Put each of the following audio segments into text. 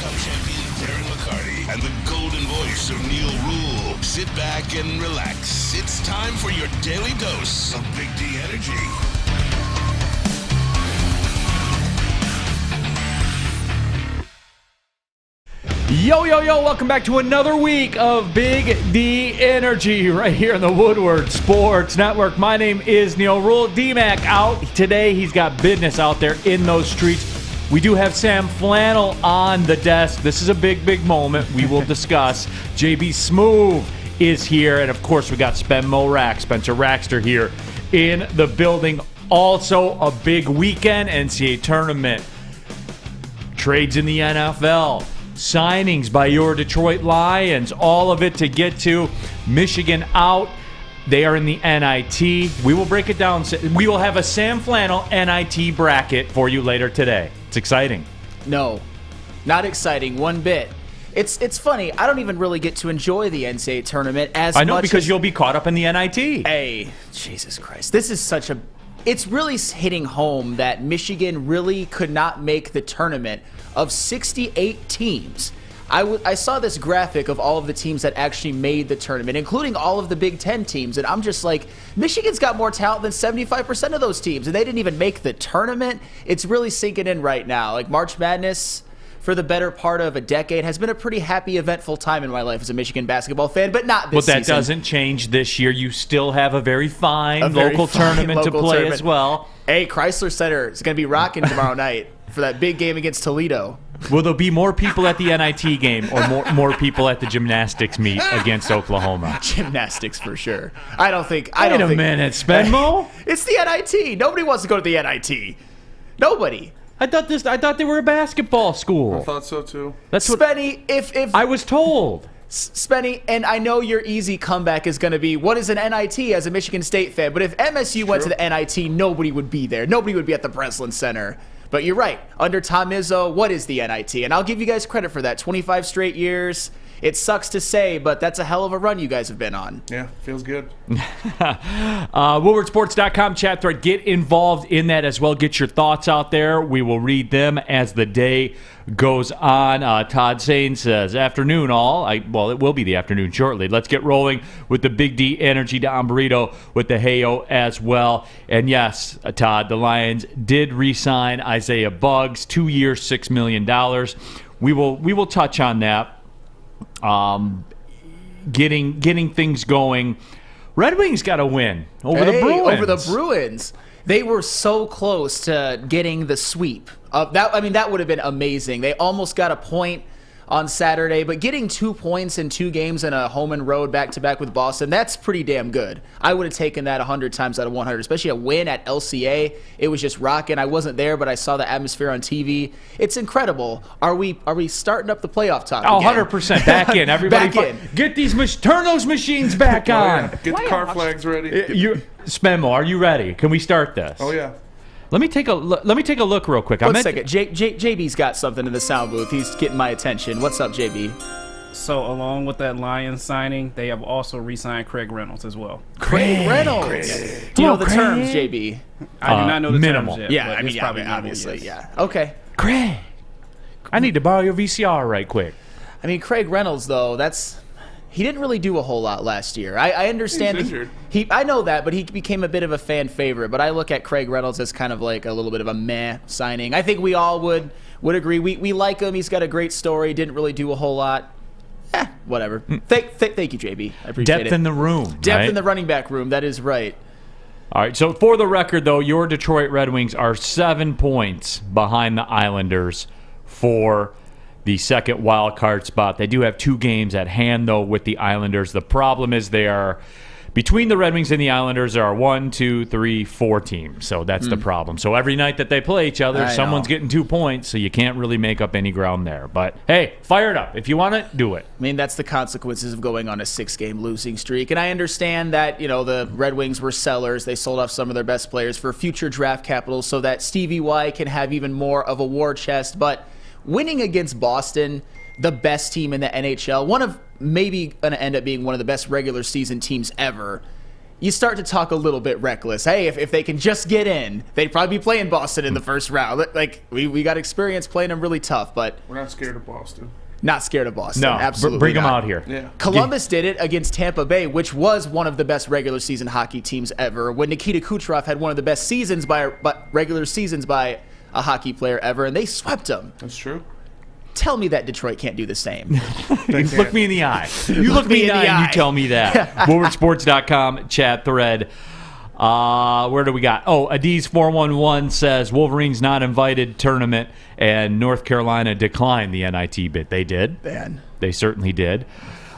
Cup champion Darren McCarty and the golden voice of Neal Ruhl. Sit back and relax. It's time for your daily dose of Big D energy. Yo, welcome back to another week of Big D Energy right here on the Woodward Sports Network. My name is Neal Ruhl. D-Mac out today. He's got business out there in those streets. We do have Sam Flannel on the desk. This is a big moment we will discuss. JB Smooth is here. And, of course, we got Spencer Rackster here in the building. Also, a big weekend NCAA tournament. Trades in the NFL. Signings by your Detroit Lions, all of it to get to. Michigan out. They are in the NIT. We will break it down. We will have a Sam Flannel NIT bracket for you later today. It's exciting. No, not exciting one bit. It's funny. I don't even really get to enjoy the NCAA tournament as much. I know, because you'll be caught up in the NIT. Hey, Jesus Christ. This is such a... It's really hitting home that Michigan really could not make the tournament. Of 68 teams, I saw this graphic of all of the teams that actually made the tournament, including all of the Big Ten teams, and I'm just like, Michigan's got more talent than 75% of those teams, and they didn't even make the tournament. It's really sinking in right now. Like, March Madness, for the better part of a decade, has been a pretty happy, eventful time in my life as a Michigan basketball fan, but not this season. But that doesn't change this year. You still have a very fine local tournament to play as well. Hey, Chrysler Center is going to be rocking tomorrow night for that big game against Toledo. Will there be more people at the NIT game or more people at the gymnastics meet against Oklahoma? Gymnastics for sure. I don't think. Wait a minute, Spenmo? It's the NIT. Nobody wants to go to the NIT. Nobody. I thought they were a basketball school. I thought so too. That's what Spenny, if I was told. Spenny, and I know your easy comeback is going to be, what is an NIT as a Michigan State fan? But if MSU went to the NIT, nobody would be there. Nobody would be at the Breslin Center. But you're right. Under Tom Izzo, what is the NIT? And I'll give you guys credit for that. 25 straight years. It sucks to say, but that's a hell of a run you guys have been on. Yeah, feels good. WoodwardSports.com chat thread. Get involved in that as well. Get your thoughts out there. We will read them as the day goes on. Todd Sane says, afternoon all. Well, it will be the afternoon shortly. Let's get rolling with the Big D Energy. Don Burrito with the Heyo as well. And yes, Todd, the Lions did re-sign Isaiah Buggs, 2 years, $6 million. We will touch on that. Getting things going. Red Wings got a win over the Bruins. Over the Bruins. They were so close to getting the sweep. That would have been amazing. They almost got a point on Saturday, but getting 2 points in 2 games in a home and road back-to-back with Boston, that's pretty damn good. I would have taken that 100 times out of 100, especially a win at LCA. It was just rocking. I wasn't there, but I saw the atmosphere on TV. It's incredible. Are we starting up the playoff talk again? 100% back in. Everybody back in. Get turn those machines back on. Yeah. Get the car flags ready. Spenmo, are you ready? Can we start this? Oh yeah. Let me take a look real quick. One second. JB's got something in the sound booth. He's getting my attention. What's up, JB? So along with that Lions signing, they have also re-signed Craig Reynolds as well. Craig Reynolds. Do you know the terms, JB? I do not know the minimal. terms yet. Yeah, but I mean, it's probably obviously, minimal, yes. yeah. Okay. Craig, I need to borrow your VCR right quick. I mean, Craig Reynolds, though, he didn't really do a whole lot last year. I understand. He's injured. I know that, but he became a bit of a fan favorite. But I look at Craig Reynolds as kind of like a little bit of a meh signing. I think we all would agree. We like him. He's got a great story. Didn't really do a whole lot. Whatever. Thank you, JB. I appreciate it. Depth in the room. Depth in the running back room. That is right. All right, so for the record, though, your Detroit Red Wings are 7 points behind the Islanders for the second wild card spot. They do have 2 games at hand, though, with the Islanders. The problem is they are between the Red Wings and the Islanders, there are 1, 2, 3, 4 teams. So that's the problem. So every night that they play each other, someone's getting 2 points, so you can't really make up any ground there. But, hey, fire it up. If you want it, do it. I mean, that's the consequences of going on a 6-game losing streak. And I understand that, the Red Wings were sellers. They sold off some of their best players for future draft capital so that Stevie Y can have even more of a war chest. But winning against Boston, the best team in the NHL, maybe going to end up being one of the best regular season teams ever, you start to talk a little bit reckless. Hey, if they can just get in, they'd probably be playing Boston in the first round. Like, we got experience playing them really tough, but We're not scared of Boston. not scared of Boston. No, Absolutely bring them not. out here. Yeah. Columbus did it against Tampa Bay, which was one of the best regular season hockey teams ever. When Nikita Kucherov had one of the best seasons by regular seasons by a hockey player ever, and they swept them. That's true. Tell me that Detroit can't do the same. You look me in the eye. You look me in the eye and you tell me that. WoodwardSports.com chat thread. Where do we got? Oh, Adiz411 says Wolverines not invited tournament and North Carolina declined the NIT bid. They did. Man. They certainly did.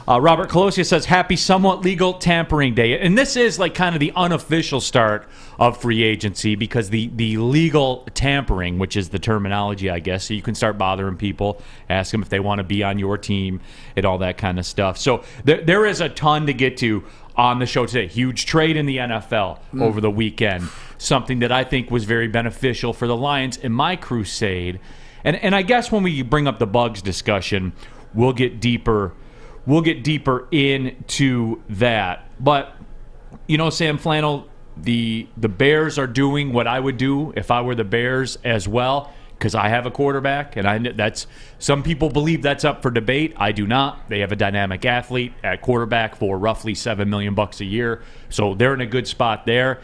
Robert Colosia says happy somewhat legal tampering day. And this is like kind of the unofficial start of free agency because the legal tampering, which is the terminology, I guess, so you can start bothering people, ask them if they want to be on your team and all that kind of stuff. So there is a ton to get to on the show today. Huge trade in the NFL over the weekend. Something that I think was very beneficial for the Lions in my crusade. And I guess when we bring up the bugs discussion, we'll get deeper into that. But, you know, Sam Flannel, the Bears are doing what I would do if I were the Bears as well, because I have a quarterback, and that's some people believe that's up for debate. I do not. They have a dynamic athlete at quarterback for roughly $7 million a year, so they're in a good spot there.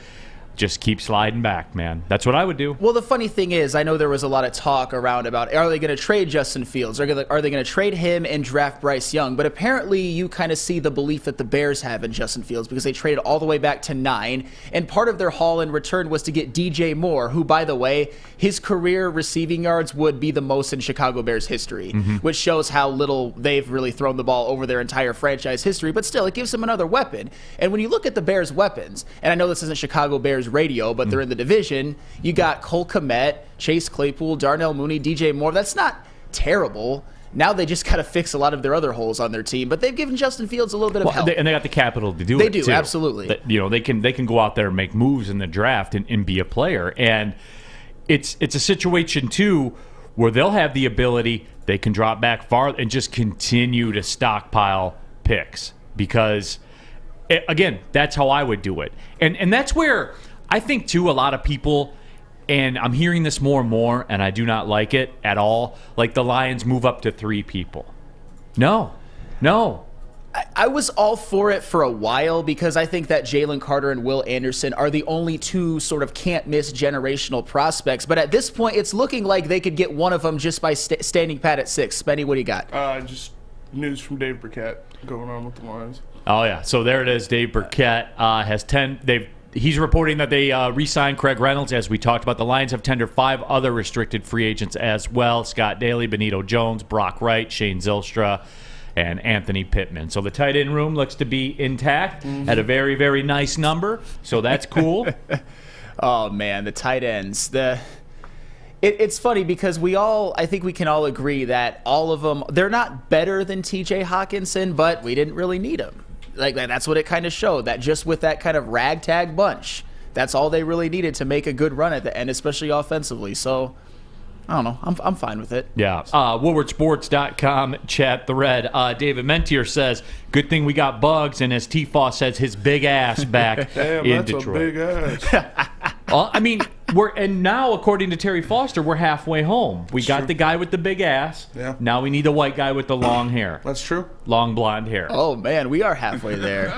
Just keep sliding back, man. That's what I would do. Well, the funny thing is, I know there was a lot of talk around about, are they going to trade Justin Fields? Are they going to trade him and draft Bryce Young? But apparently you kind of see the belief that the Bears have in Justin Fields because they traded all the way back to 9. And part of their haul in return was to get DJ Moore, who, by the way, his career receiving yards would be the most in Chicago Bears history, which shows how little they've really thrown the ball over their entire franchise history. But still, it gives them another weapon. And when you look at the Bears' weapons, and I know this isn't Chicago Bears radio, but they're in the division. You got Cole Kmet, Chase Claypool, Darnell Mooney, DJ Moore. That's not terrible. Now they just got to fix a lot of their other holes on their team, but they've given Justin Fields a little bit of help. And they got the capital to do it. They do, too. absolutely. They can go out there and make moves in the draft and be a player. And it's a situation too where they'll have the ability. They can drop back far and just continue to stockpile picks because, again, that's how I would do it. And that's where I think, too, a lot of people, and I'm hearing this more and more, and I do not like it at all, like the Lions move up to 3 people. No. I was all for it for a while because I think that Jalen Carter and Will Anderson are the only 2 sort of can't-miss generational prospects. But at this point, it's looking like they could get one of them just by standing pat at 6. Spenny, what do you got? Just news from Dave Burkett going on with the Lions. Oh, yeah. So there it is. Dave Burkett has 10. He's reporting that they re-signed Craig Reynolds. As we talked about, the Lions have tendered 5 other restricted free agents as well. Scott Daly, Benito Jones, Brock Wright, Shane Zylstra, and Anthony Pittman. So the tight end room looks to be intact at a very, very nice number. So that's cool. Oh, man, the tight ends. It's funny because I think we can all agree that all of them, they're not better than TJ Hawkinson, but we didn't really need them. Like that's what it kind of showed, that just with that kind of ragtag bunch, that's all they really needed to make a good run at the end, especially offensively. So, I don't know. I'm fine with it. Yeah. WoodwardSports.com chat thread. David Mentier says, good thing we got Bugs, and as T-Foss says, his big ass back Damn, in that's Detroit. a big ass. I mean, and now, according to Terry Foster, we're halfway home. We got the guy with the big ass. Yeah. Now we need a white guy with the long hair. That's true. Long blonde hair. Oh, man, we are halfway there.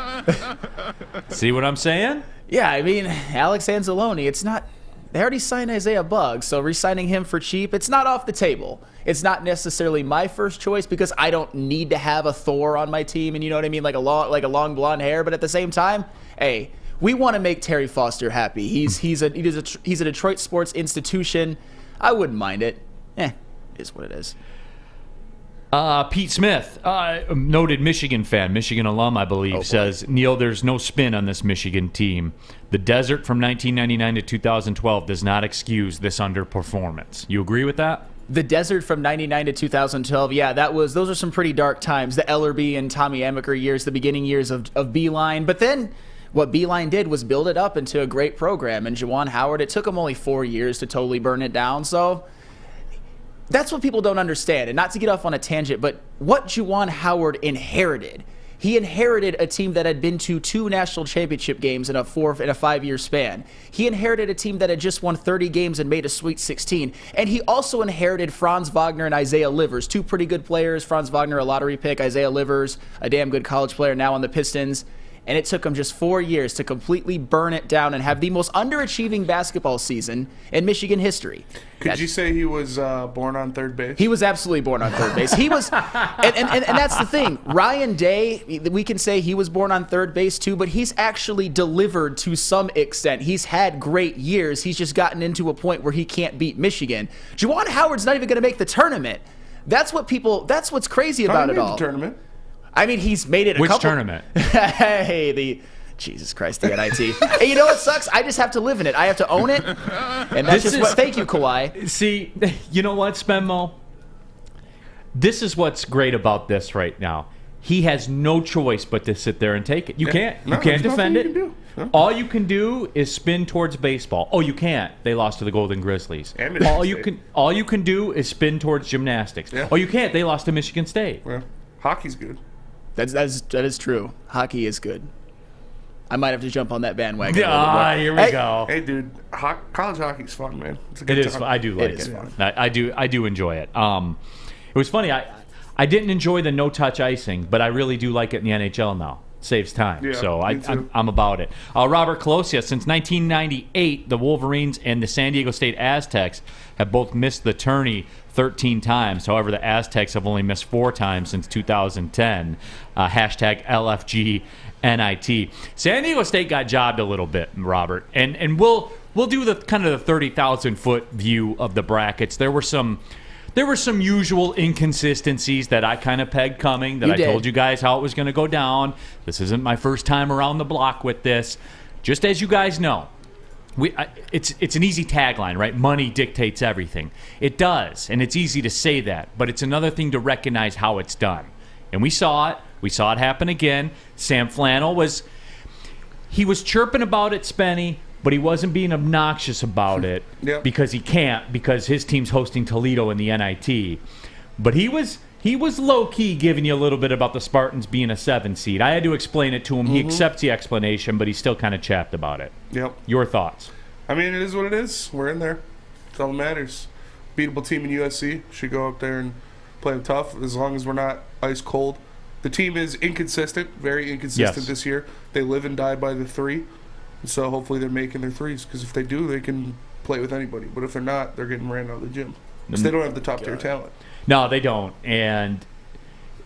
See what I'm saying? Yeah, I mean, Alex Anzalone, it's not – they already signed Isaiah Buggs, so re-signing him for cheap, it's not off the table. It's not necessarily my first choice because I don't need to have a Thor on my team, and you know what I mean, like a long blonde hair. But at the same time, hey – we want to make Terry Foster happy. He's a Detroit sports institution. I wouldn't mind it. It is what it is. Pete Smith, noted Michigan fan, Michigan alum, I believe, says, Neal, there's no spin on this Michigan team. The desert from 1999 to 2012 does not excuse this underperformance. You agree with that? The desert from 99 to 2012, yeah, those are some pretty dark times. The Ellerby and Tommy Amaker years, the beginning years of Beeline. But then what Beeline did was build it up into a great program. And Juwan Howard, it took him only 4 years to totally burn it down. So that's what people don't understand. And not to get off on a tangent, but what Juwan Howard inherited, He inherited a team that had been to 2 national championship games in a 5-year span. He inherited a team that had just won 30 games and made a Sweet 16. And he also inherited Franz Wagner and Isaiah Livers, 2 pretty good players. Franz Wagner, a lottery pick. Isaiah Livers, a damn good college player, now on the Pistons. And it took him just 4 years to completely burn it down and have the most underachieving basketball season in Michigan history. Could you say he was born on third base? He was absolutely born on third base. He was, and that's the thing. Ryan Day, we can say he was born on third base too, but he's actually delivered to some extent. He's had great years. He's just gotten into a point where he can't beat Michigan. Juwan Howard's not even going to make the tournament. That's what's crazy about it all. The tournament. I mean, he's made it a Which couple. tournament? Jesus Christ, the NIT. Hey, you know what sucks? I just have to live in it. I have to own it. And that's thank you, Kawhi. See, you know what, Spenmo? This is what's great about this right now. He has no choice but to sit there and take it. You can't defend it. No. All you can do is spin towards baseball. Oh, you can't. They lost to the Golden Grizzlies. And Michigan All you can do is spin towards gymnastics. Yeah. Oh, you can't. They lost to Michigan State. Well, hockey's good. That is true. Hockey is good. I might have to jump on that bandwagon. Here we go. Hey, dude, college hockey's fun, man. It's a good It is. time. I do like is it. fun. I do enjoy it. It was funny. I didn't enjoy the no-touch icing, but I really do like it in the NHL now. Saves time. Yeah, So me too. I'm about it. Robert Colosia, since 1998, the Wolverines and the San Diego State Aztecs have both missed the tourney 13 times. However, the Aztecs have only missed 4 times since 2010. Hashtag LFG NIT. San Diego State got jobbed a little bit, Robert, and we'll do the kind of the 30,000-foot view of the brackets. There were some usual inconsistencies that I kind of pegged coming, that I told you guys how it was going to go down. This isn't my first time around the block with this. Just as you guys know, it's an easy tagline, right? Money dictates everything. It does, and it's easy to say that, but it's another thing to recognize how it's done. And we saw it. We saw it happen again. Sam Flannel was chirping about it, Spenny, but he wasn't being obnoxious about it because he can't, because his team's hosting Toledo in the NIT. But he was low-key giving you a little bit about the Spartans being a 7 seed. I had to explain it to him. He accepts the explanation, but he's still kind of chapped about it. Yep. Your thoughts? I mean, it is what it is. We're in there. That's all that matters. Beatable team in USC should go up there and play them tough, as long as we're not ice cold. The team is inconsistent, very inconsistent this year. They live and die by the 3. So hopefully they're making their threes, because if they do, they can play with anybody. But if they're not, they're getting ran out of the gym. Because they don't have the top-tier talent. No, they don't. And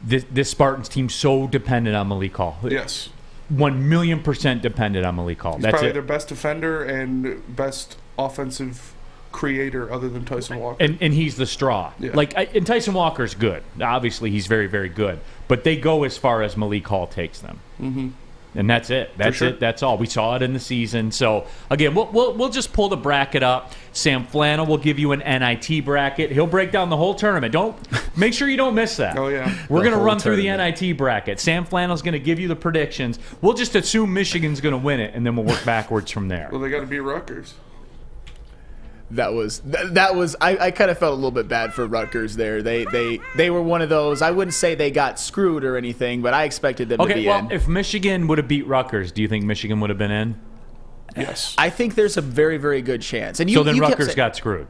this Spartans team's so dependent on Malik Hall. Yes. 1,000,000% dependent on Malik Hall. He's That's probably it. their best defender and best offensive creator other than Tyson Walker. And he's the straw. Yeah. And Tyson Walker's good. Obviously, he's very, very good. But they go as far as Malik Hall takes them. Mm-hmm. And that's it. That's sure. it. That's all. We saw it in the season. So, again, we'll just pull the bracket up. Sam Flannel will give you an NIT bracket. He'll break down the whole tournament. Make sure you don't miss that. Oh, yeah. We're going to run through the tournament. NIT bracket. Sam Flannel's going to give you the predictions. We'll just assume Michigan's going to win it, and then we'll work backwards from there. Well, they got to beat Rutgers. That was I kind of felt a little bit bad for Rutgers there. They were one of those. I wouldn't say they got screwed or anything, but I expected them to be in. If Michigan would have beat Rutgers, do you think Michigan would have been in? Yes. I think there's a very, very good chance. And So then Rutgers got screwed.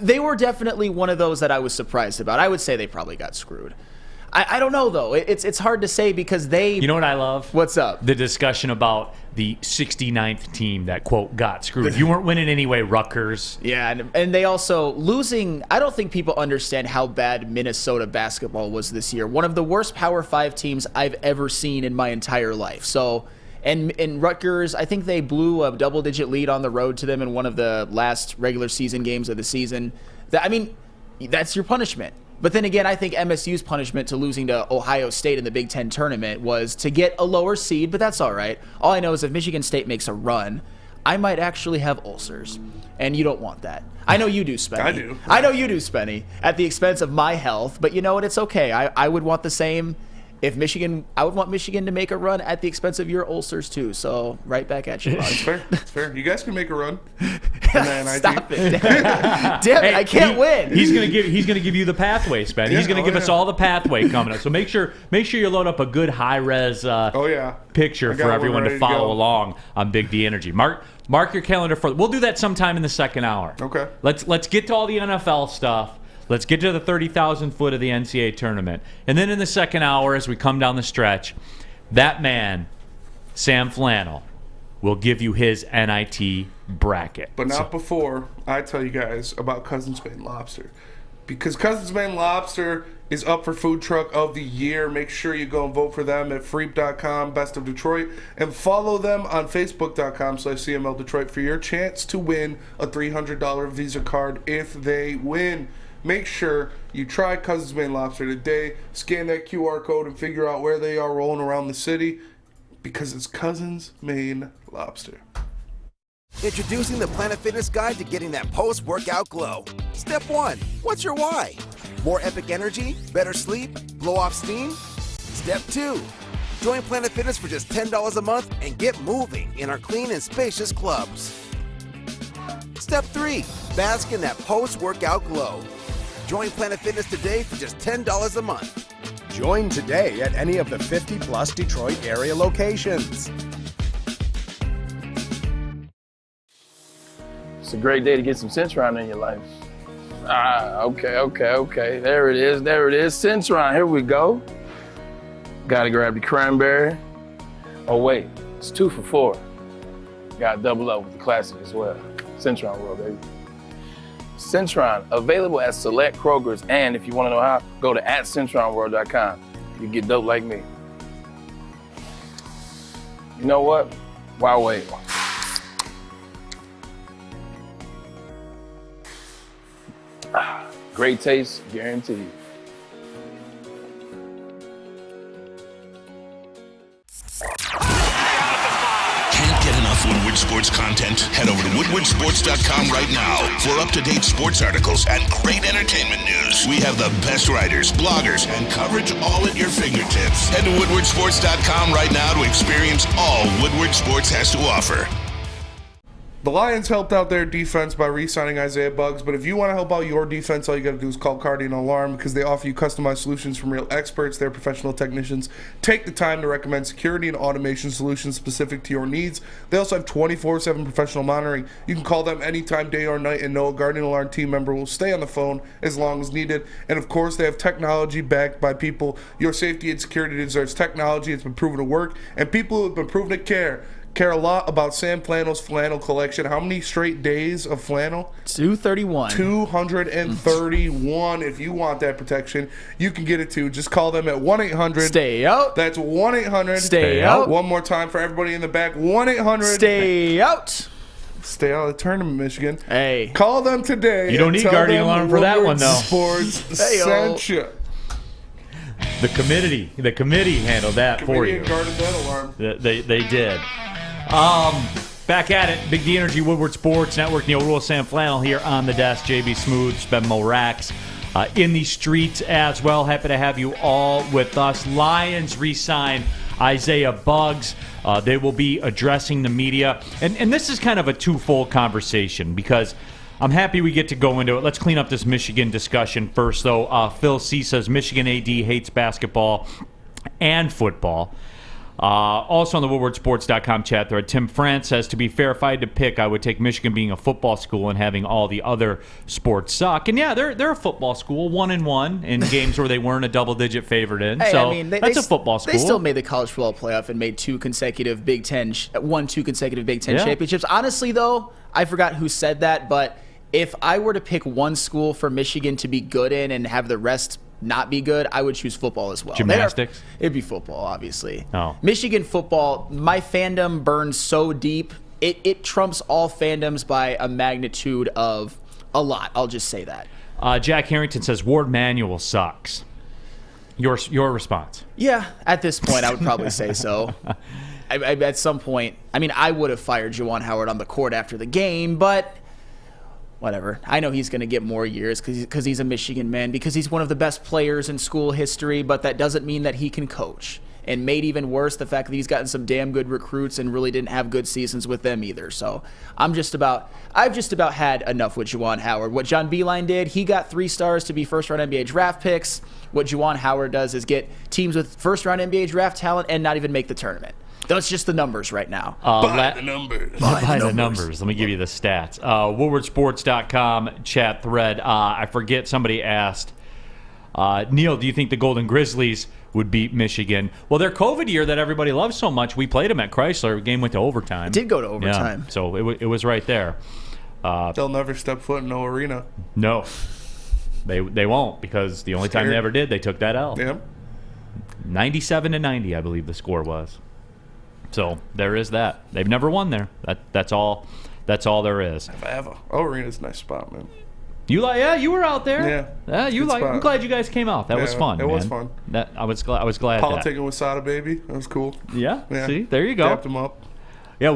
They were definitely one of those that I was surprised about. I would say they probably got screwed. I don't know, though. It's hard to say because they... You know what I love? What's up? The discussion about the 69th team that, quote, got screwed. You weren't winning anyway, Rutgers. Yeah, and they also... Losing... I don't think people understand how bad Minnesota basketball was this year. One of the worst Power 5 teams I've ever seen in my entire life. So... And Rutgers, I think they blew a double-digit lead on the road to them in one of the last regular season games of the season. That's your punishment. But then again, I think MSU's punishment to losing to Ohio State in the Big Ten tournament was to get a lower seed, but that's all right. All I know is if Michigan State makes a run, I might actually have ulcers. And you don't want that. I know you do, Spenny. I do. I know you do, Spenny, at the expense of my health. But you know what? It's okay. I would want the same. I would want Michigan to make a run at the expense of your ulcers too. So right back at you. It's fair. It's fair. You guys can make a run. Stop it. Damn it, I can't win. He's gonna give you the pathway, Spen. He's gonna give us all the pathway coming up. So make sure you load up a good high res picture for everyone to follow along on Big D Energy. Mark your calendar for. We'll do that sometime in the second hour. Okay. Let's get to all the NFL stuff. Let's get to the 30,000 foot of the NCAA tournament. And then in the second hour, as we come down the stretch, that man, Sam Flannel, will give you his NIT bracket. But not before I tell you guys about Cousins Maine Lobster. Because Cousins Maine Lobster is up for Food Truck of the Year. Make sure you go and vote for them at freep.com, Best of Detroit, and follow them on facebook.com/CML Detroit for your chance to win a $300 Visa card if they win. Make sure you try Cousins Maine Lobster today. Scan that QR code and figure out where they are rolling around the city, because it's Cousins Maine Lobster. Introducing the Planet Fitness Guide to getting that post-workout glow. Step 1. What's your why? More epic energy? Better sleep? Blow off steam? Step 2. Join Planet Fitness for just $10 a month and get moving in our clean and spacious clubs. Step 3. Bask in that post-workout glow. Join Planet Fitness today for just $10 a month. Join today at any of the 50-plus Detroit area locations. It's a great day to get some Centron in your life. Okay. There it is. Centron, here we go. Gotta grab the cranberry. Oh wait, it's 2 for $4. Gotta double up with the classic as well. Centron World, baby. Centron, available at select Krogers, and if you want to know how, go to @CentronWorld.com. You get dope like me. You know what? Why wait? Great taste, guaranteed. Can't get enough Woodward Sports content? Head over to woodwardsports.com right now for up-to-date sports articles and great entertainment news. We have the best writers, bloggers, and coverage all at your fingertips. Head to woodwardsports.com right now to experience all Woodward Sports has to offer. The Lions helped out their defense by re-signing Isaiah Buggs, but if you want to help out your defense, all you got to do is call Guardian Alarm, because they offer you customized solutions from real experts. They're professional technicians. Take the time to recommend security and automation solutions specific to your needs. They also have 24/7 professional monitoring. You can call them anytime, day or night, and know a Guardian Alarm team member will stay on the phone as long as needed. And of course, they have technology backed by people. Your safety and security deserves technology. It's been proven to work, and people who have been proven to care a lot about Sam Flannel's flannel collection. How many straight days of flannel? 231. 231. If you want that protection, you can get it too. Just call them at 1-800. Stay out. That's 1-800. Stay out. One more time for everybody in the back. 1-800. Stay out. Stay out of the tournament, Michigan. Hey. Call them today. You don't need Guardian Alarm for that one, though. Sports sent you. The committee handled that for you. Guarded that alarm. They did. Back at it, Big D Energy, Woodward Sports Network. Neal Ruhl, Sam Flannel here on the desk. JB Smooth, Ben Morax in the streets as well. Happy to have you all with us. Lions re-sign Isaiah Buggs. They will be addressing the media. And this is kind of a twofold conversation, because I'm happy we get to go into it. Let's clean up this Michigan discussion first, though. Phil C. says Michigan AD hates basketball and football. Also on the WoodwardSports.com chat thread, Tim France says, to be fair, if I had to pick, I would take Michigan being a football school and having all the other sports suck. And yeah, they're a football school, 1-1 in games where they weren't a double-digit favorite in. Hey, so I mean, that's a football school. They still made the college football playoff and made two consecutive Big Ten championships. Honestly, though, I forgot who said that, but if I were to pick one school for Michigan to be good in and have the rest not be good, I would choose football as well. Gymnastics? It'd be football, obviously. Oh. Michigan football, my fandom burns so deep, it trumps all fandoms by a magnitude of a lot. I'll just say that. Jack Harrington says Ward Manuel sucks. Your response? Yeah, at this point, I would probably say so. At some point, I mean, I would have fired Juwan Howard on the court after the game, but whatever. I know he's going to get more years because he's a Michigan man, because he's one of the best players in school history, but that doesn't mean that he can coach. And made even worse the fact that he's gotten some damn good recruits and really didn't have good seasons with them either. So I've just about had enough with Juwan Howard. What John Beilein did, he got 3 stars to be first-round NBA draft picks. What Juwan Howard does is get teams with first-round NBA draft talent and not even make the tournament. That's just the numbers right now. By the numbers. By the numbers. Let me give you the stats. WoodwardSports.com chat thread. I forget, somebody asked, Neal, do you think the Golden Grizzlies would beat Michigan? Well, their COVID year that everybody loves so much, we played them at Chrysler. The game went to overtime. It did go to overtime. Yeah, so it was right there. They'll never step foot in no arena. No. They won't, because the only time they ever did, they took that L. Yeah. 97-90, I believe the score was. So there is that. They've never won there. That's all there is. If I ever. Oh, arena's a nice spot, man. You you were out there. Yeah. I'm glad you guys came out. That was fun. It was fun. I was glad. Politicking with Sada Baby. That was cool. Yeah. See, there you go. Tapped him up. Yeah,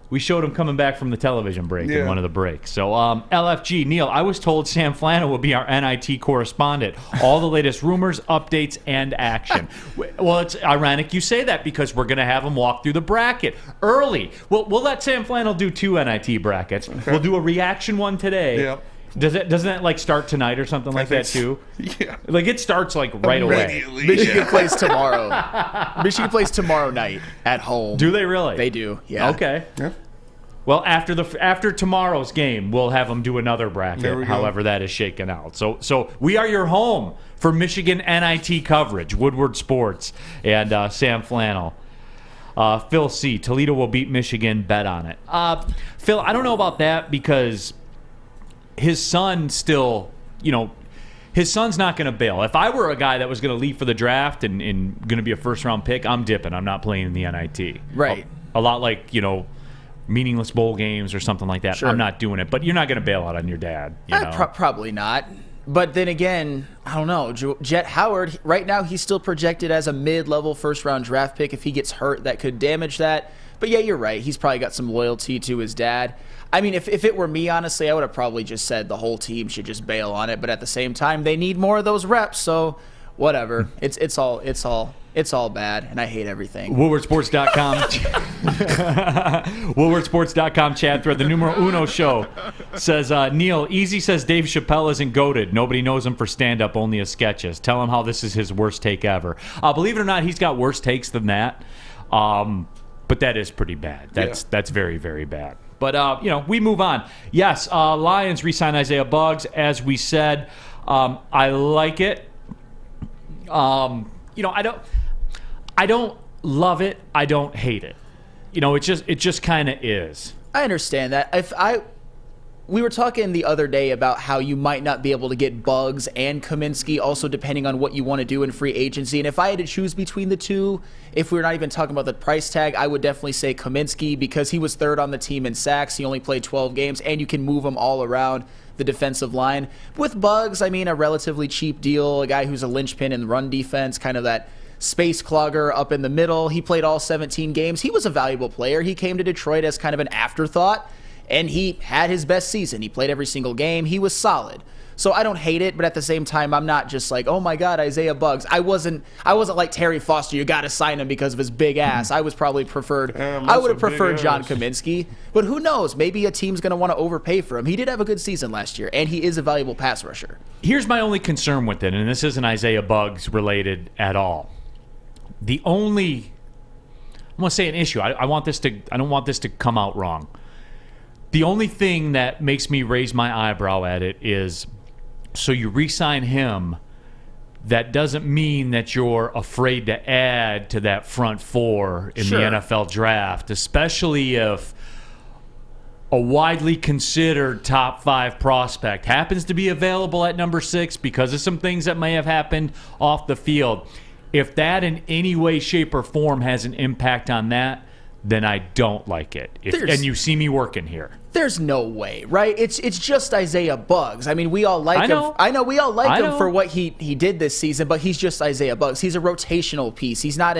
we showed him coming back from the television break in one of the breaks. So, LFG, Neal, I was told Sam Flannel will be our NIT correspondent. All the latest rumors, updates, and action. Well, it's ironic you say that, because we're going to have him walk through the bracket early. We'll let Sam Flannel do 2 NIT brackets. Okay. We'll do a reaction one today. Yep. Doesn't that start tonight or something like that too? Yeah. It starts right away. Michigan plays tomorrow. Michigan plays tomorrow night at home. Do they really? They do. Yeah. Okay. Yeah. Well, after tomorrow's game, we'll have them do another bracket, however that is shaken out. So we are your home for Michigan NIT coverage. Woodward Sports and Sam Flannel. Phil C. Toledo will beat Michigan. Bet on it. Phil, I don't know about that, because his son still, his son's not going to bail. If I were a guy that was going to leave for the draft and going to be a first-round pick, I'm dipping. I'm not playing in the NIT. Right. A lot like, meaningless bowl games or something like that. Sure. I'm not doing it. But you're not going to bail out on your dad. Probably not. But then again, I don't know. Jet Howard, right now he's still projected as a mid-level first-round draft pick. If he gets hurt, that could damage that. But yeah, you're right. He's probably got some loyalty to his dad. I mean, if it were me, honestly, I would have probably just said the whole team should just bail on it. But at the same time, they need more of those reps. So whatever. It's all bad, and I hate everything. WoodwardSports.com. WoodwardSports.com chat thread. The numero uno show says, Neal, Easy says Dave Chappelle isn't goated. Nobody knows him for stand-up, only as sketches. Tell him how this is his worst take ever. Believe it or not, he's got worse takes than that. But that is pretty bad. That's very, very bad. But, we move on. Yes, Lions re-sign Isaiah Buggs, as we said. I like it. I don't love it. I don't hate it. It just kind of is. I understand that. We were talking the other day about how you might not be able to get Buggs and Kaminsky, also depending on what you want to do in free agency. And if I had to choose between the two, if we're not even talking about the price tag, I would definitely say Kaminsky, because he was third on the team in sacks. He only played 12 games, and you can move him all around the defensive line. With Buggs, I mean, a relatively cheap deal, a guy who's a linchpin in run defense, kind of that space clogger up in the middle. He played all 17 games. He was a valuable player. He came to Detroit as kind of an afterthought, and he had his best season. He played every single game. He was solid. So I don't hate it, but at the same time, I'm not just like, oh my God, Isaiah Buggs. I wasn't like Terry Foster. You got to sign him because of his big ass. I was probably preferred. I would have preferred John Kaminsky, but who knows? Maybe a team's going to want to overpay for him. He did have a good season last year, and he is a valuable pass rusher. Here's my only concern with it, and this isn't Isaiah Buggs related at all. The only, I'm going to say an issue. I don't want this to come out wrong. The only thing that makes me raise my eyebrow at it is, so you re-sign him, that doesn't mean that you're afraid to add to that front four in the NFL draft, especially if a widely considered top 5 prospect happens to be available at number 6 because of some things that may have happened off the field. If that in any way, shape, or form has an impact on that, then I don't like it. And you see me working here. There's no way, right? It's just Isaiah Buggs. I mean, we all like him. I know we all like him for what he did this season, but he's just Isaiah Buggs. He's a rotational piece. He's not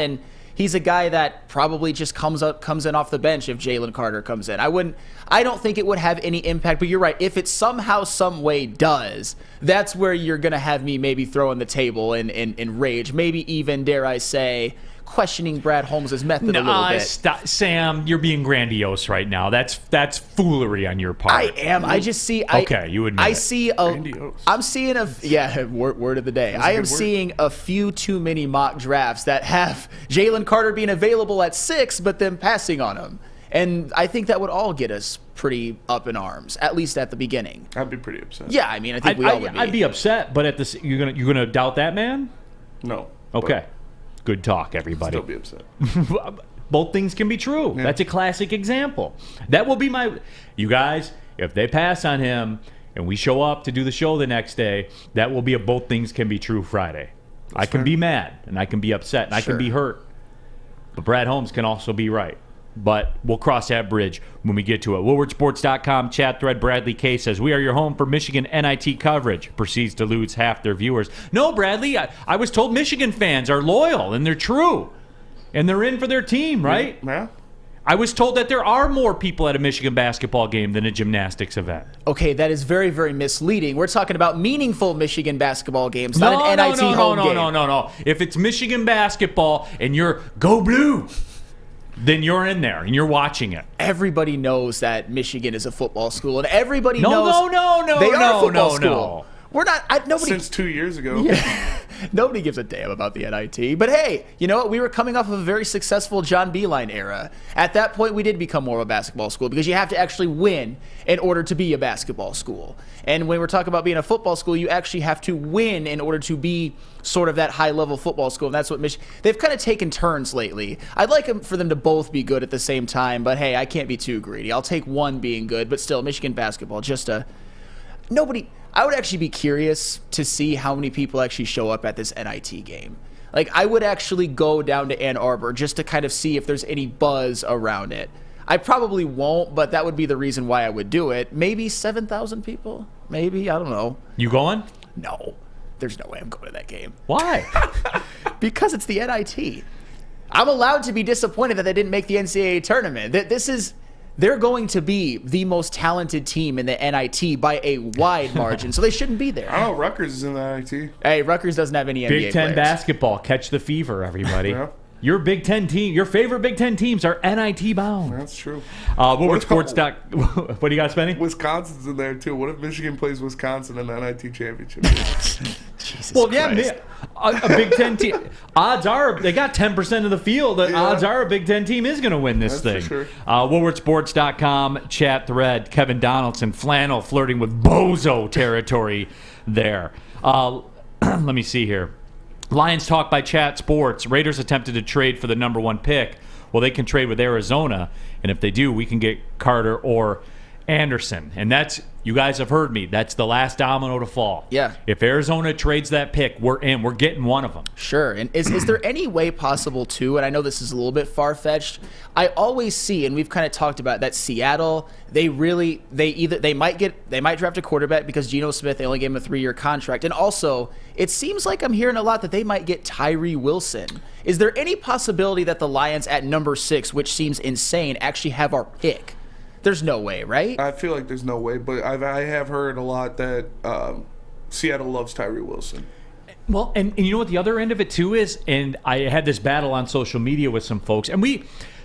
he's a guy that probably just comes in off the bench if Jalen Carter comes in. I don't think it would have any impact, but you're right. If it somehow, some way does, that's where you're going to have me maybe throwing the table in rage. Maybe even, dare I say, questioning Brad Holmes' method a little bit. Sam, you're being grandiose right now. That's foolery on your part. I am. I just see. Okay, you admit it. Grandiose. I'm seeing word of the day. I am seeing a few too many mock drafts that have Jalen Carter being available at 6, but then passing on him. And I think that would all get us pretty up in arms, at least at the beginning. I'd be pretty upset. Yeah, I mean, I think we all would be. I'd be upset, but you're gonna doubt that man? No. Okay. Good talk, everybody. Still be upset. Both things can be true. Yeah. That's a classic example. That will be you guys, if they pass on him and we show up to do the show the next day, that will be a both things can be true Friday. I can be mad and I can be upset and I can be hurt. But Brad Holmes can also be right. But we'll cross that bridge when we get to it. WoodwardSports.com chat thread. Bradley K says, we are your home for Michigan NIT coverage. Proceeds to lose half their viewers. No, Bradley, I was told Michigan fans are loyal and they're true. And they're in for their team, right? Yeah. I was told that there are more people at a Michigan basketball game than a gymnastics event. Okay, that is very, very misleading. We're talking about meaningful Michigan basketball games, not an NIT home game. No. If it's Michigan basketball and you're go blue, then you're in there and you're watching it. Everybody knows that Michigan is a football school, and everybody knows they are a football school. We're not. Nobody since 2 years ago. Yeah, nobody gives a damn about the NIT. But hey, you know what? We were coming off of a very successful John Beilein era. At that point, we did become more of a basketball school because you have to actually win in order to be a basketball school. And when we're talking about being a football school, you actually have to win in order to be sort of that high-level football school. And that's what they've kind of taken turns lately. I'd like for them to both be good at the same time, but hey, I can't be too greedy. I'll take one being good, but still, Michigan basketball, nobody. I would actually be curious to see how many people actually show up at this NIT game. Like, I would actually go down to Ann Arbor just to kind of see if there's any buzz around it. I probably won't, but that would be the reason why I would do it. Maybe 7,000 people? Maybe. I don't know. You going? No. There's no way I'm going to that game. Why? Because it's the NIT. I'm allowed to be disappointed that they didn't make the NCAA tournament. They're going to be the most talented team in the NIT by a wide margin, so they shouldn't be there. I don't know. Rutgers is in the NIT. Hey, Rutgers doesn't have any NBA Big Ten players. basketball. Catch the fever, everybody. Yeah. Your Big Ten team, your favorite Big Ten teams are NIT bound. That's true. Woodward Sports. What do you got, Spenny? Wisconsin's in there too. What if Michigan plays Wisconsin in the NIT championship? Jesus Well, Christ. yeah, a Big Ten team. Odds are they got 10% of the field. The odds are a Big Ten team is going to win this thing. For sure. WoodwardSports.com chat thread. Kevin Donaldson, Flannel flirting with bozo territory there. Let me see here. Lions talk by Chat Sports. Raiders attempted to trade for the number 1 pick. Well, they can trade with Arizona, and if they do, we can get Carter or Anderson. And that's, you guys have heard me, that's the last domino to fall. Yeah. If Arizona trades that pick, we're in. We're getting one of them. Sure. And is there any way possible, too, and I know this is a little bit far-fetched, I always see, and we've kind of talked about that Seattle, they might draft a quarterback because Geno Smith, they only gave him a 3-year contract. And also, it seems like I'm hearing a lot that they might get Tyree Wilson. Is there any possibility that the Lions at number 6, which seems insane, actually have our pick? There's no way, right? I feel like there's no way, but I have heard a lot that Seattle loves Tyree Wilson. Well, and you know what the other end of it too is, and I had this battle on social media with some folks, and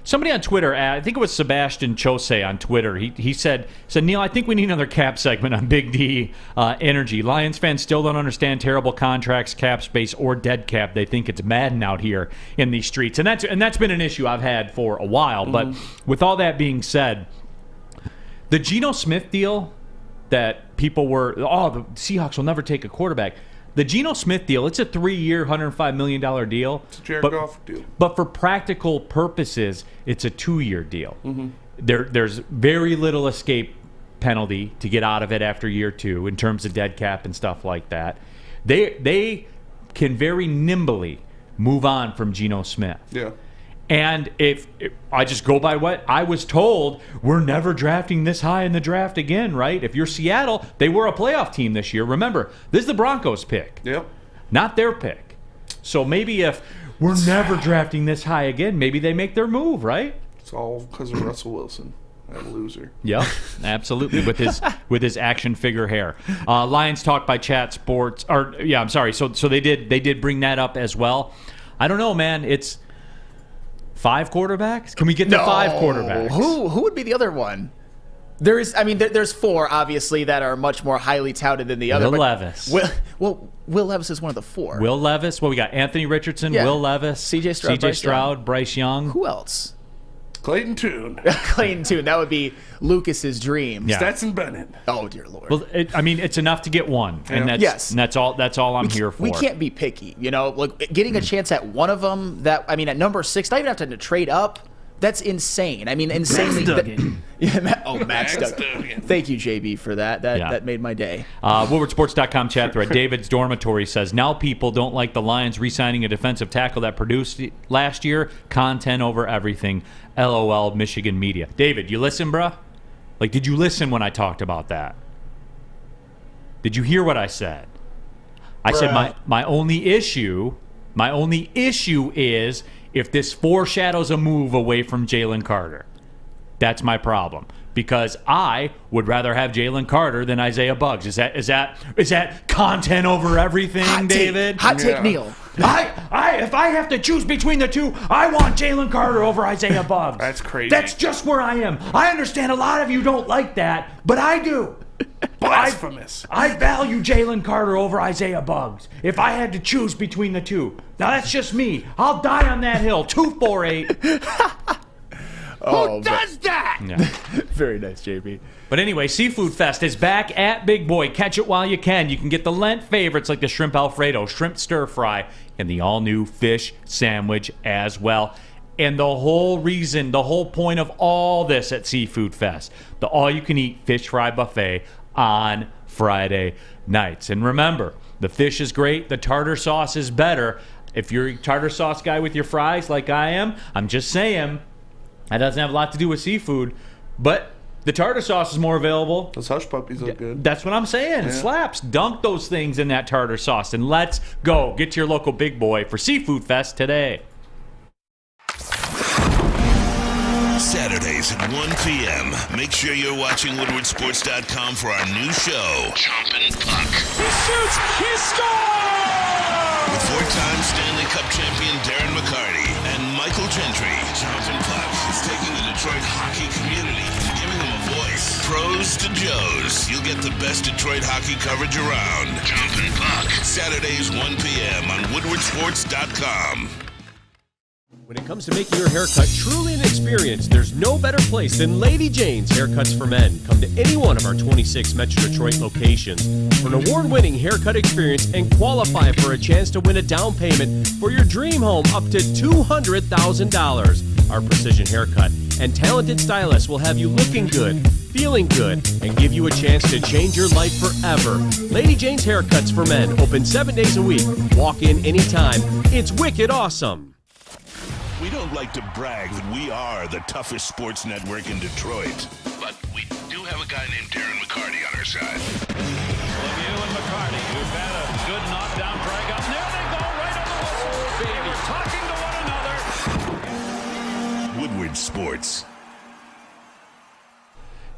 somebody on Twitter, I think it was Sebastian Chose on Twitter, he said, Neal, I think we need another cap segment on Big D energy. Lions fans still don't understand terrible contracts, cap space, or dead cap. They think it's Madden out here in these streets, and that's been an issue I've had for a while. But with all that being said, the Geno Smith deal that people were, the Seahawks will never take a quarterback. The Geno Smith deal, it's a 3-year, $105 million deal. It's a Jared Goff deal. But for practical purposes, it's a 2-year deal. Mm-hmm. There's very little escape penalty to get out of it after year 2 in terms of dead cap and stuff like that. They can very nimbly move on from Geno Smith. Yeah. And if I just go by what I was told, we're never drafting this high in the draft again, right? If you're Seattle, they were a playoff team this year. Remember, this is the Broncos pick, Yep. not their pick. So maybe if we're never drafting this high again. Maybe they make their move, right? It's all because of Russell Wilson, that loser. Yep, absolutely. With his action figure hair. Lions Talk by Chat Sports. I'm sorry. So they did bring that up as well. I don't know, man. It's 5 quarterbacks. Can we get to 5 quarterbacks? Who would be the other one? There's 4 obviously that are much more highly touted than the other. Will Levis. Will Levis is one of the 4. Will Levis. Well, we got Anthony Richardson, Will Levis, C.J. Stroud, Bryce Young. Who else? Clayton Tune. Clayton Tune. That would be Lucas's dream. Yeah. Stetson Bennett. Oh dear Lord. Well, it's enough to get one, and that's all I'm here for. We can't be picky, Like getting a chance at one of them. At number 6, not even having to trade up. That's insane. Insanely. Max Duggan. Thank you, JB, for that. That made my day. WoodwardSports.com chat thread. David's Dormitory says, now people don't like the Lions re-signing a defensive tackle that produced last year. Content over everything. LOL, Michigan media. David, you listen, bruh? Like, did you listen when I talked about that? Did you hear what I said? I said my only issue is if this foreshadows a move away from Jalen Carter. That's my problem. Because I would rather have Jalen Carter than Isaiah Buggs. Is that content over everything, David? Hot take, Neal. If I have to choose between the two, I want Jalen Carter over Isaiah Buggs. That's crazy. That's just where I am. I understand a lot of you don't like that, but I do. Blasphemous. I value Jalen Carter over Isaiah Buggs. If I had to choose between the two. Now, that's just me. I'll die on that hill. 248. Who does that? Yeah. Very nice, JB. But anyway, Seafood Fest is back at Big Boy. Catch it while you can. You can get the Lent favorites like the shrimp Alfredo, shrimp stir fry, and the all-new fish sandwich as well. And the whole point of all this at Seafood Fest, the all-you-can-eat fish fry buffet on Friday nights. And remember, the fish is great. The tartar sauce is better. If you're a tartar sauce guy with your fries like I am, I'm just saying, that doesn't have a lot to do with seafood, but the tartar sauce is more available. Those hush puppies look good. That's what I'm saying. It slaps. Dunk those things in that tartar sauce, and let's go. Get to your local Big Boy for Seafood Fest today. Saturdays at 1 p.m. Make sure you're watching WoodwardSports.com for our new show, Chompin' Puck. He shoots! He scores! With 4-time Stanley Cup champion Darren McCarty and Michael Gentry, Chompin' Puck is taking the Detroit hockey community and giving them a voice. Pros to Joes. You'll get the best Detroit hockey coverage around. Chompin' Puck. Saturdays 1 p.m. on WoodwardSports.com. When it comes to making your haircut truly an experience, there's no better place than Lady Jane's Haircuts for Men. Come to any one of our 26 Metro Detroit locations for an award-winning haircut experience and qualify for a chance to win a down payment for your dream home up to $200,000. Our precision haircut and talented stylists will have you looking good, feeling good, and give you a chance to change your life forever. Lady Jane's Haircuts for Men, open 7 days a week. Walk in anytime. It's wicked awesome. We don't like to brag that we are the toughest sports network in Detroit, but we do have a guy named Darren McCarty on our side. Lemieux and McCarty, who've had a good knockdown drag up. There they go, right on the whistle. Baby, talking to one another. Woodward Sports.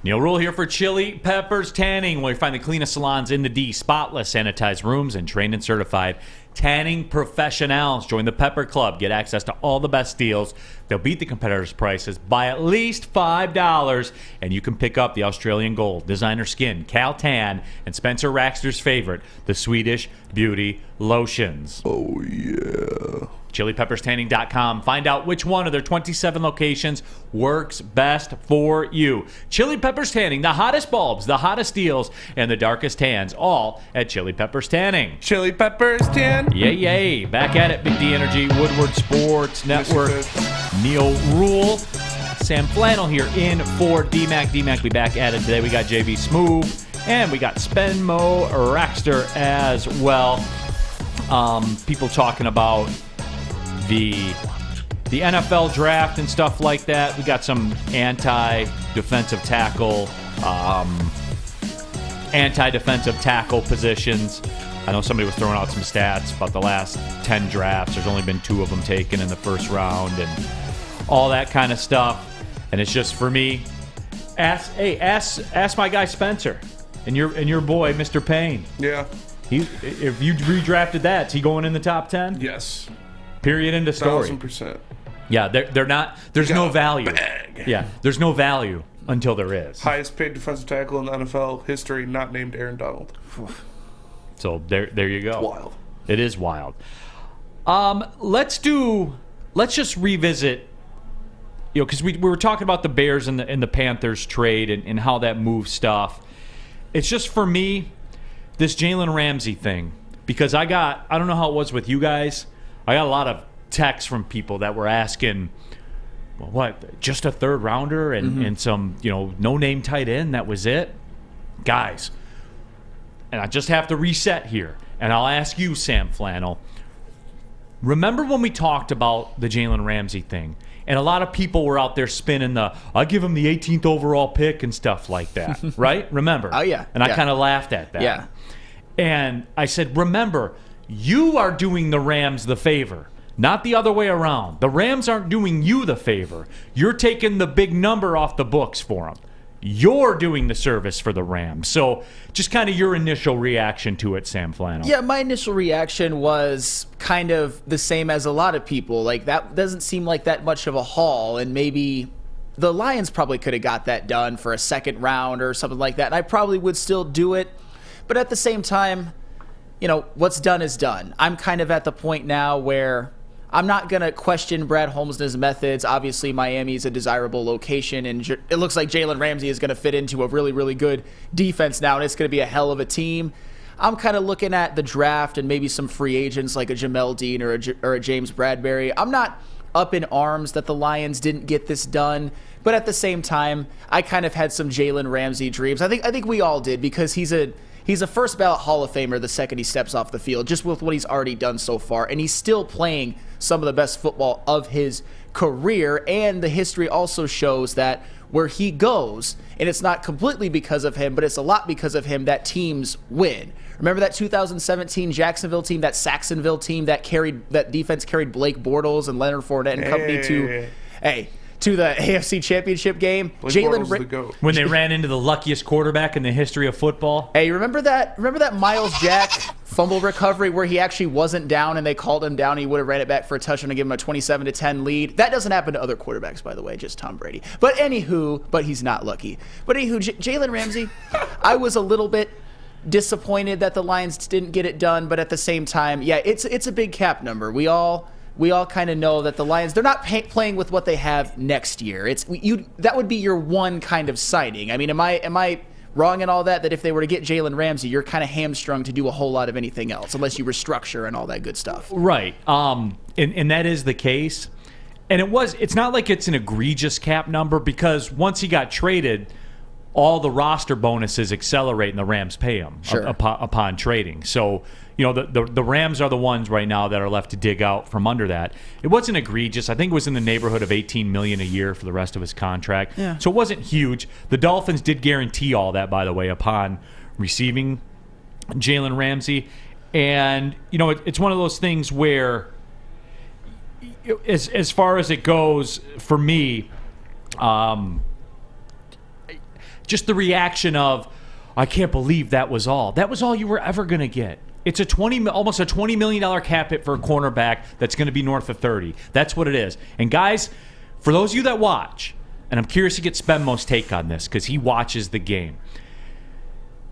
Neal Ruhl here for Chili Peppers Tanning, where you find the cleanest salons in the D, spotless, sanitized rooms, and trained and certified tanning professionals. Join the Pepper Club. Get access to all the best deals. They'll beat the competitors' prices by at least $5, and you can pick up the Australian Gold, Designer Skin, Cal Tan, and Spencer Raxter's favorite, the Swedish Beauty Lotions. Oh, yeah. ChiliPeppersTanning.com. Find out which one of their 27 locations works best for you. Chili Peppers Tanning, the hottest bulbs, the hottest deals, and the darkest tans, all at Chili Peppers Tanning. Chili Peppers Tan. Yay. Back at it, Big D Energy, Woodward Sports Network. Neal Ruhl, Sam Flannel here in for D-Mac. D-Mac, we back at it today. We got JB Smooth, and we got Spenmo Raxter as well. People talking about the NFL draft and stuff like that. We got some anti-defensive tackle positions I know somebody was throwing out some stats about the last 10 drafts. There's only been 2 of them taken in the first round and all that kind of stuff. And it's just, for me, ask my guy Spencer and your boy, Mr. Payne. Yeah. If you redrafted that, is he going in the top 10? Yes. Period, end of story. 1,000%. Yeah, they're not. There's no value. Yeah, there's no value until there is. Highest paid defensive tackle in NFL history, not named Aaron Donald. So there you go. It's wild. It is wild. Let's just revisit. Because we were talking about the Bears and the Panthers trade and how that moves stuff. It's just, for me, this Jalen Ramsey thing, because I don't know how it was with you guys. I got a lot of texts from people that were asking, well, what, just a third rounder and some, no name tight end, that was it? Guys, and I just have to reset here, and I'll ask you, Sam Flannel, remember when we talked about the Jalen Ramsey thing? And a lot of people were out there spinning I'll give him the 18th overall pick and stuff like that, right? Remember? Oh, yeah. And I kind of laughed at that. Yeah. And I said, remember, you are doing the Rams the favor, not the other way around. The Rams aren't doing you the favor. You're taking the big number off the books for them. You're doing the service for the Rams. So just kind of your initial reaction to it, Sam Flannel. Yeah, my initial reaction was kind of the same as a lot of people. Like, that doesn't seem like that much of a haul, and maybe the Lions probably could have got that done for a second round or something like that, and I probably would still do it. But at the same time, what's done is done. I'm kind of at the point now where I'm not going to question Brad Holmes's methods. Obviously, Miami is a desirable location, and it looks like Jalen Ramsey is going to fit into a really, really good defense now, and it's going to be a hell of a team. I'm kind of looking at the draft and maybe some free agents like a Jamel Dean or a James Bradberry. I'm not up in arms that the Lions didn't get this done, but at the same time, I kind of had some Jalen Ramsey dreams. I think we all did, because he's a first ballot Hall of Famer the second he steps off the field, just with what he's already done so far. And he's still playing some of the best football of his career. And the history also shows that where he goes, and it's not completely because of him, but it's a lot because of him, that teams win. Remember that 2017 Jacksonville team, that Saxonville team that defense carried Blake Bortles and Leonard Fournette and company to the AFC Championship game. When they ran into the luckiest quarterback in the history of football. Hey, remember that Miles Jack fumble recovery where he actually wasn't down and they called him down and he would have ran it back for a touchdown and give him a 27-10 lead? That doesn't happen to other quarterbacks, by the way, just Tom Brady. But he's not lucky. But Jalen Ramsey, I was a little bit disappointed that the Lions didn't get it done, but at the same time, yeah, it's a big cap number. We all kind of know that the Lions, they're not playing with what they have next year. That would be your one kind of signing. I mean, am I wrong in all that if they were to get Jalen Ramsey, you're kind of hamstrung to do a whole lot of anything else unless you restructure and all that good stuff. Right. And that is the case. And it's not like it's an egregious cap number, because once he got traded, all the roster bonuses accelerate and the Rams pay him upon trading. So, the Rams are the ones right now that are left to dig out from under that. It wasn't egregious. I think it was in the neighborhood of $18 million a year for the rest of his contract. Yeah. So it wasn't huge. The Dolphins did guarantee all that, by the way, upon receiving Jalen Ramsey. And, it's one of those things where, as far as it goes, for me, just the reaction of, I can't believe that was all. That was all you were ever going to get. It's almost a $20 million cap hit for a cornerback that's going to be north of 30. That's what it is. And guys, for those of you that watch, and I'm curious to get Spenmo's take on this because he watches the game,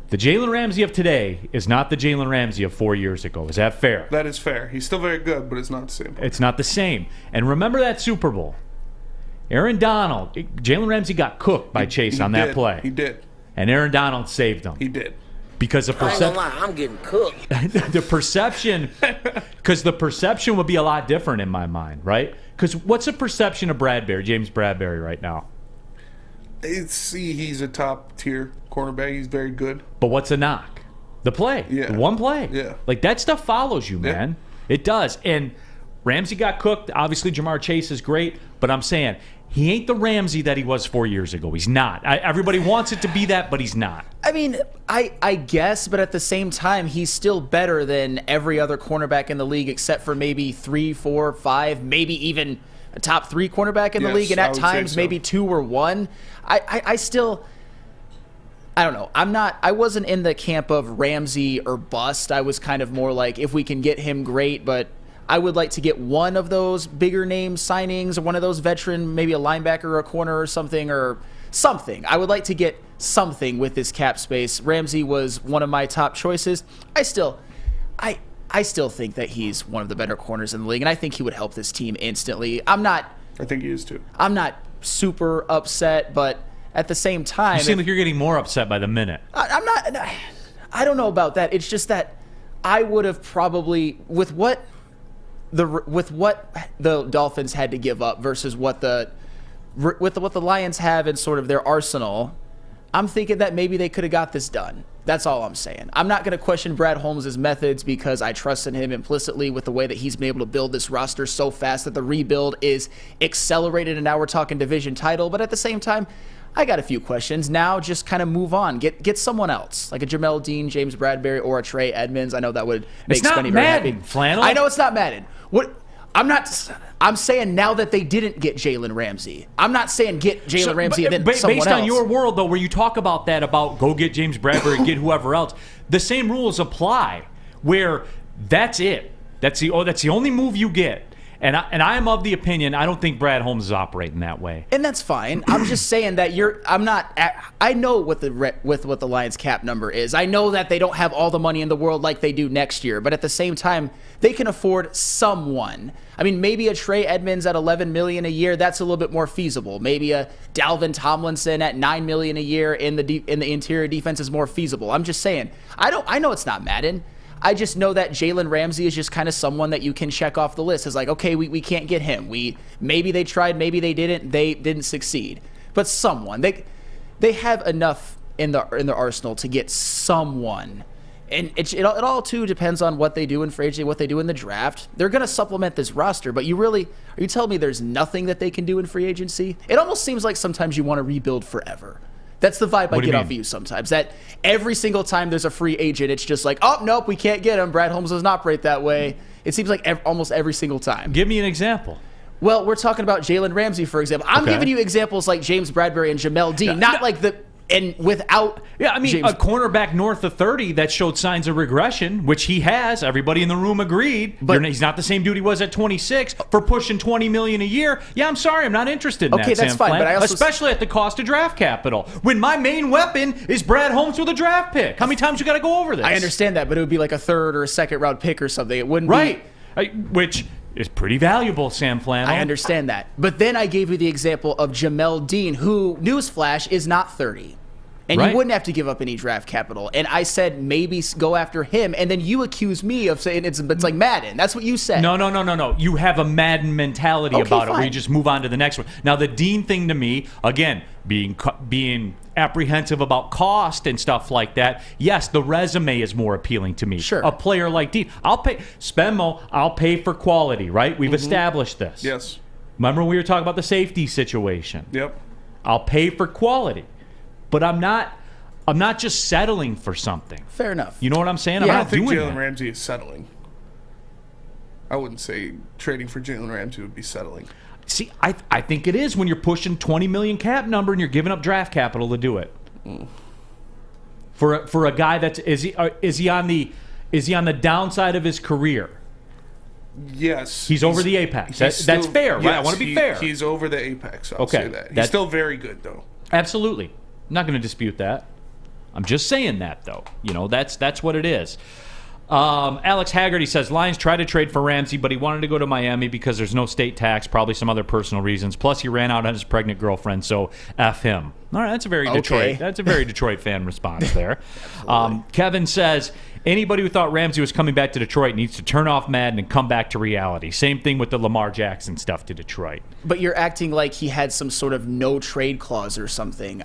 the Jalen Ramsey of today is not the Jalen Ramsey of 4 years ago. Is that fair? That is fair. He's still very good, but it's not the same. It's not the same. And remember that Super Bowl. Jalen Ramsey got cooked by Chase on that play. He did. And Aaron Donald saved him. He did. Because I'm getting cooked. the perception would be a lot different in my mind, right? Because what's the perception of James Bradberry right now? He's a top tier cornerback. He's very good. But what's a knock? The play. Yeah. The one play. Yeah. Like, that stuff follows you, man. Yeah. It does. And Ramsey got cooked. Obviously, Jamar Chase is great, but I'm saying he ain't the Ramsey that he was 4 years ago. He's not. Everybody wants it to be that, but he's not. I mean, I guess, but at the same time, he's still better than every other cornerback in the league except for maybe 3, 4, 5, maybe even a top 3 cornerback in the league, and at times maybe 2 or 1. I still... I don't know. I wasn't in the camp of Ramsey or bust. I was kind of more like, if we can get him, great, but I would like to get one of those bigger name signings or one of those veteran, maybe a linebacker or a corner or something. I would like to get something with this cap space. Ramsey was one of my top choices. I still think that he's one of the better corners in the league, and I think he would help this team instantly. I think he is too. I'm not super upset, but at the same time, you seem like you're getting more upset by the minute. I'm not. I don't know about that. It's just that I would have probably with what the Dolphins had to give up versus what the Lions have in sort of their arsenal. I'm thinking that maybe they could have got this done. That's all I'm saying. I'm not going to question Brad Holmes' methods because I trust in him implicitly with the way that he's been able to build this roster so fast that the rebuild is accelerated, and now we're talking division title. But at the same time, I got a few questions. Now just kind of move on. Get someone else, like a Jamel Dean, James Bradbury, or a Trey Edmonds. I know that would make Spenny very happy. Flannel. I know it's not Madden. I'm saying now that they didn't get Jalen Ramsey. I'm not saying get Jalen Ramsey and then someone else. Based on your world, though, where you talk about that, about go get James Bradbury, get whoever else, the same rules apply where that's it. That's the only move you get. And I am of the opinion, I don't think Brad Holmes is operating that way. And that's fine. I'm just saying that I know what the Lions cap number is. I know that they don't have all the money in the world like they do next year, but at the same time, they can afford someone. I mean, maybe a Trey Edmonds at $11 million a year, that's a little bit more feasible. Maybe a Dalvin Tomlinson at $9 million a year in the interior defense is more feasible. I'm just saying. I know it's not Madden. I just know that Jalen Ramsey is just kind of someone that you can check off the list. It's like, okay, we can't get him. Maybe they tried, maybe they didn't. They didn't succeed. But someone. They have enough in their arsenal to get someone. And it all, too, depends on what they do in free agency, what they do in the draft. They're going to supplement this roster, but are you telling me there's nothing that they can do in free agency? It almost seems like sometimes you want to rebuild forever. That's the vibe I get off of you sometimes. That every single time there's a free agent, it's just like, oh, nope, we can't get him. Brad Holmes doesn't operate that way. It seems like almost every single time. Give me an example. Well, we're talking about Jalen Ramsey, for example. I'm giving you examples like James Bradbury and Jamel Dean, without James. A cornerback north of 30 that showed signs of regression, which he has. Everybody in the room agreed. But he's not the same dude he was at 26 for pushing $20 million a year. Yeah, I'm sorry, I'm not interested in that. Okay, that's fine. But especially at the cost of draft capital. When my main weapon is Brad Holmes with a draft pick. How many times you got to go over this? I understand that, but it would be like a third or a second round pick or something. It wouldn't be which is pretty valuable, Sam Flannel. I understand that. But then I gave you the example of Jamel Dean, who, newsflash, is not 30. And you wouldn't have to give up any draft capital. And I said maybe go after him. And then you accuse me of saying it's like Madden. That's what you said. No. You have a Madden mentality about it where you just move on to the next one. Now, the Dean thing to me, again, being apprehensive about cost and stuff like that, yes, the resume is more appealing to me. Sure. A player like Dean. I'll pay for quality, right? We've established this. Yes. Remember when we were talking about the safety situation? Yep. I'll pay for quality. But I'm not just settling for something. Fair enough. You know what I'm saying? I don't think Jalen Ramsey is settling. I wouldn't say trading for Jalen Ramsey would be settling. See, I think it is when you're pushing $20 million cap number and you're giving up draft capital to do it. For a guy that's is he on the downside of his career? Yes. He's over the apex. That's fair, right? I want to be fair. He's over the apex. I'll say that. He's still very good, though. Absolutely. I'm not going to dispute that. I'm just saying that, though. You know, that's what it is. Alex Haggerty says, Lions tried to trade for Ramsey, but he wanted to go to Miami because there's no state tax, probably some other personal reasons. Plus, he ran out on his pregnant girlfriend, so F him. All right, that's a very Detroit fan response there. Kevin says, anybody who thought Ramsey was coming back to Detroit needs to turn off Madden and come back to reality. Same thing with the Lamar Jackson stuff to Detroit. But you're acting like he had some sort of no trade clause or something.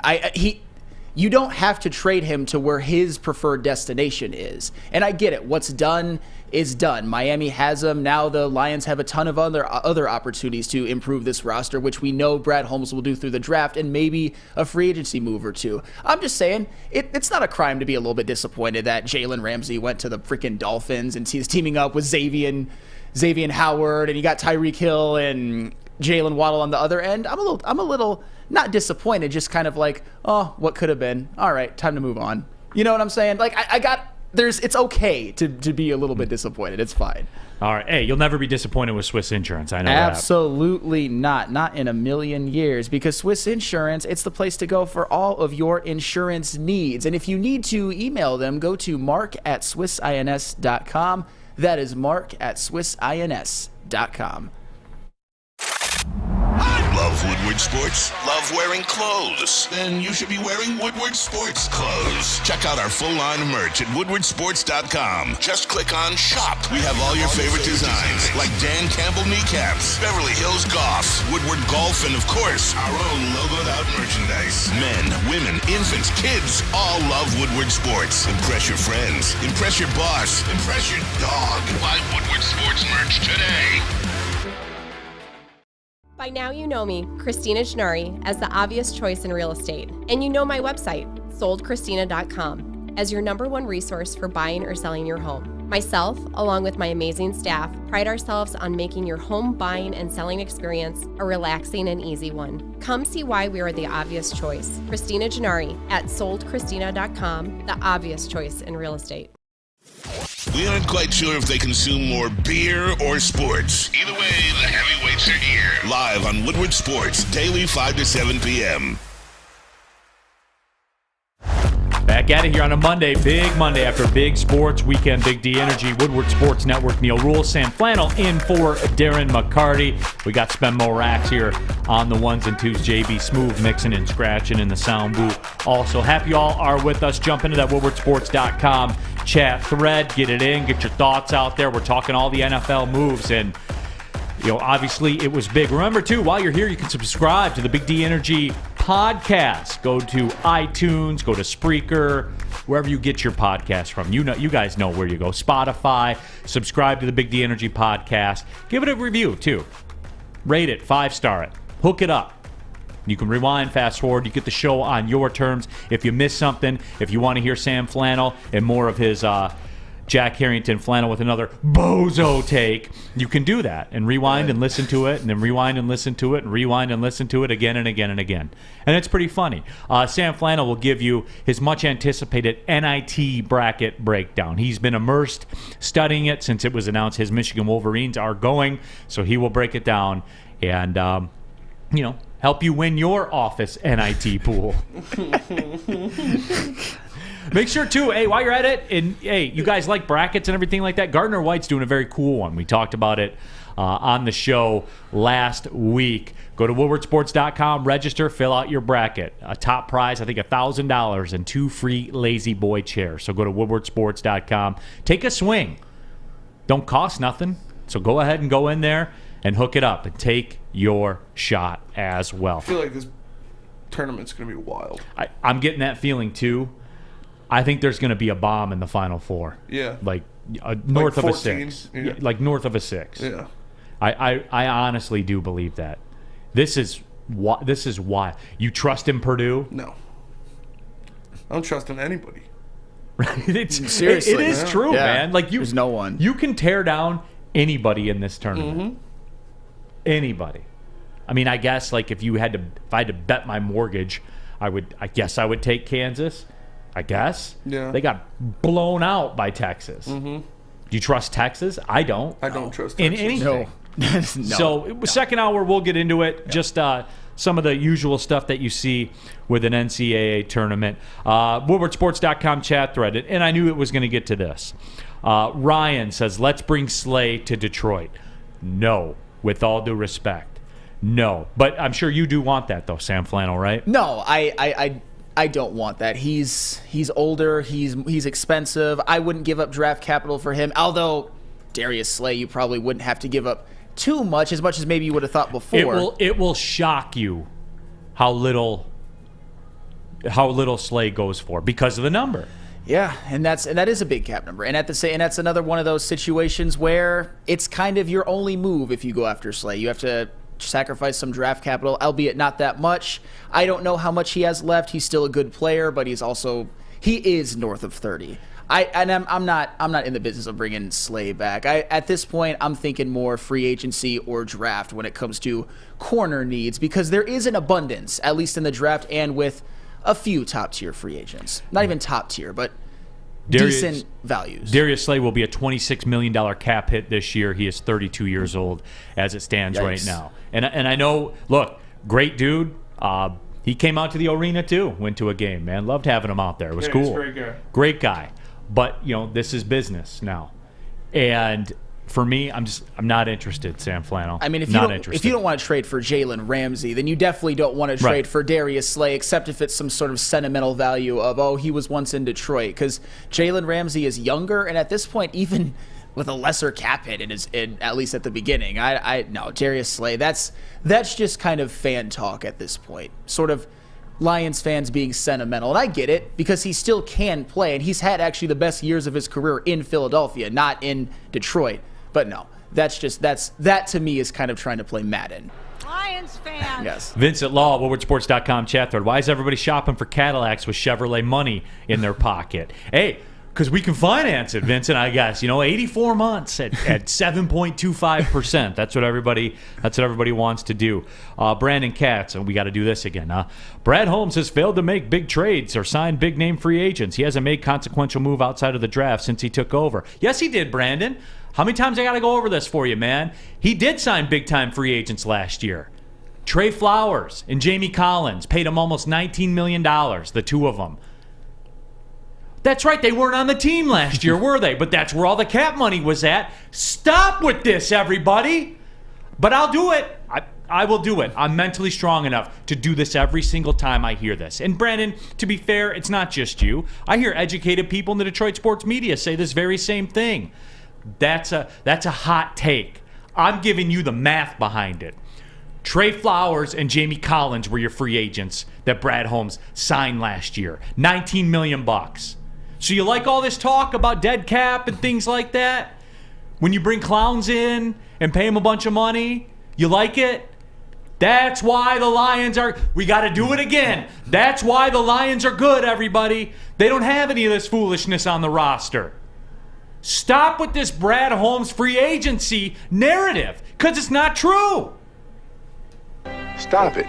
you don't have to trade him to where his preferred destination is. And I get it. What's done is done. Miami has him. Now the Lions have a ton of other opportunities to improve this roster, which we know Brad Holmes will do through the draft and maybe a free agency move or two. I'm just saying, it's not a crime to be a little bit disappointed that Jalen Ramsey went to the freaking Dolphins and he's teaming up with Xavier Howard, and you got Tyreek Hill and Jalen Waddle on the other end. I'm a little not disappointed, just kind of like, oh, what could have been? All right, time to move on. You know what I'm saying? Like it's okay to be a little bit disappointed. It's fine. All right. Hey, you'll never be disappointed with Swiss Insurance. I know Absolutely not. Not in a million years, because Swiss Insurance, it's the place to go for all of your insurance needs. And if you need to email them, go to mark@swissins.com. That is mark@swissins.com. Love Woodward Sports? Love wearing clothes? Then you should be wearing Woodward Sports clothes. Check out our full line of merch at woodwardsports.com. Just click on Shop. We have all your favorite designs, like Dan Campbell kneecaps, Beverly Hills Golf, Woodward Golf, and of course, our own logoed out merchandise. Men, women, infants, kids all love Woodward Sports. Impress your friends. Impress your boss. Impress your dog. Buy Woodward Sports merch today. By now you know me, Christina Gennari, as the obvious choice in real estate. And you know my website, soldchristina.com, as your #1 resource for buying or selling your home. Myself, along with my amazing staff, pride ourselves on making your home buying and selling experience a relaxing and easy one. Come see why we are the obvious choice. Christina Gennari at soldchristina.com, the obvious choice in real estate. We aren't quite sure if they consume more beer or sports. Either way, the heavyweights are here. Live on Woodward Sports, daily 5 to 7 p.m. Back at it here on a Monday, big Monday after big sports weekend, Big D Energy, Woodward Sports Network, Neal, Ruhl, Flannel in for Darren McCarty. We got Spenmo Racks here on the ones and twos, JB Smooth mixing and scratching in the sound booth. Also, happy you all are with us. Jump into that woodwardsports.com chat thread, get it in, get your thoughts out there. We're talking all the NFL moves, and obviously it was big. Remember, too, while you're here, you can subscribe to the Big D Energy podcast. Go to iTunes, go to Spreaker, wherever you get your podcast from. You guys know where you go. Spotify. Subscribe to the Big D Energy podcast. Give it a review, too. Rate it, 5-star it. Hook it up. You can rewind, fast forward. You get the show on your terms. If you miss something, if you want to hear Sam Flannel and more of his Jack Harrington Flannel with another bozo take, you can do that and rewind and listen to it, and then rewind and listen to it, and rewind and listen to it again and again and again. And it's pretty funny. Sam Flannel will give you his much-anticipated NIT bracket breakdown. He's been immersed studying it since it was announced his Michigan Wolverines are going, so he will break it down and, help you win your office NIT pool. Make sure, too, hey, while you're at it, and hey, you guys like brackets and everything like that, Gardner White's doing a very cool one. We talked about it on the show last week. Go to woodwardsports.com, register, fill out your bracket. A top prize, I think $1,000 and 2 free Lazy Boy chairs. So go to woodwardsports.com. Take a swing. Don't cost nothing. So go ahead and go in there and hook it up and take your shot as well. I feel like this tournament's going to be wild. I'm getting that feeling, too. I think there's going to be a bomb in the Final Four. Yeah. Like north of 14, a 6. yeah. Like north of a 6. Yeah. I honestly do believe that. This is why. You trust in Purdue? No. I don't trust in anybody. Seriously. It is true, man. Like there's no one. You can tear down anybody in this tournament. Mm-hmm. Anybody. I mean, I guess like if I had to bet my mortgage, I guess I would take Kansas. I guess. Yeah. They got blown out by Texas. Mm-hmm. Do you trust Texas? I don't. I don't trust Texas. In anything. No. So, second hour, we'll get into it. Yeah. Just some of the usual stuff that you see with an NCAA tournament. WoodwardSports.com chat thread. And I knew it was going to get to this. Ryan says, let's bring Slay to Detroit. No. With all due respect. No. But I'm sure you do want that, though, Sam Flannel, right? No, I don't want that. He's older. He's expensive. I wouldn't give up draft capital for him. Although Darius Slay, you probably wouldn't have to give up too much as maybe you would have thought before. It will shock you how little how little Slay goes for because of the number. Yeah, and that is a big cap number, and that's another one of those situations where it's kind of your only move if you go after Slay. You have to sacrifice some draft capital, albeit not that much. I don't know how much he has left. He's still a good player, but he is north of 30. I'm not in the business of bringing Slay back. At this point, I'm thinking more free agency or draft when it comes to corner needs, because there is an abundance, at least in the draft and with a few top-tier free agents. Not even top-tier, but decent values. Darius Slay will be a $26 million cap hit this year. He is 32 years old as it stands right now. And I know, look, great dude. He came out to the arena, too, went to a game, man. Loved having him out there. It was cool. He's a great guy. Great guy. But, this is business now. And for me, I'm not interested, Sam Flannel. I mean, if you don't want to trade for Jalen Ramsey, then you definitely don't want to trade for Darius Slay, except if it's some sort of sentimental value of, he was once in Detroit. Because Jalen Ramsey is younger, and at this point, even with a lesser cap hit, at least at the beginning, no, Darius Slay, that's just kind of fan talk at this point. Sort of Lions fans being sentimental, and I get it because he still can play, and he's had actually the best years of his career in Philadelphia, not in Detroit. But no, that to me is kind of trying to play Madden. Lions fans. Yes. Vincent Law, WoodwardSports.com chat thread. Why is everybody shopping for Cadillacs with Chevrolet money in their pocket? Hey, because we can finance it, Vincent, I guess. 84 months at 7.25%. That's what everybody wants to do. Brandon Katz, and we got to do this again. Brad Holmes has failed to make big trades or sign big-name free agents. He hasn't made consequential move outside of the draft since he took over. Yes, he did, Brandon. How many times I got to go over this for you, man? He did sign big-time free agents last year. Trey Flowers and Jamie Collins paid him almost $19 million, the two of them. That's right, they weren't on the team last year, were they? But that's where all the cap money was at. Stop with this, everybody. But I'll do it. I will do it. I'm mentally strong enough to do this every single time I hear this. And Brandon, to be fair, it's not just you. I hear educated people in the Detroit sports media say this very same thing. That's a hot take. I'm giving you the math behind it. Trey Flowers and Jamie Collins were your free agents that Brad Holmes signed last year. $19 million. So you like all this talk about dead cap and things like that? When you bring clowns in and pay them a bunch of money, you like it? That's why the Lions are... We got to do it again. That's why the Lions are good, everybody. They don't have any of this foolishness on the roster. Stop with this Brad Holmes free agency narrative, because it's not true. Stop it.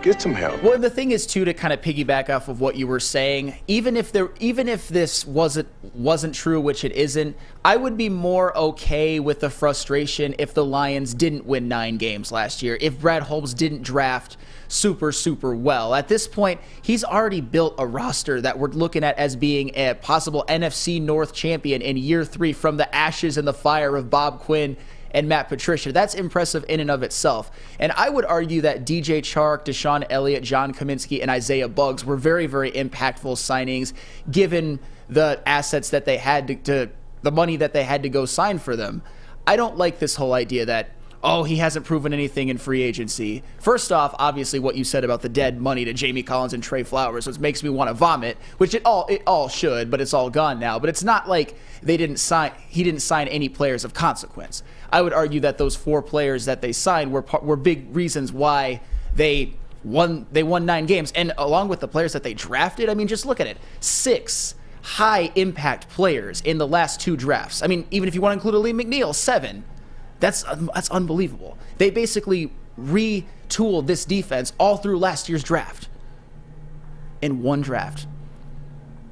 Get some help. Well, the thing is, too, to kind of piggyback off of what you were saying, even if this wasn't true, which it isn't, I would be more okay with the frustration if the Lions didn't win 9 games last year, if Brad Holmes didn't draft super well. At this point, he's already built a roster that we're looking at as being a possible NFC North champion in year 3 from the ashes and the fire of Bob Quinn and Matt Patricia. That's impressive in and of itself. And I would argue that DJ Chark, Deshaun Elliott, John Kaminsky, and Isaiah Buggs were very, very impactful signings given the assets that they had to the money that they had to go sign for them. I don't like this whole idea that, he hasn't proven anything in free agency. First off, obviously what you said about the dead money to Jamie Collins and Trey Flowers, which makes me want to vomit, which it all should, but it's all gone now. But it's not like he didn't sign any players of consequence. I would argue that those 4 players that they signed were big reasons why they won 9 games. And along with the players that they drafted, I mean, just look at it. 6 high impact players in the last 2 drafts. I mean, even if you want to include Aleem McNeil, 7. That's unbelievable. They basically retooled this defense all through last year's draft. In 1 draft.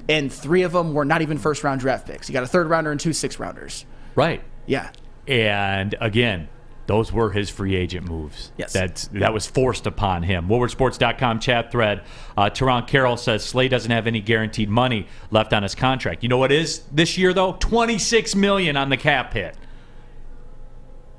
And 3 of them were not even first-round draft picks. You got a 3rd rounder and 2 6th-rounders. Right. Yeah. And again, those were his free agent moves. Yes. That was forced upon him. WoodwardSports.com chat thread. Teron Carroll says Slay doesn't have any guaranteed money left on his contract. You know what is this year, though? $26 million on the cap hit.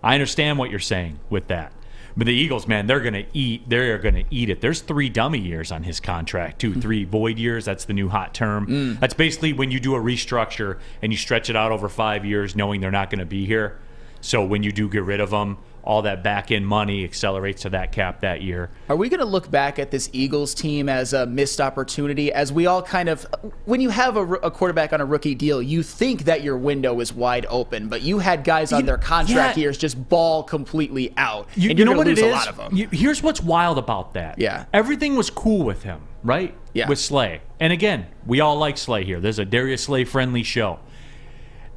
I understand what you're saying with that. But the Eagles, man, they're going to eat it. There's 3 dummy years on his contract, too. 3 void years. That's the new hot term. That's basically when you do a restructure and you stretch it out over 5 years knowing they're not going to be here. So when you do get rid of them, all that back-end money accelerates to that cap that year. Are we going to look back at this Eagles team as a missed opportunity? As we all kind of, when you have a quarterback on a rookie deal, you think that your window is wide open, but you had guys on their contract years just ball completely out. And you know what it is? A lot of them. Here's what's wild about that. Yeah. Everything was cool with him, right? Yeah. With Slay. And again, we all like Slay here. There's a Darius Slay-friendly show.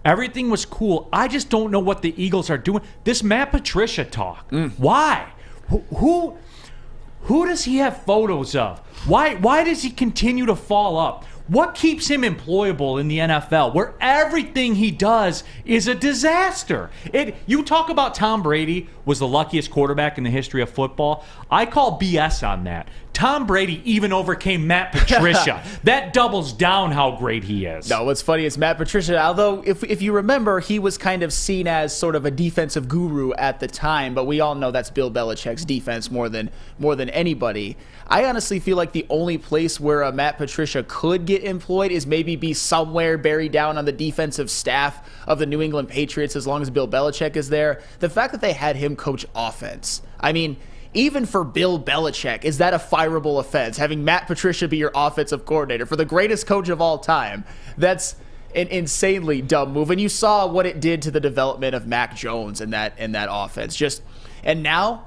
Everything was cool. I just don't know what the Eagles are doing. This Matt Patricia talk. Why? Who does he have photos of? Why does he continue to fall up? What keeps him employable in the NFL, where everything he does is a disaster? You talk about Tom Brady was the luckiest quarterback in the history of football. I call BS on that. Tom Brady even overcame Matt Patricia. That doubles down how great he is. No, what's funny is Matt Patricia, although if you remember, he was kind of seen as sort of a defensive guru at the time, but we all know that's Bill Belichick's defense more than anybody. I honestly feel like the only place where a Matt Patricia could get employed is maybe be somewhere buried down on the defensive staff of the New England Patriots as long as Bill Belichick is there. The fact that they had him coach offense, I mean, even for Bill Belichick, is that a fireable offense? Having Matt Patricia be your offensive coordinator for the greatest coach of all time, that's an insanely dumb move. And you saw what it did to the development of Mac Jones in that offense. And now,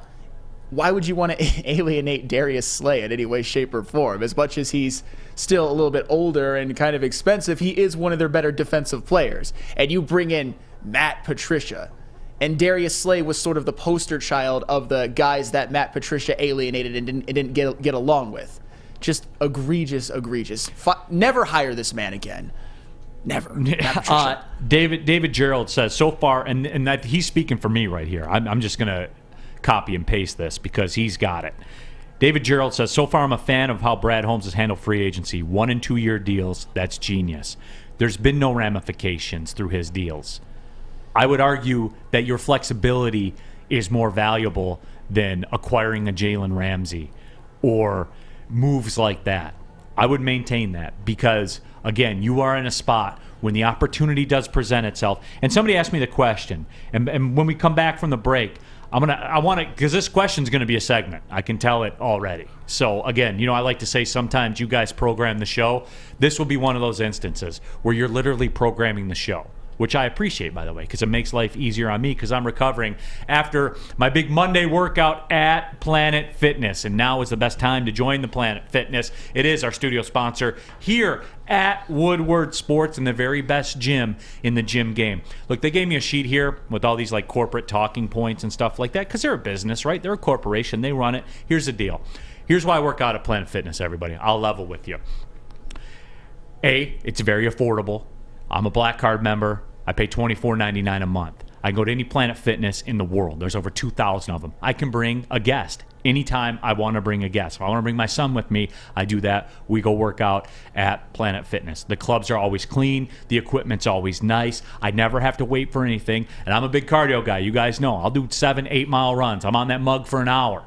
why would you want to alienate Darius Slay in any way, shape, or form? As much as he's still a little bit older and kind of expensive, he is one of their better defensive players. And you bring in Matt Patricia. And Darius Slay was sort of the poster child of the guys that Matt Patricia alienated and didn't get along with. Just egregious. Never hire this man again. Never. David Gerald says, so far, and that he's speaking for me right here. I'm just going to copy and paste this because he's got it. David Gerald says, so far I'm a fan of how Brad Holmes has handled free agency. 1 and 2 year deals, that's genius. There's been no ramifications through his deals. I would argue that your flexibility is more valuable than acquiring a Jalen Ramsey or moves like that. I would maintain that because, again, you are in a spot when the opportunity does present itself. And somebody asked me the question, and when we come back from the break, because this question is going to be a segment. I can tell it already. So, again, I like to say sometimes you guys program the show. This will be one of those instances where you're literally programming the show, which I appreciate, by the way, because it makes life easier on me because I'm recovering after my big Monday workout at Planet Fitness. And now is the best time to join the Planet Fitness. It is our studio sponsor here at Woodward Sports and the very best gym in the gym game. Look, they gave me a sheet here with all these like corporate talking points and stuff like that because they're a business, right? They're a corporation. They run it. Here's the deal. Here's why I work out at Planet Fitness, everybody. I'll level with you. A, it's very affordable. I'm a Black Card member. I pay $24.99 a month. I go to any Planet Fitness in the world. There's over 2,000 of them. I can bring a guest anytime I want to bring a guest. If I want to bring my son with me, I do that. We go work out at Planet Fitness. The clubs are always clean. The equipment's always nice. I never have to wait for anything. And I'm a big cardio guy. You guys know. I'll do 7-8 mile runs. I'm on that mug for an hour.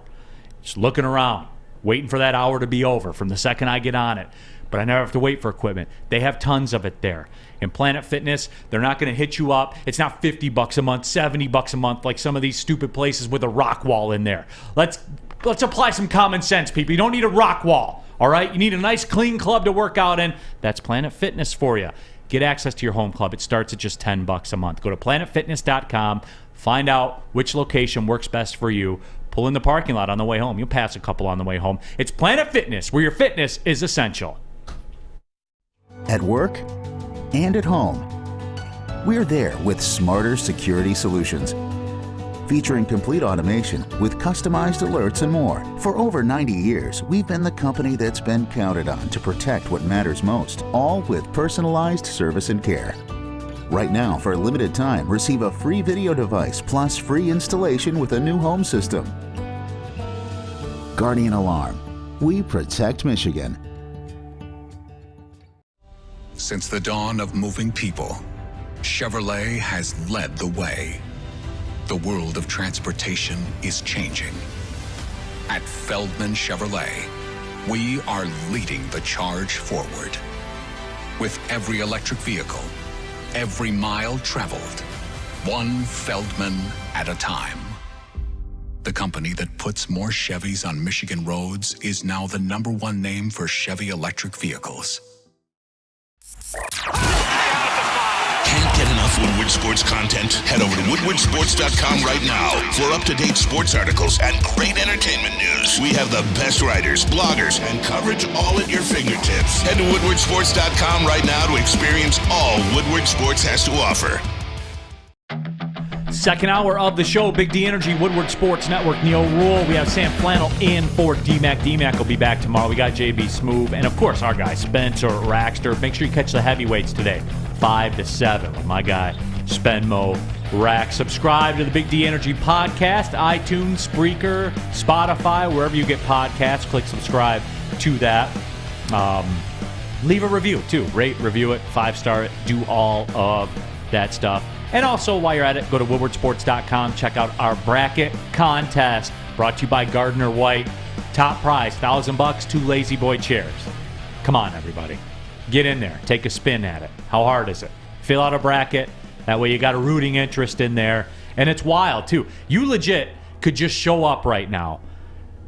Just looking around, waiting for that hour to be over from the second I get on it. But I never have to wait for equipment. They have tons of it there. In Planet Fitness, they're not going to hit you up. It's not $50 a month, $70 a month like some of these stupid places with a rock wall in there. Let's apply some common sense, people. You don't need a rock wall, all right? You need a nice, clean club to work out in. That's Planet Fitness for you. Get access to your home club. It starts at just $10 a month. Go to planetfitness.com. Find out which location works best for you. Pull in the parking lot on the way home. You'll pass a couple on the way home. It's Planet Fitness, where your fitness is essential. At work and at home, we're there with smarter security solutions. Featuring complete automation with customized alerts and more. For over 90 years, we've been the company that's been counted on to protect what matters most, all with personalized service and care. Right now, for a limited time, receive a free video device plus free installation with a new home system. Guardian Alarm. We protect Michigan. Since the dawn of moving people, Chevrolet has led the way. The world of transportation is changing. At Feldman Chevrolet, we are leading the charge forward. With every electric vehicle, every mile traveled, one Feldman at a time. The company that puts more Chevys on Michigan roads is now the #1 name for Chevy electric vehicles. Can't get enough Woodward Sports content? Head over to woodwardsports.com right now for up-to-date sports articles and great entertainment news. We have the best writers, bloggers, and coverage all at your fingertips. Head to woodwardsports.com right now to experience all Woodward Sports has to offer. Second hour of the show, Big D Energy, Woodward Sports Network, Neal Ruhl. We have Sam Flannel in for D-Mac. D-Mac will be back tomorrow. We got JB Smoove. And, of course, our guy, Spencer Raxter. Make sure you catch the heavyweights today, 5 to 7, with my guy, Spenmo Rax. Subscribe to the Big D Energy podcast, iTunes, Spreaker, Spotify, wherever you get podcasts. Click subscribe to that. Leave a review, too. Rate, review it, 5-star it. Do all of that stuff. And also, while you're at it, go to woodwardsports.com. Check out our bracket contest brought to you by Gardner White. Top prize, $1,000, 2 Lazy Boy chairs. Come on, everybody. Get in there. Take a spin at it. How hard is it? Fill out a bracket. That way you got a rooting interest in there. And it's wild, too. You legit could just show up right now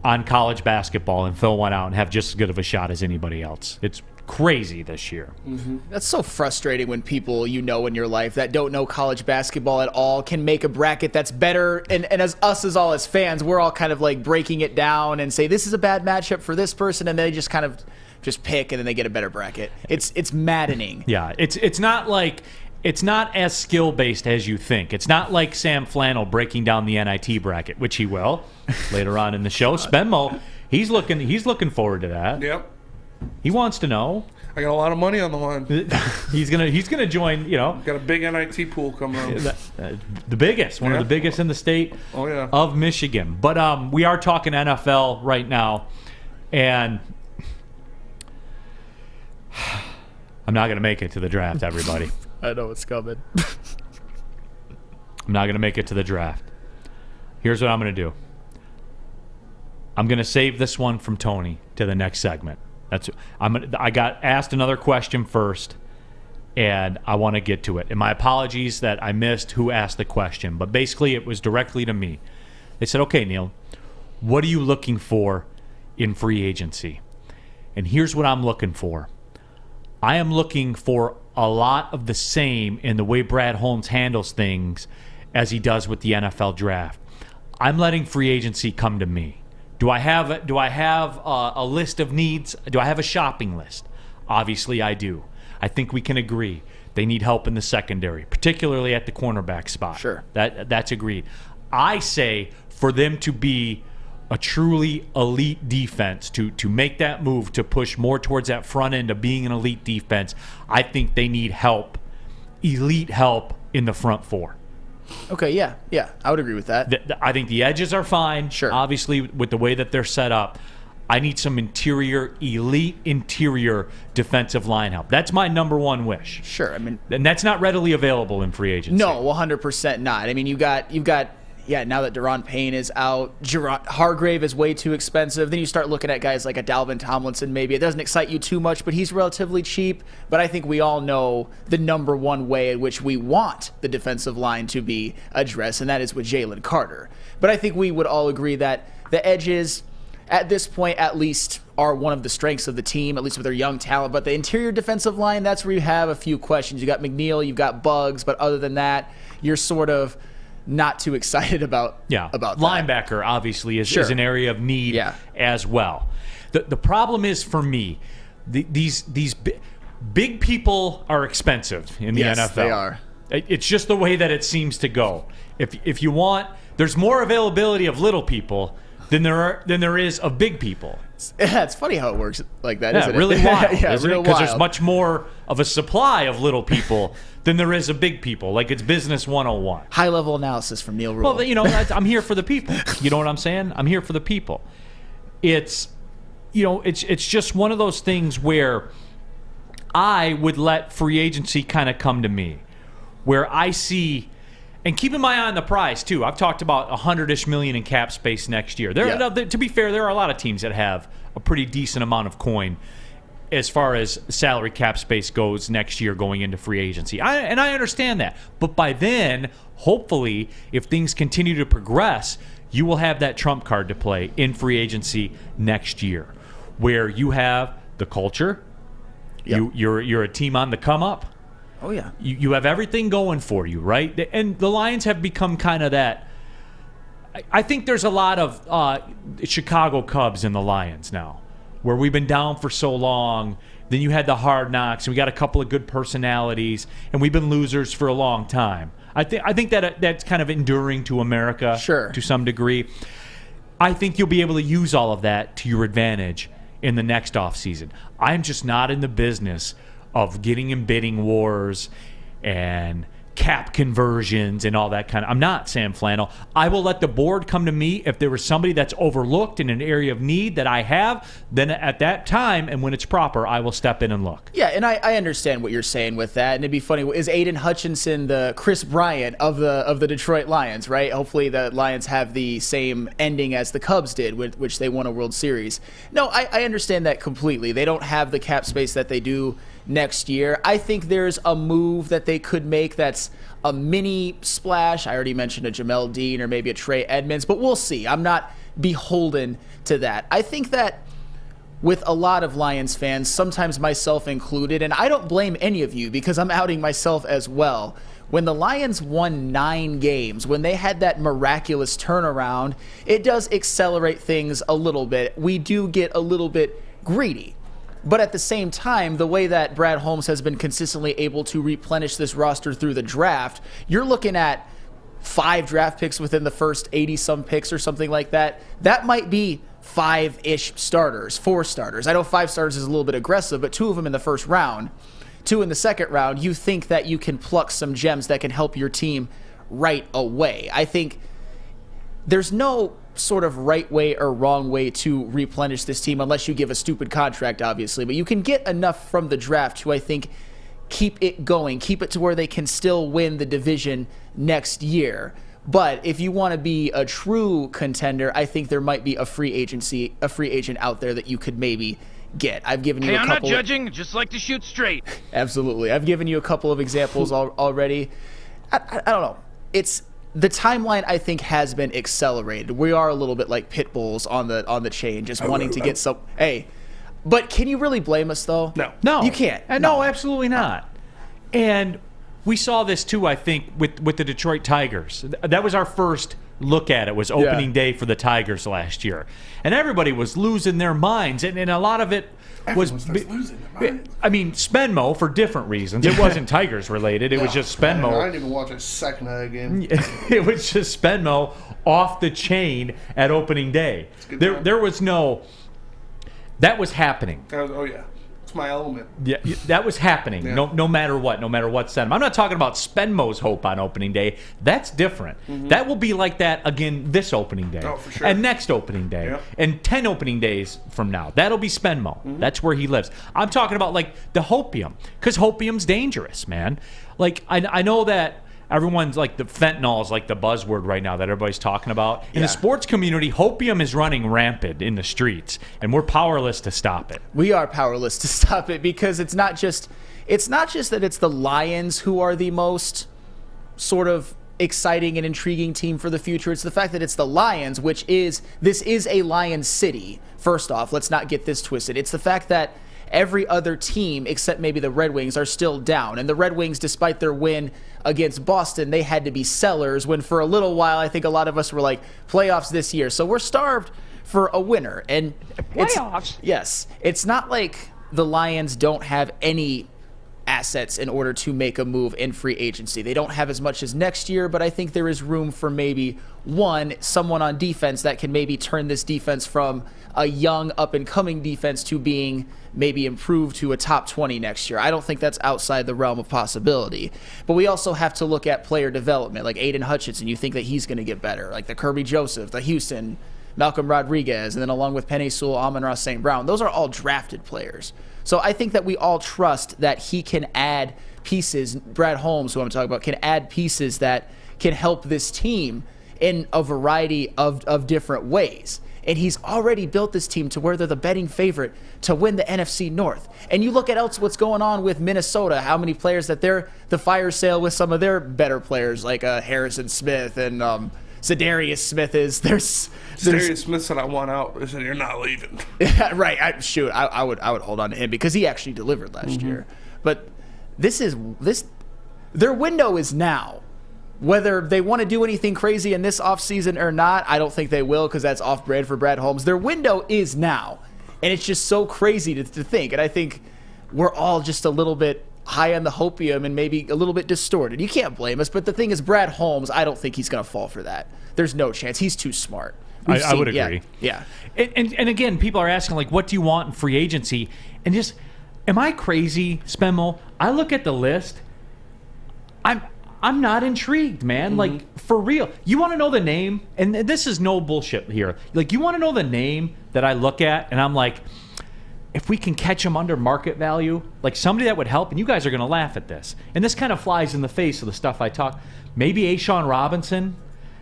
on college basketball and fill one out and have just as good of a shot as anybody else. It's crazy this year. Mm-hmm. That's so frustrating when people you know in your life that don't know college basketball at all can make a bracket that's better. And as us as fans, we're all kind of like breaking it down and say this is a bad matchup for this person, and they just kind of just pick and then they get a better bracket. It's maddening. Yeah, it's not like it's not as skill based as you think. It's not like Sam Flannel breaking down the NIT bracket, which he will later on in the show. Spenmo, he's looking forward to that. Yep. He wants to know. I got a lot of money on the line. He's gonna join. You know, got a big NIT pool coming up. The biggest, one of the biggest in the state of Michigan. But we are talking NFL right now, and I'm not gonna make it to the draft, everybody. I know it's coming. I'm not gonna make it to the draft. Here's what I'm gonna do. I'm gonna save this one from Tony to the next segment. I got asked another question first, and I want to get to it. And my apologies that I missed who asked the question, but basically it was directly to me. They said, okay, Neal, what are you looking for in free agency? And here's what I'm looking for. I am looking for a lot of the same in the way Brad Holmes handles things as he does with the NFL draft. I'm letting free agency come to me. Do I have a list of needs? Do I have a shopping list? Obviously, I do. I think we can agree they need help in the secondary, particularly at the cornerback spot. Sure. That's agreed. I say for them to be a truly elite defense, to make that move, to push more towards that front end of being an elite defense, I think they need help, elite help in the front four. Okay, yeah, I would agree with that. I think the edges are fine. Sure. Obviously, with the way that they're set up, I need some elite interior defensive line help. That's my number one wish. Sure, I mean, and that's not readily available in free agency. No, 100% not. I mean, you've got. Now that Deron Payne is out, Hargrave is way too expensive. Then you start looking at guys like a Dalvin Tomlinson. Maybe it doesn't excite you too much, but he's relatively cheap. But I think we all know the number one way in which we want the defensive line to be addressed, and that is with Jalen Carter. But I think we would all agree that the edges, at this point at least, are one of the strengths of the team, at least with their young talent. But the interior defensive line, that's where you have a few questions. You got McNeil, you've got Bugs, but other than that, you're sort of not too excited about that. Linebacker obviously is an area of need as well. The problem is for me, these big people are expensive in the NFL. Yes, they are. It's just the way that it seems to go. If you want, there's more availability of little people than there is of big people. Yeah, it's funny how it works like that, isn't it? Really wild. It's real wild. Because there's much more of a supply of little people than there is of big people. Like it's business 101. High-level analysis from Neal Ruhl. Well, I'm here for the people. You know what I'm saying? I'm here for the people. It's just one of those things where I would let free agency kind of come to me, where I see. And keeping my eye on the prize, too. I've talked about $100-ish million in cap space next year. To be fair, there are a lot of teams that have a pretty decent amount of coin as far as salary cap space goes next year going into free agency. I understand that. But by then, hopefully, if things continue to progress, you will have that trump card to play in free agency next year, where you have the culture. Yep. You're a team on the come up. Oh, yeah. You have everything going for you, right? And the Lions have become kind of that. I think there's a lot of Chicago Cubs in the Lions now, where we've been down for so long. Then you had the hard knocks, and we got a couple of good personalities, and we've been losers for a long time. I think that's kind of enduring to America, sure, to some degree. I think you'll be able to use all of that to your advantage in the next offseason. I'm just not in the business of getting in bidding wars and cap conversions and all that kind of. I'm not Sam Flannel. I will let the board come to me if there was somebody that's overlooked in an area of need that I have. Then at that time, and when it's proper, I will step in and look. Yeah, and I understand what you're saying with that. And it'd be funny, is Aiden Hutchinson the Chris Bryant of the Detroit Lions, right? Hopefully the Lions have the same ending as the Cubs did, with which they won a World Series. No, I understand that completely. They don't have the cap space that they do next year. I think there's a move that they could make that's a mini splash. I already mentioned a Jamel Dean or maybe a Trey Edmonds, but we'll see. I'm not beholden to that. I think that with a lot of Lions fans, sometimes myself included, and I don't blame any of you because I'm outing myself as well. When the Lions won 9 games, when they had that miraculous turnaround, it does accelerate things a little bit. We do get a little bit greedy. But at the same time, the way that Brad Holmes has been consistently able to replenish this roster through the draft, you're looking at 5 draft picks within the first 80-some picks or something like that. That might be 5-ish starters, 4 starters. I know 5 starters is a little bit aggressive, but 2 of them in the first round, 2 in the second round. You think that you can pluck some gems that can help your team right away. I think there's no sort of right way or wrong way to replenish this team unless you give a stupid contract, obviously. But you can get enough from the draft to, I think, keep it going, keep it to where they can still win the division next year. But if you want to be a true contender, I think there might be a free agent out there that you could maybe get. I've given you a couple. I'm not judging, just like to shoot straight. Absolutely. I've given you a couple of examples already. I don't know. The timeline, I think, has been accelerated. We are a little bit like pit bulls on the chain, just wanting to get some. Hey, but can you really blame us though? No, you can't. No, absolutely not. And we saw this too, I think, with the Detroit Tigers. That was our first look at it. Was opening day for the Tigers last year, and everybody was losing their minds, and a lot of it was losing their minds. I mean, Spenmo for different reasons. It wasn't Tigers related. It was just Spenmo. I didn't even watch a second of that game. It was just Spenmo off the chain at opening day. There was no. That was happening. Oh yeah. My element. Yeah, that was happening. Yeah. No matter what sentiment. I'm not talking about Spenmo's hope on opening day. That's different. Mm-hmm. That will be like that again this opening day. Oh, for sure. And next opening day. Yep. And 10 opening days from now. That'll be Spenmo. Mm-hmm. That's where he lives. I'm talking about like the hopium, because hopium's dangerous, man. Like I know that everyone's like the fentanyl is like the buzzword right now that everybody's talking about. In the sports community, hopium is running rampant in the streets, and we're powerless to stop it. We are powerless to stop it because it's not just that it's the Lions who are the most sort of exciting and intriguing team for the future. It's the fact that it's the Lions, this is a Lions city. First off, let's not get this twisted. It's the fact that every other team except maybe the Red Wings are still down. And the Red Wings, despite their win against Boston, they had to be sellers when for a little while I think a lot of us were like, playoffs this year. So we're starved for a winner. And playoffs? It's not like the Lions don't have any assets in order to make a move in free agency. They don't have as much as next year, but I think there is room for maybe someone on defense that can maybe turn this defense from a young up-and-coming defense to being maybe improved to a top 20 next year. I don't think that's outside the realm of possibility. But we also have to look at player development, like Aiden Hutchinson. You think that he's going to get better, like the Kirby Joseph, the Houston, Malcolm Rodriguez, and then along with Penei Sewell, Amon-Ra St. Brown. Those are all drafted players. So I think that we all trust that he can add pieces. Brad Holmes, who I'm talking about, can add pieces that can help this team in a variety of different ways. And he's already built this team to where they're the betting favorite to win the NFC North. And you look at what's going on with Minnesota, how many players that they're the fire sale with some of their better players like Harrison Smith and Zadarius Smith is. There's Zadarius Smith said, "I want out." I said, "You're not leaving." Yeah, right. I would hold on to him because he actually delivered last year. But their window is now. Whether they want to do anything crazy in this offseason or not, I don't think they will because that's off-brand for Brad Holmes. Their window is now. And it's just so crazy to think. And I think we're all just a little bit high on the hopium and maybe a little bit distorted. You can't blame us. But the thing is, Brad Holmes, I don't think he's going to fall for that. There's no chance. He's too smart. I would agree. Yeah. And again, people are asking, like, what do you want in free agency? And just, am I crazy, Spenmo? I look at the list. I'm not intrigued, man. Like, for real. You want to know the name? And this is no bullshit here. Like, you want to know the name that I look at, and I'm like, if we can catch him under market value, like somebody that would help, and you guys are going to laugh at this. And this kind of flies in the face of the stuff I talk. Maybe A'Shawn Robinson.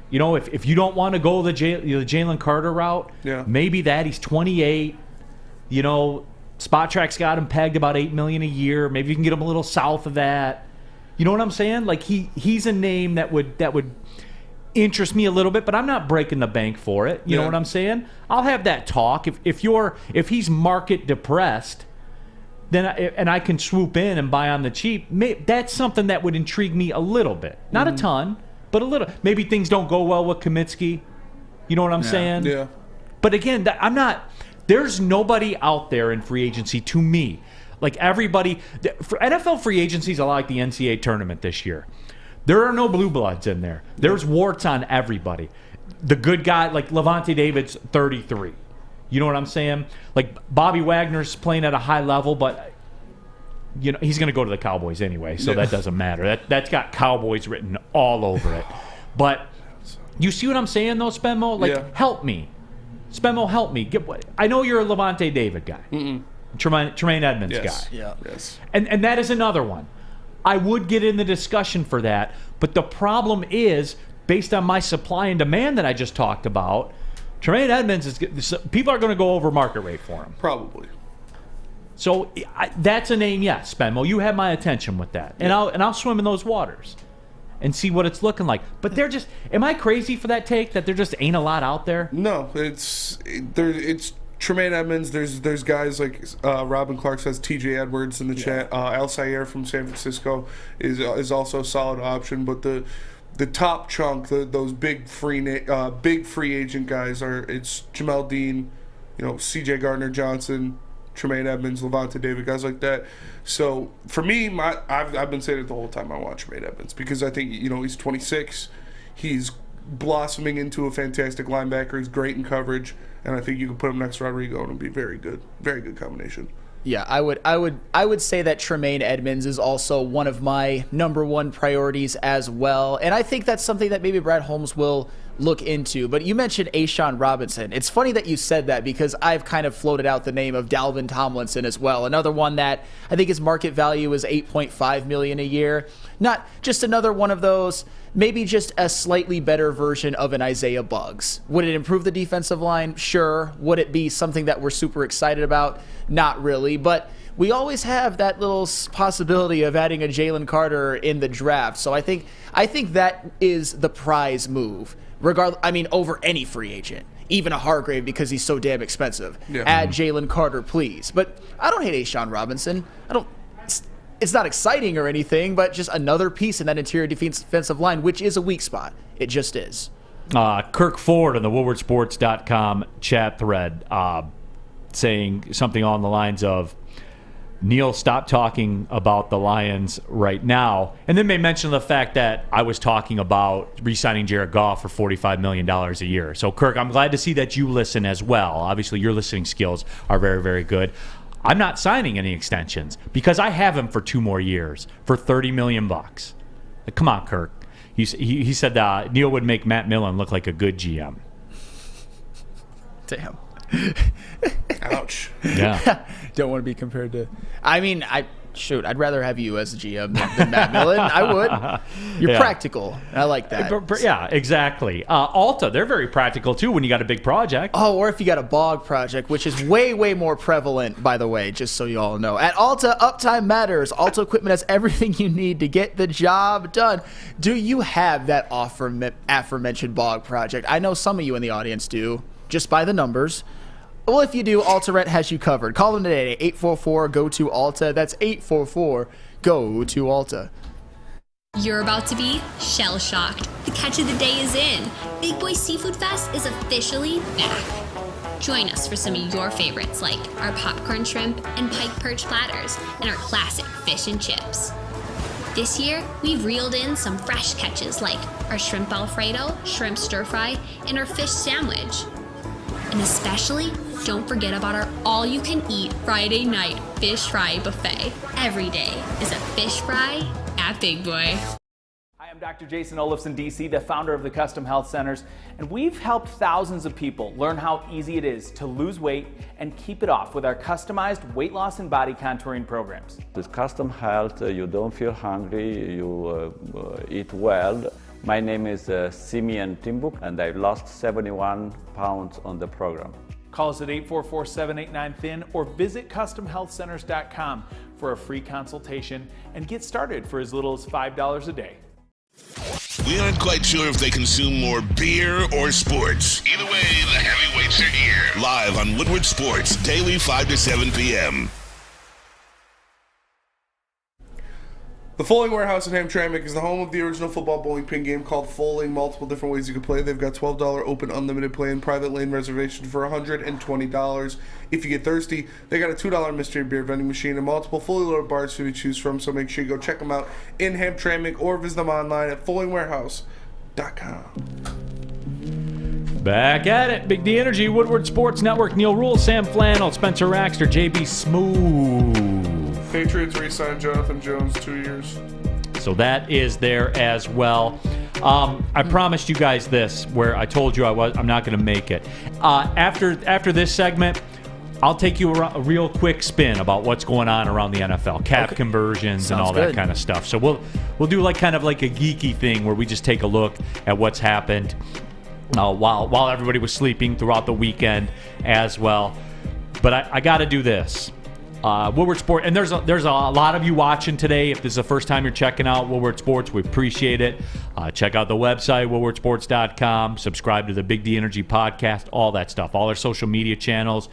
You know, if you don't want to go the Jalen Carter route, maybe that. He's 28. You know, Spot Track's got him pegged about $8 million a year. Maybe you can get him a little south of that. You know what I'm saying? Like he's a name that would interest me a little bit, but I'm not breaking the bank for it. You know what I'm saying? I'll have that talk. If he's market depressed, then I can swoop in and buy on the cheap. That's something that would intrigue me a little bit. Not a ton, but a little. Maybe things don't go well with Kaminsky. You know what I'm saying? Yeah. But again, I'm not. There's nobody out there in free agency to me. Like everybody, for NFL free agencies, a lot like the NCAA tournament this year. There are no blue bloods in there. There's warts on everybody. The good guy, like Levante David's 33. You know what I'm saying? Like Bobby Wagner's playing at a high level, but you know he's going to go to the Cowboys anyway, so that doesn't matter. That's got Cowboys written all over it. But you see what I'm saying, though, Spenmo? Like, help me, Spenmo, help me. I know you're a Levante David guy. Tremaine Edmonds guy. Yeah. Yes. And that is another one. I would get in the discussion for that, but the problem is, based on my supply and demand that I just talked about, Tremaine Edmonds people are going to go over market rate for him. Probably. So that's a name, yes, Spenmo. You have my attention with that, and I'll swim in those waters and see what it's looking like. But they're just. Am I crazy for that take that there just ain't a lot out there? No, it's Tremaine Edmonds. There's guys like Robin Clark says, T.J. Edwards in the chat. Al Sayer from San Francisco is also a solid option. But the top chunk, those big free agent guys it's Jamel Dean, C.J. Gardner-Johnson, Tremaine Edmonds, Levante David, guys like that. So for me, I've been saying it the whole time. I want Tremaine Edmonds because I think he's 26, he's blossoming into a fantastic linebacker. He's great in coverage. And I think you can put him next to Rodrigo and it'll be very good combination. Yeah, I would say that Tremaine Edmonds is also one of my number one priorities as well. And I think that's something that maybe Brad Holmes will look into. But you mentioned A'Shawn Robinson. It's funny that you said that because I've kind of floated out the name of Dalvin Tomlinson as well. Another one that I think his market value is $8.5 million a year. Not just another one of those, maybe just a slightly better version of an Isaiah Buggs. Would it improve the defensive line? Sure. Would it be something that we're super excited about? Not really. But we always have that little possibility of adding a Jalen Carter in the draft. So I think that is the prize move. Over any free agent, even a Hargrave because he's so damn expensive. Yeah. Add Jalen Carter, please. But I don't hate A'Shawn Robinson. It's not exciting or anything, but just another piece in that interior defensive line, which is a weak spot. It just is. Kirk Ford on the WoodwardSports.com chat thread saying something along the lines of, Neal, stop talking about the Lions right now. And then they mentioned the fact that I was talking about re-signing Jared Goff for $45 million a year. So, Kirk, I'm glad to see that you listen as well. Obviously, your listening skills are very, very good. I'm not signing any extensions because I have him for 2 more years for $30 million. Like, come on, Kirk. He said Neal would make Matt Millen look like a good GM. Damn. Ouch. Yeah. Don't want to be compared to. Shoot, I'd rather have you as a GM than Matt Millen. I would. You're practical. I like that. Yeah, exactly. Alta, they're very practical too when you got a big project. Oh, or if you got a bog project, which is way, way more prevalent, by the way, just so you all know. At Alta, uptime matters. Alta Equipment has everything you need to get the job done. Do you have that aforementioned bog project? I know some of you in the audience do, just by the numbers. Well, if you do, Alta Rent has you covered. Call them today at 844-GO-TO-ALTA. That's 844-GO-TO-ALTA. You're about to be shell-shocked. The catch of the day is in. Big Boy Seafood Fest is officially back. Join us for some of your favorites like our popcorn shrimp and pike perch platters and our classic fish and chips. This year, we've reeled in some fresh catches like our shrimp Alfredo, shrimp stir-fry, and our fish sandwich. And especially, don't forget about our all-you-can-eat Friday night fish fry buffet. Every day is a fish fry at Big Boy. Hi, I'm Dr. Jason Olafson, DC, the founder of the Custom Health Centers, and we've helped thousands of people learn how easy it is to lose weight and keep it off with our customized weight loss and body contouring programs. With Custom Health, you don't feel hungry, you eat well. My name is Simeon Timbuk, and I lost 71 pounds on the program. Call us at 844-789-THIN or visit CustomHealthCenters.com for a free consultation and get started for as little as $5 a day. We aren't quite sure if they consume more beer or sports. Either way, the heavyweights are here. Live on Woodward Sports, daily 5 to 7 p.m. The Foaling Warehouse in Hamtramck is the home of the original football bowling pin game called Foaling. Multiple different ways you can play. They've got $12 open unlimited play and private lane reservation for $120. If you get thirsty, they got a $2 mystery beer vending machine and multiple fully loaded bars for you to choose from. So make sure you go check them out in Hamtramck or visit them online at foalingwarehouse.com. Back at it. Big D Energy, Woodward Sports Network, Neal Ruhl, Sam Flannel, Spencer Raxter, JB Smooth. Patriots re-signed Jonathan Jones 2 years. So that is there as well. I promised you guys this, where I told you I'm not going to make it. After this segment, I'll take you a real quick spin about what's going on around the NFL, cap conversions and all that kind of stuff. So we'll do kind of like a geeky thing where we just take a look at what's happened while everybody was sleeping throughout the weekend as well. But I got to do this. Woodward Sports, and there's a lot of you watching today. If this is the first time you're checking out Woodward Sports, we appreciate it. Check out the website, woodwardsports.com. Subscribe to the Big D Energy podcast, all that stuff, all our social media channels.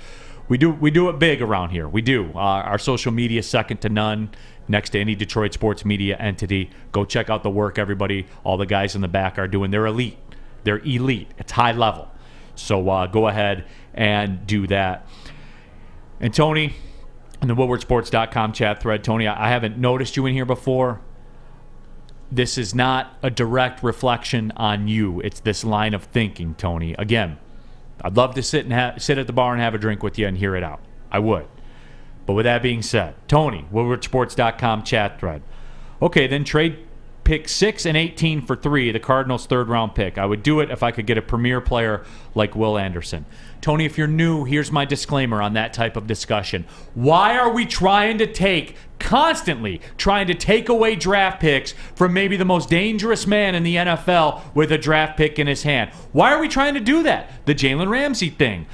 We do it big around here. We do. Our social media is second to none, next to any Detroit sports media entity. Go check out the work everybody, all the guys in the back are doing. They're elite. They're elite. It's high level. So go ahead and do that. And Tony, in the woodwardsports.com chat thread, Tony, I haven't noticed you in here before. This is not a direct reflection on you. It's this line of thinking, Tony. Again, I'd love to sit at the bar and have a drink with you and hear it out. I would. But with that being said, Tony, woodwardsports.com chat thread. Okay, then trade pick 6 and 18 for 3, the Cardinals' third-round pick. I would do it if I could get a premier player like Will Anderson. Tony, if you're new, here's my disclaimer on that type of discussion. Why are we constantly trying to take away draft picks from maybe the most dangerous man in the NFL with a draft pick in his hand? Why are we trying to do that? The Jalen Ramsey thing,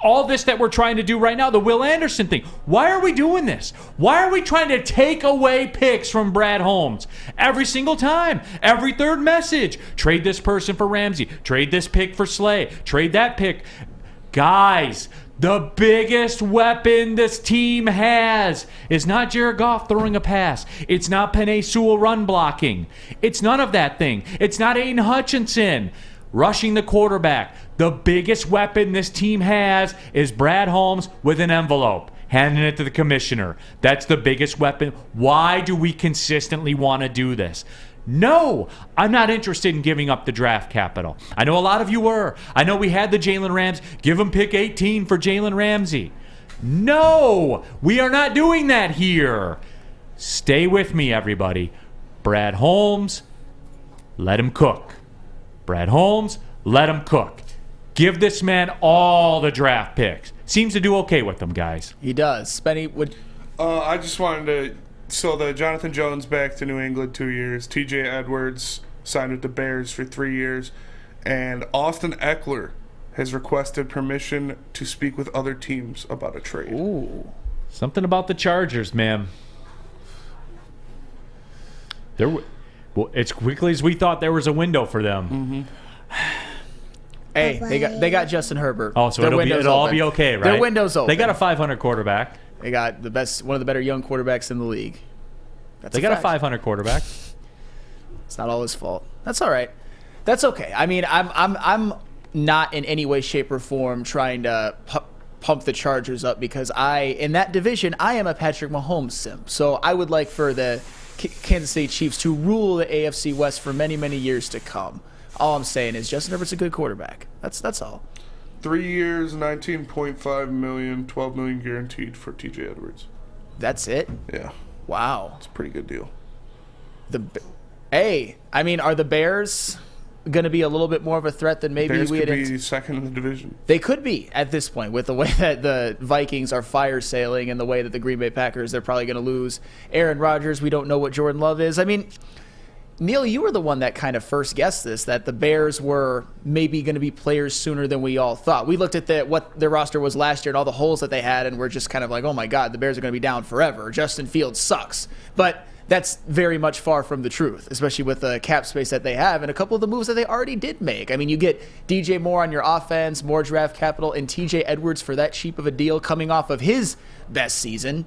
all this that we're trying to do right now, the Will Anderson thing. Why are we doing this? Why are we trying to take away picks from Brad Holmes every single time? Every third message. Trade this person for Ramsey. Trade this pick for Slay. Trade that pick. Guys, the biggest weapon this team has is not Jared Goff throwing a pass. It's not Penei Sewell run blocking. It's none of that thing. It's not Aiden Hutchinson rushing the quarterback. The biggest weapon this team has is Brad Holmes with an envelope, handing it to the commissioner. That's the biggest weapon. Why do we consistently want to do this? No, I'm not interested in giving up the draft capital. I know a lot of you were. I know we had the Jalen Ramsey. Give him pick 18 for Jalen Ramsey. No, we are not doing that here. Stay with me, everybody. Brad Holmes, let him cook. Brad Holmes, let him cook. Give this man all the draft picks. Seems to do okay with them, guys. He does. Spenny, I just wanted to. So the Jonathan Jones back to New England 2 years. T.J. Edwards signed with the Bears for 3 years, and Austin Eckler has requested permission to speak with other teams about a trade. Ooh, something about the Chargers, man. As quickly as we thought there was a window for them. Hey, they got Justin Herbert. Oh, so it'll all be okay, right? Their window's open. They got a 500 quarterback. They got one of the better young quarterbacks in the league. They got a 500 quarterback. It's not all his fault. That's all right. That's okay. I mean, I'm not in any way, shape, or form trying to pump the Chargers up because in that division, I am a Patrick Mahomes sim. So I would like for the Kansas City Chiefs to rule the AFC West for many, many years to come. All I'm saying is Justin Herbert's a good quarterback. That's all. 3 years, $19.5 million, $12 million guaranteed for T.J. Edwards. That's it? Yeah. Wow. It's a pretty good deal. Are the Bears going to be a little bit more of a threat than maybe Bears we had? Could be second in the division. They could be at this point with the way that the Vikings are fire sailing and the way that the Green Bay Packers, they're probably going to lose Aaron Rodgers. We don't know what Jordan Love is. I mean, Neal, you were the one that kind of first guessed this, that the Bears were maybe going to be players sooner than we all thought. We looked at what their roster was last year and all the holes that they had, and we're just kind of like, oh my God, the Bears are going to be down forever. Justin Fields sucks. But that's very much far from the truth, especially with the cap space that they have and a couple of the moves that they already did make. I mean, you get DJ Moore on your offense, more draft capital, and TJ Edwards for that cheap of a deal coming off of his best season.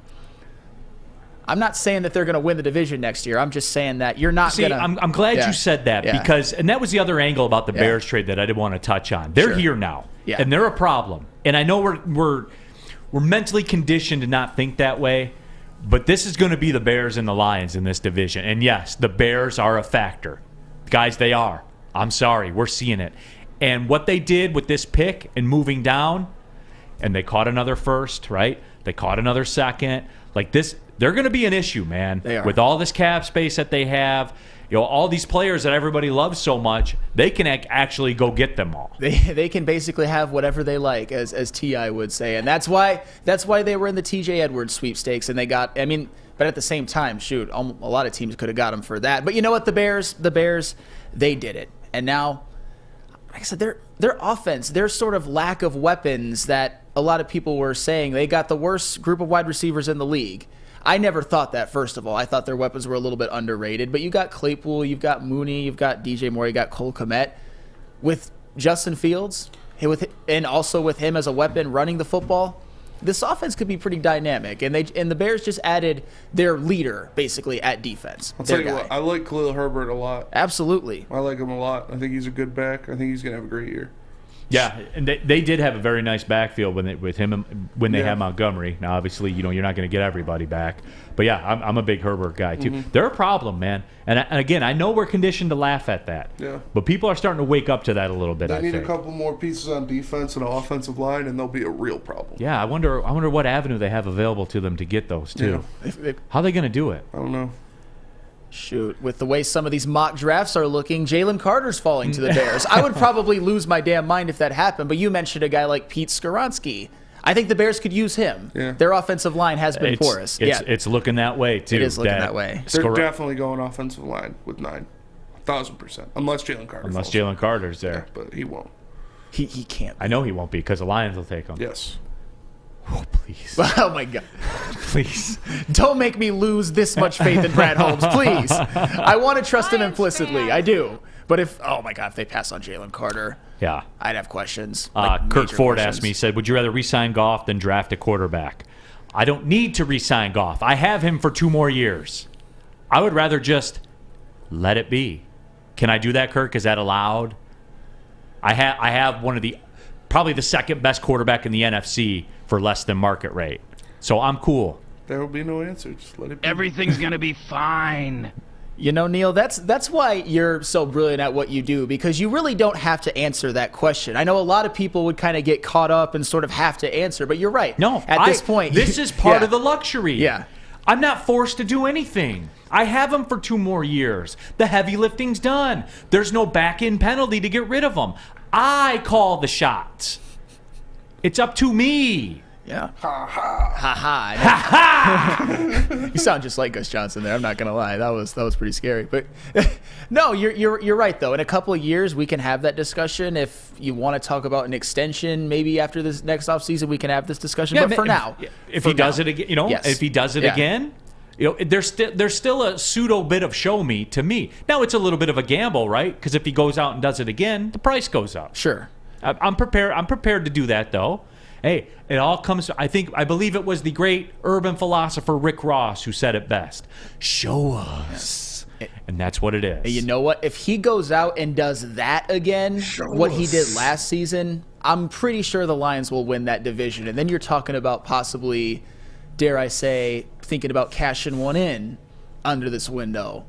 I'm not saying that they're going to win the division next year. I'm just saying that you're not going to. I'm glad you said that because, and that was the other angle about the Bears trade that I didn't want to touch on. They're here now, and they're a problem. And I know we're mentally conditioned to not think that way, but this is going to be the Bears and the Lions in this division. And yes, the Bears are a factor. Guys, they are. I'm sorry. We're seeing it. And what they did with this pick and moving down, and they caught another first, right? They caught another second. Like this. They're going to be an issue, man. They are. With all this cap space that they have, all these players that everybody loves so much, they can actually go get them all. They can basically have whatever they like, as T.I. would say, and that's why they were in the T.J. Edwards sweepstakes, and they got. I mean, but at the same time, shoot, a lot of teams could have got them for that. But you know what, the Bears, they did it, and now, like I said, their offense, their sort of lack of weapons that a lot of people were saying they got the worst group of wide receivers in the league. I never thought that, first of all. I thought their weapons were a little bit underrated. But you got Claypool, you've got Mooney, you've got DJ Moore, you got Cole Kmet. With Justin Fields, and also with him as a weapon running the football, this offense could be pretty dynamic. And the Bears just added their leader, basically, at defense. I'll tell you what, I like Khalil Herbert a lot. Absolutely. I like him a lot. I think he's a good back. I think he's going to have a great year. Yeah, and they did have a very nice backfield when they had Montgomery. Now, obviously, you're not going to get everybody back, but yeah, I'm a big Herbert guy too. Mm-hmm. They're a problem, man. And again, I know we're conditioned to laugh at that. Yeah. But people are starting to wake up to that a little bit. They need a couple more pieces on defense and offensive line, and they'll be a real problem. Yeah, I wonder what avenue they have available to them to get those too. Yeah. How are they going to do it? I don't know. Shoot, with the way some of these mock drafts are looking, Jalen Carter's falling to the Bears. I would probably lose my damn mind if that happened, but you mentioned a guy like Pete Skoronski. I think the Bears could use him. Yeah. Their offensive line has been porous. It's looking that way, too. It is looking that way. They're definitely going offensive line with 9,000%, unless Jalen Carter Unless Jalen Carter's there. Yeah, but he won't. He can't. I know he won't be because the Lions will take him. Yes. Oh, please. Oh, my God. Please. Don't make me lose this much faith in Brad Holmes, please. I want to trust him implicitly. I do. But if they pass on Jalen Carter, yeah, I'd have questions. Kurt Ford asked me, he said, would you rather re-sign Goff than draft a quarterback? I don't need to re-sign Goff. I have him for 2 more years. I would rather just let it be. Can I do that, Kirk? Is that allowed? I have one of probably the second best quarterback in the NFC for less than market rate. So I'm cool. There will be no answer. Just let it be. Everything's going to be fine. You know, Neal, that's why you're so brilliant at what you do, because you really don't have to answer that question. I know a lot of people would kind of get caught up and sort of have to answer, but you're right. No, at this point, this is part of the luxury. Yeah. I'm not forced to do anything. I have him for 2 more years. The heavy lifting's done. There's no back-end penalty to get rid of him. I call the shots. It's up to me. Yeah. Ha ha. Ha ha. You sound just like Gus Johnson there. I'm not gonna lie. That was pretty scary. But no, you're right though. In a couple of years, we can have that discussion. If you want to talk about an extension, maybe after this next offseason, we can have this discussion. But for now, if he does it again, if he does it again, there's still a pseudo bit of show me to me. Now it's a little bit of a gamble, right? Because if he goes out and does it again, the price goes up. Sure. I'm prepared to do that though. Hey, it all comes. I believe it was the great urban philosopher Rick Ross who said it best. Show us, and that's what it is. And you know what? If he goes out and does that again, what he did last season, I'm pretty sure the Lions will win that division. And then you're talking about possibly, dare I say, thinking about cashing one in under this window.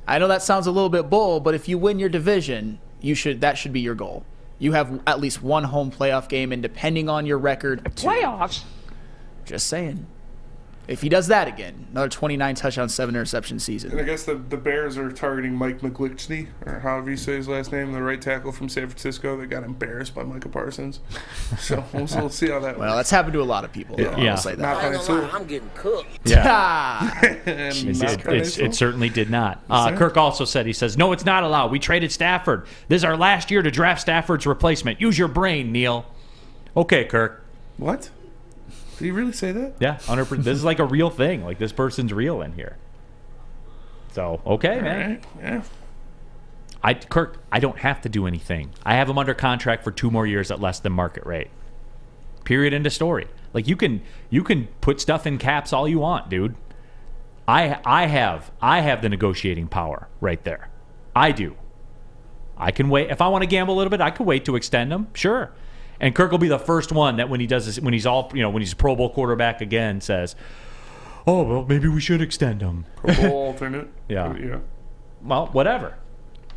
I know that sounds a little bit bold, but if you win your division, that should be your goal. You have at least one home playoff game, and depending on your record, Playoffs? Just saying. If he does that again, another 29 touchdown, 7 interception season. And I guess the Bears are targeting Mike McGlinchey, or however you say his last name, the right tackle from San Francisco that got embarrassed by Micah Parsons. So we'll see how that works. Well, that's happened to a lot of people. Yeah. I'll say that. I ain't gonna lie, I'm getting cooked. Yeah. It certainly did not. Kirk also said, he says, no, it's not allowed. We traded Stafford. This is our last year to draft Stafford's replacement. Use your brain, Neal. Okay, Kirk. What? Did you really say that? Yeah, 100%. This is like a real thing. Like, this person's real in here. So, okay, man. Right. Yeah. Kirk, I don't have to do anything. I have him under contract for 2 more years at less than market rate. Period. End of story. Like, you can put stuff in caps all you want, dude. I have the negotiating power right there. I do. I can wait. If I want to gamble a little bit, I could wait to extend him. Sure. And Kirk will be the first one that when he does this, when he's a Pro Bowl quarterback again, says, "Oh, well, maybe we should extend him." Pro Bowl alternate. Yeah. Well, whatever.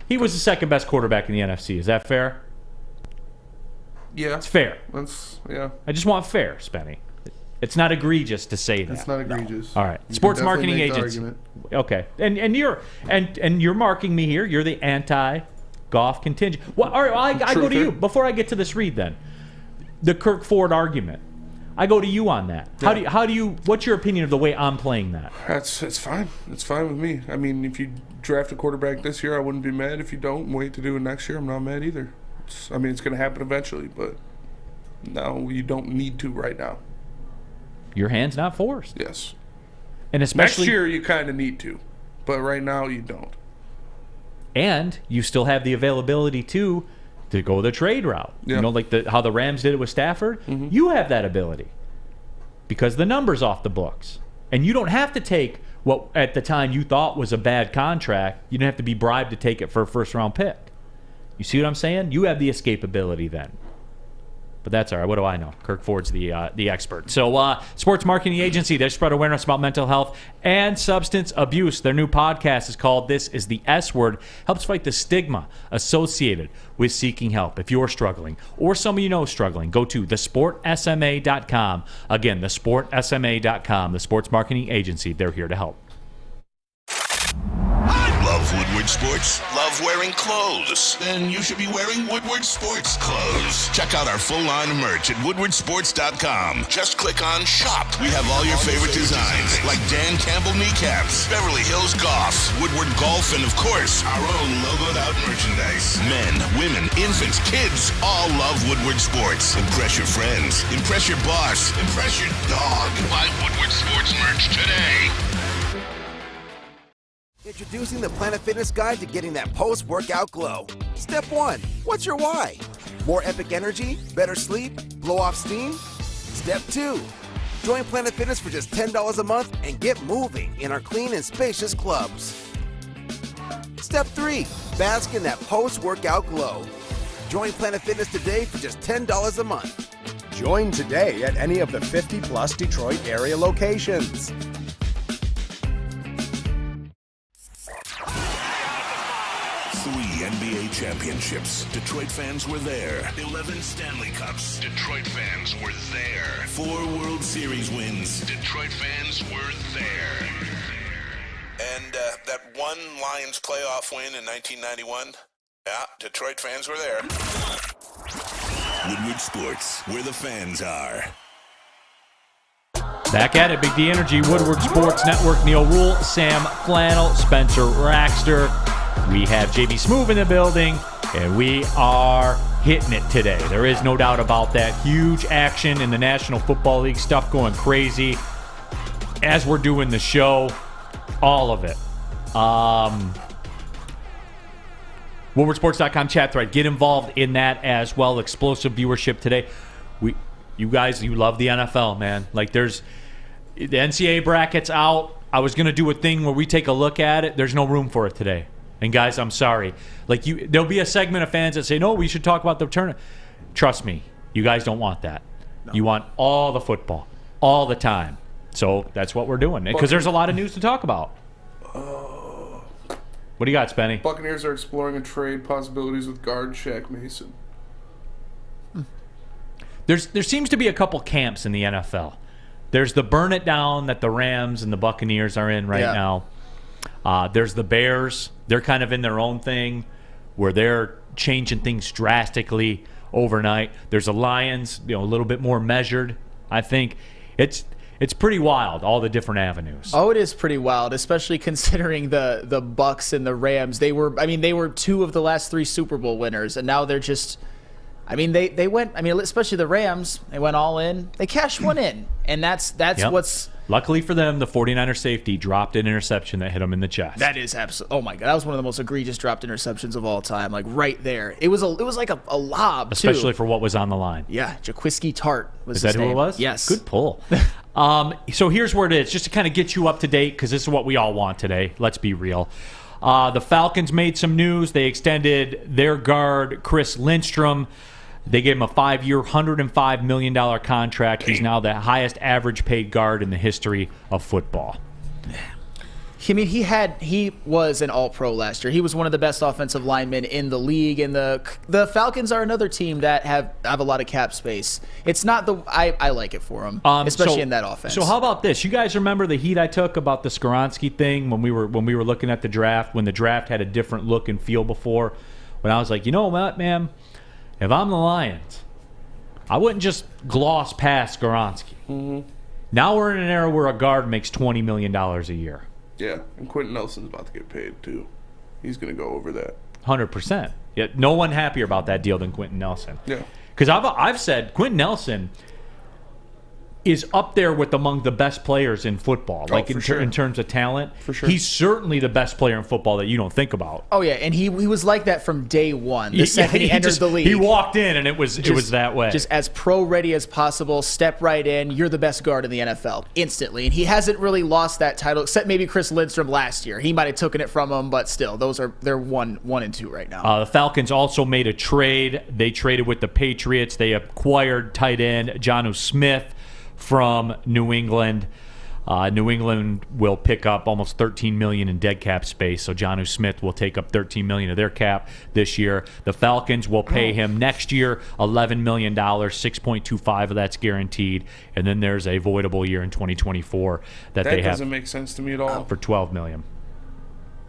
He was the second best quarterback in the NFC. Is that fair? Yeah. It's fair. Yeah. I just want fair, Spenny. It's not egregious to say that. It's not egregious. No. All right. You Sports can marketing definitely make the agency. argument. Okay. And you're marking me here. You're the anti-Goff contingent. Well, all right. I go to you before I get to this read. Then the Kirk Ford argument. I go to you on that. Yeah. How do you? What's your opinion of the way I'm playing that? It's fine. It's fine with me. I mean, if you draft a quarterback this year, I wouldn't be mad. If you don't, wait to do it next year, I'm not mad either. It's going to happen eventually, but no, you don't need to right now. Your hand's not forced. Yes. And especially next year, you kind of need to, but right now you don't. And you still have the availability to go the trade route. Yeah. You know, like how the Rams did it with Stafford. Mm-hmm. You have that ability because the number's off the books. And you don't have to take what at the time you thought was a bad contract. You don't have to be bribed to take it for a first-round pick. You see what I'm saying? You have the escapability then. But that's all right. What do I know? Kirk Ford's the expert. So, Sports Marketing Agency, they spread awareness about mental health and substance abuse. Their new podcast is called This is the S Word. Helps fight the stigma associated with seeking help. If you're struggling or someone you know is struggling, go to thesportsma.com. Again, thesportsma.com, the Sports Marketing Agency. They're here to help. Love Woodward Sports? Love wearing clothes? Then you should be wearing Woodward Sports clothes. Check out our full line of merch at woodwardsports.com. Just click on Shop. We have all your favorite designs, like Dan Campbell kneecaps, Beverly Hills Golf, Woodward Golf, and of course, our own logoed out merchandise. Men, women, infants, kids all love Woodward Sports. Impress your friends. Impress your boss. Impress your dog. Buy Woodward Sports merch today. Introducing the Planet Fitness Guide to getting that post-workout glow. Step 1. What's your why? More epic energy? Better sleep? Blow off steam? Step 2. Join Planet Fitness for just $10 a month and get moving in our clean and spacious clubs. Step 3. Bask in that post-workout glow. Join Planet Fitness today for just $10 a month. Join today at any of the 50-plus Detroit area locations. 3 NBA championships. Detroit fans were there. 11 Stanley Cups. Detroit fans were there. 4 World Series wins. Detroit fans were there. And that one Lions playoff win in 1991. Yeah, Detroit fans were there. Woodward Sports, where the fans are. Back at it, Big D Energy, Woodward Sports Network, Neal Ruhl, Sam Flannel, Spencer Raxter. We have JB Smoove in the building, and we are hitting it today. There is no doubt about that. Huge action in the National Football League, stuff going crazy. As we're doing the show, all of it. WoodwardSports.com chat thread. Get involved in that as well. Explosive viewership today. You guys, you love the NFL, man. Like, there's the NCAA brackets out. I was going to do a thing where we take a look at it. There's no room for it today. And guys, I'm sorry. Like, there'll be a segment of fans that say, no, we should talk about the tournament. Trust me, you guys don't want that. No. You want all the football, all the time. So that's what we're doing. Because there's a lot of news to talk about. What do you got, Spenny? Buccaneers are exploring a trade possibilities with guard Shaq Mason. There seems to be a couple camps in the NFL. There's the burn it down that the Rams and the Buccaneers are in right now. There's the Bears. They're kind of in their own thing where they're changing things drastically overnight. There's the Lions, a little bit more measured, I think. It's pretty wild, all the different avenues. Oh, it is pretty wild, especially considering the Bucs and the Rams. They were two of the last 3 Super Bowl winners, and now they're just they went, especially the Rams, they went all in. They cashed one in, and that's what's... Luckily for them, the 49er safety dropped an interception that hit him in the chest. That is absolutely... Oh, my God. That was one of the most egregious dropped interceptions of all time. Like, right there. It was like a lob, especially too. For what was on the line. Yeah, Jaquiski Tart was his name. Is that who it was? Yes. Good pull. So here's where it is, just to kind of get you up to date, because this is what we all want today. Let's be real. The Falcons made some news. They extended their guard, Chris Lindstrom. They gave him a 5-year, $105 million contract. He's now the highest average paid guard in the history of football. He was an all-pro last year. He was one of the best offensive linemen in the league, and the Falcons are another team that have a lot of cap space. It's not I like it for them, especially in that offense. So how about this? You guys remember the heat I took about the Skoronski thing when we were looking at the draft, when the draft had a different look and feel before, when I was like, you know what, man? If I'm the Lions, I wouldn't just gloss past Skoronski. Mm-hmm. Now we're in an era where a guard makes $20 million a year. Yeah, and Quentin Nelson's about to get paid, too. He's going to go over that. 100%. Yeah, no one happier about that deal than Quentin Nelson. Yeah. Because I've said Quentin Nelson is up there with among the best players in football, in terms of talent. For sure. He's certainly the best player in football that you don't think about. Oh, yeah, and he was like that from day one. The second he entered the league. He walked in, and it was that way. Just as pro-ready as possible, step right in, you're the best guard in the NFL, instantly. And he hasn't really lost that title, except maybe Chris Lindstrom last year. He might have taken it from him, but still, they're 1 and 2 right now. The Falcons also made a trade. They traded with the Patriots. They acquired tight end Jonnu Smith from New England. New England will pick up almost $13 million in dead cap space, so Jonnu Smith will take up $13 million of their cap this year. The Falcons will pay him next year $11 million, 6.25 of that's guaranteed, and then there's a voidable year in 2024 that they have. That doesn't make sense to me at all. For $12 million.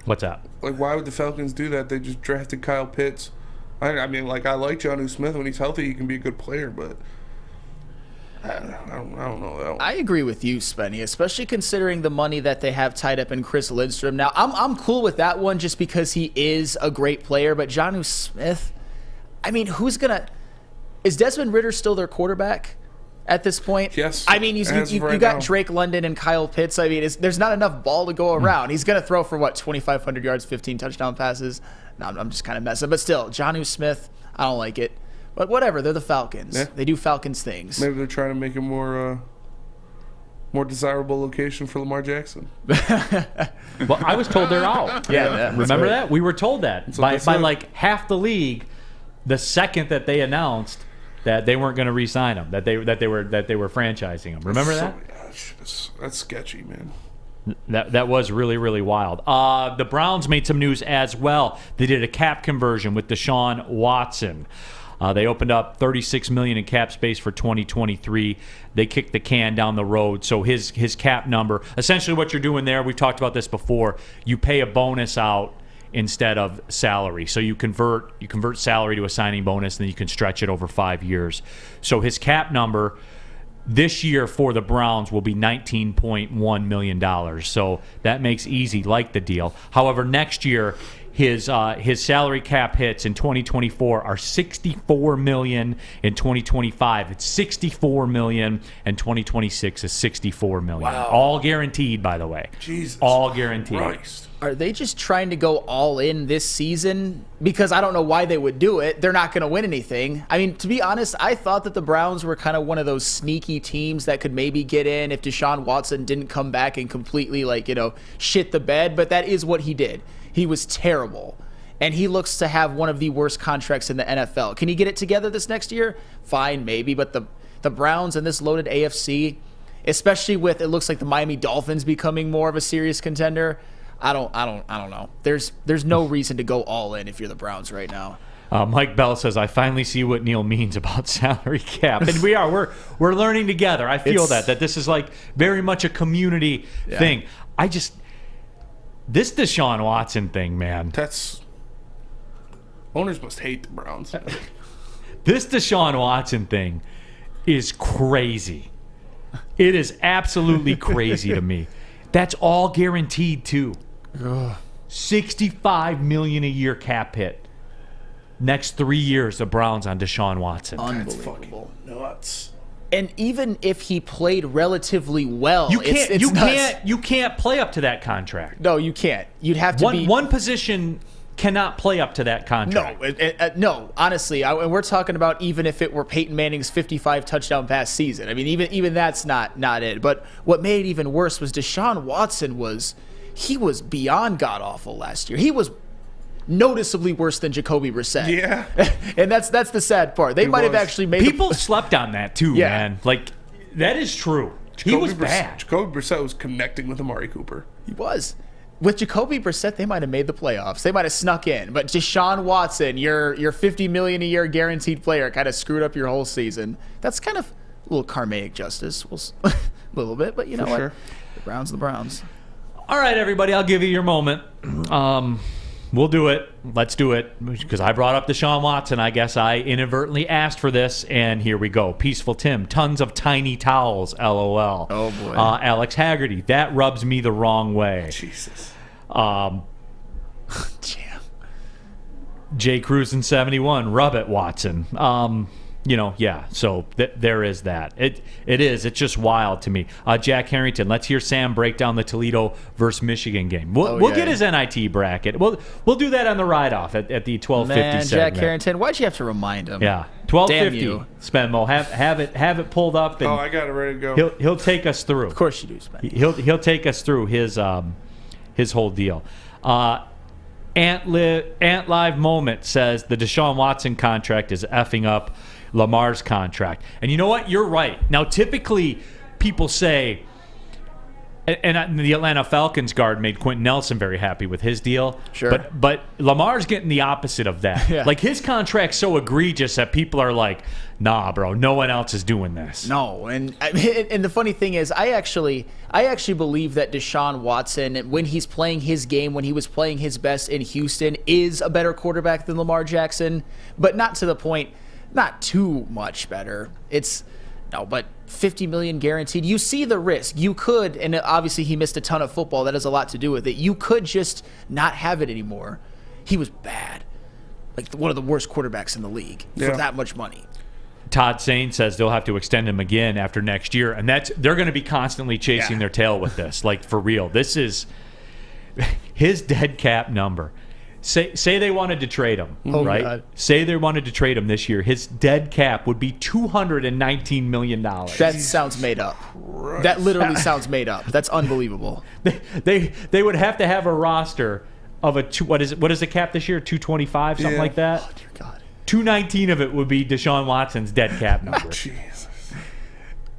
What's that? Like, why would the Falcons do that? They just drafted Kyle Pitts. I like Jonnu Smith. When he's healthy, he can be a good player, but I don't know that one. I agree with you, Spenny, especially considering the money that they have tied up in Chris Lindstrom. Now, I'm cool with that one just because he is a great player, but Jonnu Smith, is Desmond Ridder still their quarterback at this point? Yes. You got Drake London and Kyle Pitts. There's not enough ball to go around. He's going to throw for 2,500 yards, 15 touchdown passes. No, I'm just kind of messing. But still, Jonnu Smith, I don't like it. But whatever, they're the Falcons. Yeah. They do Falcons things. Maybe they're trying to make a more desirable location for Lamar Jackson. Well, I was told they're out. Yeah, remember that? We were told that by like half the league the second that they announced that they weren't going to re-sign him, that they were franchising him. Remember that? That's sketchy, man. That was really, really wild. The Browns made some news as well. They did a cap conversion with Deshaun Watson. They opened up $36 million in cap space for 2023. They kicked the can down the road. So his cap number, essentially what you're doing there, we've talked about this before, you pay a bonus out instead of salary. So you convert salary to a signing bonus, and then you can stretch it over 5 years. So his cap number this year for the Browns will be $19.1 million. So that makes easy like the deal. However, next year, his salary cap hits in 2024 are $64 million. In 2025, it's $64 million, and 2026 is $64 million. Wow. All guaranteed, by the way. Jesus all guaranteed. Christ. Are they just trying to go all in this season? Because I don't know why they would do it. They're not going to win anything. I mean, to be honest, I thought that the Browns were kind of one of those sneaky teams that could maybe get in if Deshaun Watson didn't come back and completely, shit the bed. But that is what he did. He was terrible. And he looks to have one of the worst contracts in the NFL. Can he get it together this next year? Fine, maybe. But the Browns and this loaded AFC, especially with it looks like the Miami Dolphins becoming more of a serious contender, I don't know. There's no reason to go all in if you're the Browns right now. Mike Bell says, I finally see what Neal means about salary cap. And we're learning together. I feel that this is like very much a community thing. This Deshaun Watson thing, man. Owners must hate the Browns. This Deshaun Watson thing is crazy. It is absolutely crazy to me. That's all guaranteed too. $65 million a year cap hit. Next 3 years, the Browns on Deshaun Watson. Unbelievable. That's fucking nuts. And even if he played relatively well, you can't play up to that contract. No, you can't. You'd have to be one position cannot play up to that contract. No, honestly, and we're talking about even if it were Peyton Manning's 55 touchdown pass season. I mean, even that's not it. But what made it even worse was Deshaun Watson was beyond god awful last year. He was noticeably worse than Jacoby Brissett. Yeah. And that's the sad part. They might have actually made people slept on that too, man. Like that is true. He was bad. Jacoby Brissett was connecting with Amari Cooper. He was. With Jacoby Brissett, they might have made the playoffs. They might have snuck in. But Deshaun Watson, your $50 million a year guaranteed player, kind of screwed up your whole season. That's kind of a little karmic justice. A little bit, but you know what? Sure. The Browns are the Browns. All right, everybody, I'll give you your moment. We'll do it. Let's do it. Because I brought up Deshaun Watson. I guess I inadvertently asked for this, and here we go. Peaceful Tim, tons of tiny towels, LOL. Oh, boy. Alex Haggerty, that rubs me the wrong way. Jesus. Damn. Jay Cruz in 71, rub it, Watson. So there is that. It is. It's just wild to me. Jack Harrington, let's hear Sam break down the Toledo versus Michigan game. We'll get his NIT bracket. We'll do that on the ride-off at the 12:50 segment. Jack Harrington, why'd you have to remind him? Yeah, 12:50. Spenmo, have it pulled up. And I got it ready to go. He'll take us through. Of course you do, Spen. He'll take us through his whole deal. Ant Live Moment says the Deshaun Watson contract is effing up Lamar's contract. And you know what? You're right. Now, typically, people say, and the Atlanta Falcons guard made Quentin Nelson very happy with his deal. Sure. But Lamar's getting the opposite of that. Yeah. Like, his contract's so egregious that people are like, nah, bro, no one else is doing this. No, and the funny thing is, I actually believe that Deshaun Watson, when he's playing his game, when he was playing his best in Houston, is a better quarterback than Lamar Jackson, but not to the point. Not too much better. But $50 million guaranteed. You see the risk. You could, and obviously he missed a ton of football. That has a lot to do with it. You could just not have it anymore. He was bad. Like one of the worst quarterbacks in the league for that much money. Todd Sane says they'll have to extend him again after next year, and they're going to be constantly chasing their tail with this. Like, for real. This is his dead cap number. Say they wanted to trade him, right? God. Say they wanted to trade him this year. His dead cap would be $219 million. That sounds made up. Christ. That literally sounds made up. That's unbelievable. They would have to have a roster of what is the cap this year? 225, something like that. Oh dear God. 219 of it would be Deshaun Watson's dead cap number. Jesus.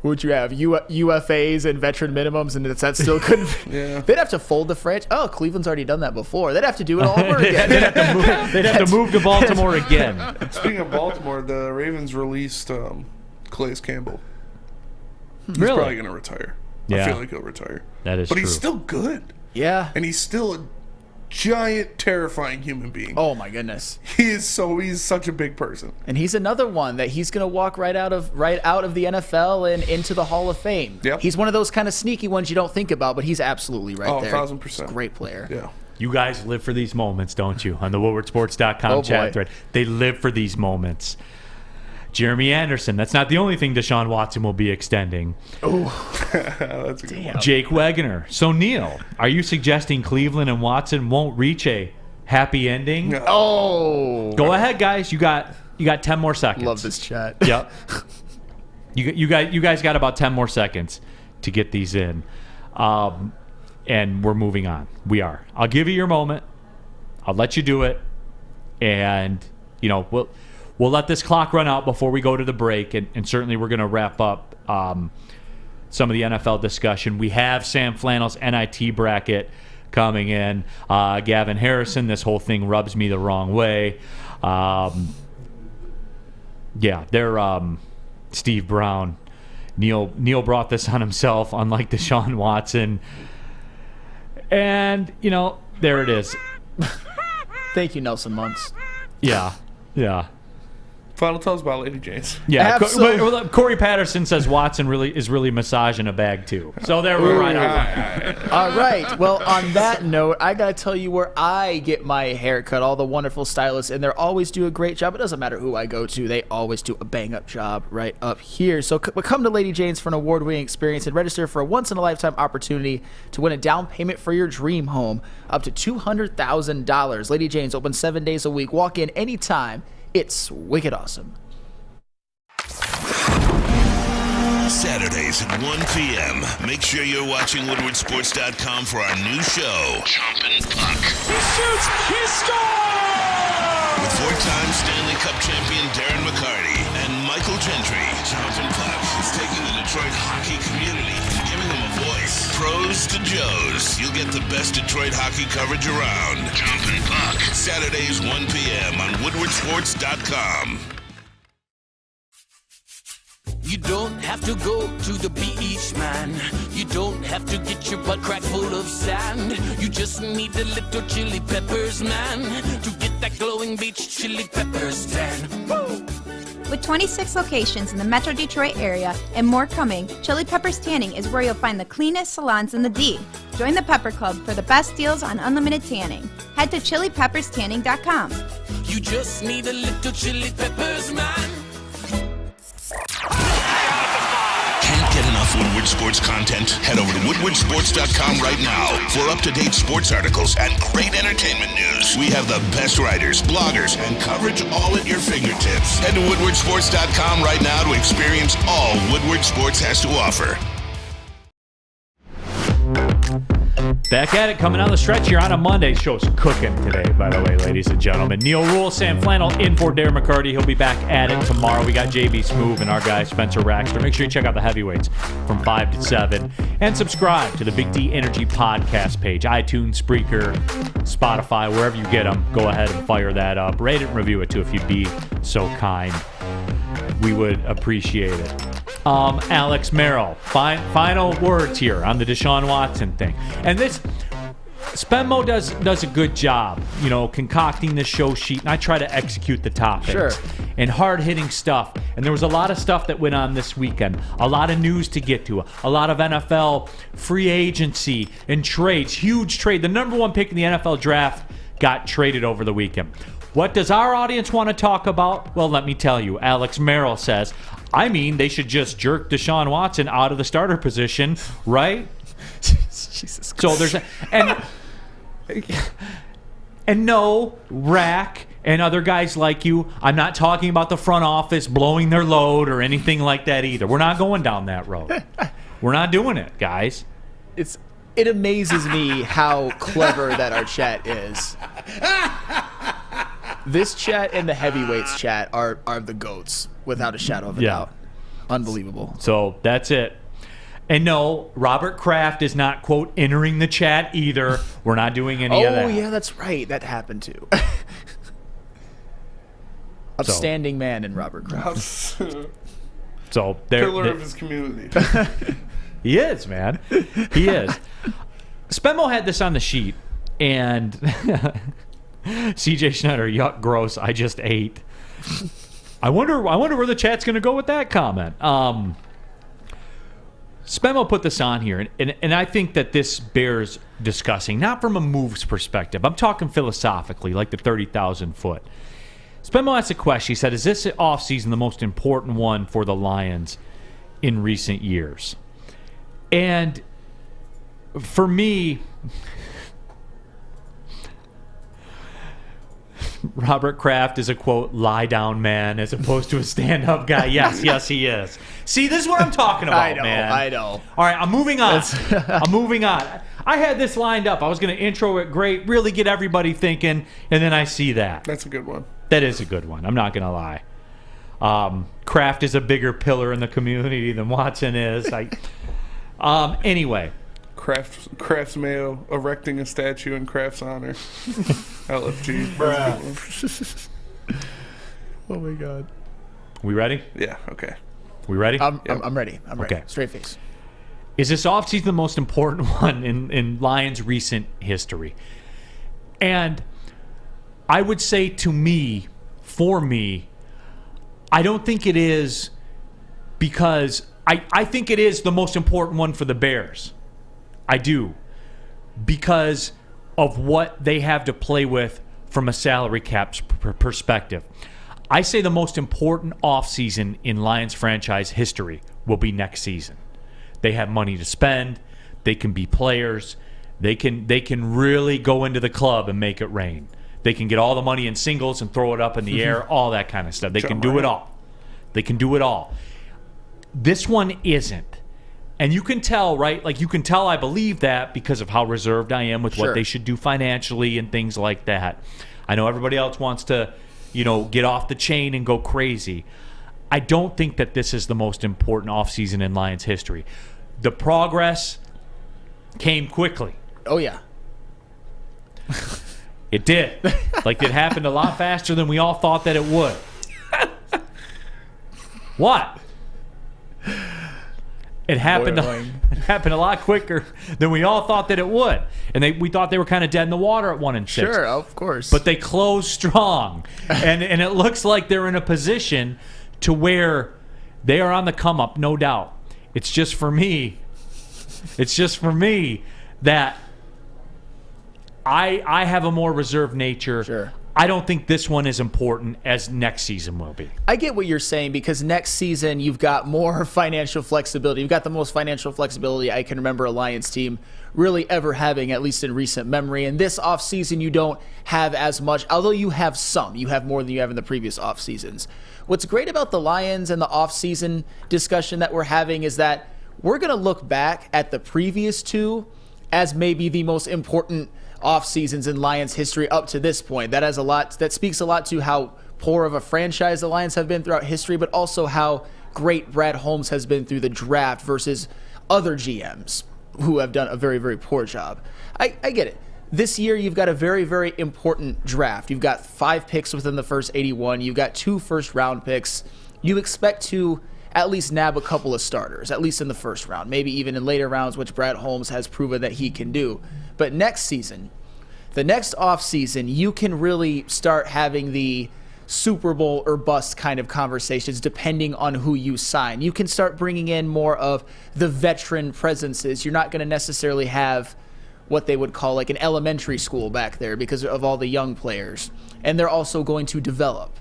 Would you have UFAs and veteran minimums, and that still couldn't? Yeah. They'd have to fold the franchise. Oh, Cleveland's already done that before. They'd have to do it all over again. they'd have to move to Baltimore again. Speaking of Baltimore, the Ravens released Calais Campbell. He's Really? probably going to retire. Yeah. I feel like he'll retire. That is but true. He's still good. Yeah. And he's still giant, terrifying human being. Oh my goodness. He's such a big person. And he's another one that he's going to walk right out of the NFL and into the Hall of Fame. Yep. He's one of those kind of sneaky ones you don't think about, but he's absolutely right there. 1,000%. He's a great player. Yeah. You guys live for these moments, don't you? On the WoodwardSports.com chat thread. They live for these moments. Jeremy Anderson. That's not the only thing Deshaun Watson will be extending. Oh, that's a good one. Jake Wegener. So, Neal, are you suggesting Cleveland and Watson won't reach a happy ending? No. Oh. Go ahead, guys. You got 10 more seconds. Love this chat. Yep. You guys got about 10 more seconds to get these in. And we're moving on. We are. I'll give you your moment. I'll let you do it. And, we'll let this clock run out before we go to the break. And certainly we're going to wrap up some of the NFL discussion. We have Sam Flannel's NIT bracket coming in. Gavin Harrison, this whole thing rubs me the wrong way. They're Steve Brown. Neal brought this on himself, unlike Deshaun Watson. And, there it is. Thank you, Nelson Muntz. Yeah. Final tell us about Lady Jane's. Yeah, Corey Patterson says Watson is really massaging a bag too. So there we're right on. All right. Well, on that note, I got to tell you where I get my hair cut. All the wonderful stylists, and they always do a great job. It doesn't matter who I go to. They always do a bang-up job right up here. So come to Lady Jane's for an award-winning experience and register for a once-in-a-lifetime opportunity to win a down payment for your dream home up to $200,000. Lady Jane's open 7 days a week. Walk in anytime. It's wicked awesome. Saturdays at 1 p.m. Make sure you're watching WoodwardSports.com for our new show, Chompin' Puck. He shoots! He scores! With four-time Stanley Cup champion Darren McCarty and Michael Gentry, Chompin' Puck is taking the Detroit hockey community and giving them a voice. Pros to Joes. You'll get the best Detroit hockey coverage around. Chompin' Puck. Saturdays 1 p.m. on WoodwardSports.com. You don't have to go to the beach, man. You don't have to get your butt crack full of sand. You just need a little chili peppers, man, to get that glowing beach chili peppers tan. Woo! With 26 locations in the Metro Detroit area and more coming, Chili Peppers Tanning is where you'll find the cleanest salons in the D. Join the Pepper Club for the best deals on unlimited tanning. Head to chilipepperstanning.com. You just need a little chili peppers, man. Can't get enough Woodward Sports content? Head over to WoodwardSports.com right now for up-to-date sports articles and great entertainment news. We have the best writers, bloggers, and coverage all at your fingertips. Head to WoodwardSports.com right now to experience all Woodward Sports has to offer. Back at it, coming down the stretch here on a Monday. Show's cooking today, by the way, ladies and gentlemen. Neal Ruhl, Sam Flannel in for Darren McCarty. He'll be back at it tomorrow. We got JB Smoove and our guy Spencer Raxter. Make sure you check out the heavyweights from 5 to 7. And subscribe to the Big D Energy podcast page. iTunes, Spreaker, Spotify, wherever you get them. Go ahead and fire that up. Rate it and review it, too, if you'd be so kind. We would appreciate it. Alex Merrill, final words here on the Deshaun Watson thing. And this, Spenmo does a good job, concocting the show sheet, and I try to execute the topics. Sure. And hard-hitting stuff. And there was a lot of stuff that went on this weekend. A lot of news to get to. A lot of NFL free agency and trades. Huge trade. The number one pick in the NFL draft got traded over the weekend. What does our audience want to talk about? Well, let me tell you. Alex Merrill says, they should just jerk Deshaun Watson out of the starter position, right? Jesus Christ. So there's and no, Rack and other guys like you, I'm not talking about the front office blowing their load or anything like that either. We're not going down that road. We're not doing it, guys. It amazes me how clever that our chat is. This chat and the heavyweights chat are the GOATs, without a shadow of a doubt. Unbelievable. So that's it. And no, Robert Kraft is not, quote, entering the chat either. We're not doing any of that. Oh, yeah, that's right. That happened too. Upstanding man in Robert Kraft. So Pillar of his community. He is, man. He is. Spenmo had this on the sheet. And CJ Schneider, yuck, gross, I just ate. I wonder where the chat's going to go with that comment. Spemo put this on here, and I think that this bears discussing, not from a moves perspective. I'm talking philosophically, like the 30,000 foot. Spemo asked a question. He said, is this offseason the most important one for the Lions in recent years? And for me, Robert Kraft is a, quote, lie-down man as opposed to a stand-up guy. Yes, he is. See, this is what I'm talking about, man. I know. All right, I'm moving on. I had this lined up. I was going to intro it great, really get everybody thinking, and then I see that. That's a good one. That is a good one. I'm not going to lie. Kraft is a bigger pillar in the community than Watson is. Anyway. Kraft's Mayo erecting a statue in Kraft's honor. LFG. Oh, my God. We ready? Yeah, okay. We ready? I'm ready. I'm ready. Okay. Straight face. Is this offseason the most important one in Lions' recent history? And I would say for me, I don't think it is, because I think it is the most important one for the Bears. I do. Because of what they have to play with from a salary cap perspective. I say the most important offseason in Lions franchise history will be next season. They have money to spend. They can be players. They can really go into the club and make it rain. They can get all the money in singles and throw it up in the air, all that kind of stuff. They can do it all. They can do it all. This one isn't. And you can tell, right? Like, you can tell I believe that because of how reserved I am with what they should do financially and things like that. I know everybody else wants to, get off the chain and go crazy. I don't think that this is the most important offseason in Lions history. The progress came quickly. Oh, yeah. It did. Like, it happened a lot faster than we all thought that it would. What? It happened a lot quicker than we all thought that it would. And we thought they were kind of dead in the water at 1-6. Sure, of course. But they closed strong. and it looks like they're in a position to where they are on the come up, no doubt. It's just for me that I have a more reserved nature. Sure. I don't think this one is important as next season will be. I get what you're saying, because next season you've got more financial flexibility. You've got the most financial flexibility I can remember a Lions team really ever having, at least in recent memory. And this offseason you don't have as much, although you have some. You have more than you have in the previous offseasons. What's great about the Lions and the offseason discussion that we're having is that we're going to look back at the previous two as maybe the most important off seasons in Lions history up to this point. That speaks a lot to how poor of a franchise the Lions have been throughout history, but also how great Brad Holmes has been through the draft versus other GMs who have done a very, very poor job. I get it. This year, you've got a very, very important draft. You've got 5 picks within the first 81. You've got 2 first-round picks. You expect to at least nab a couple of starters, at least in the first round, maybe even in later rounds, which Brad Holmes has proven that he can do. But next season, the next offseason, you can really start having the Super Bowl or bust kind of conversations depending on who you sign. You can start bringing in more of the veteran presences. You're not going to necessarily have what they would call like an elementary school back there because of all the young players. And they're also going to develop.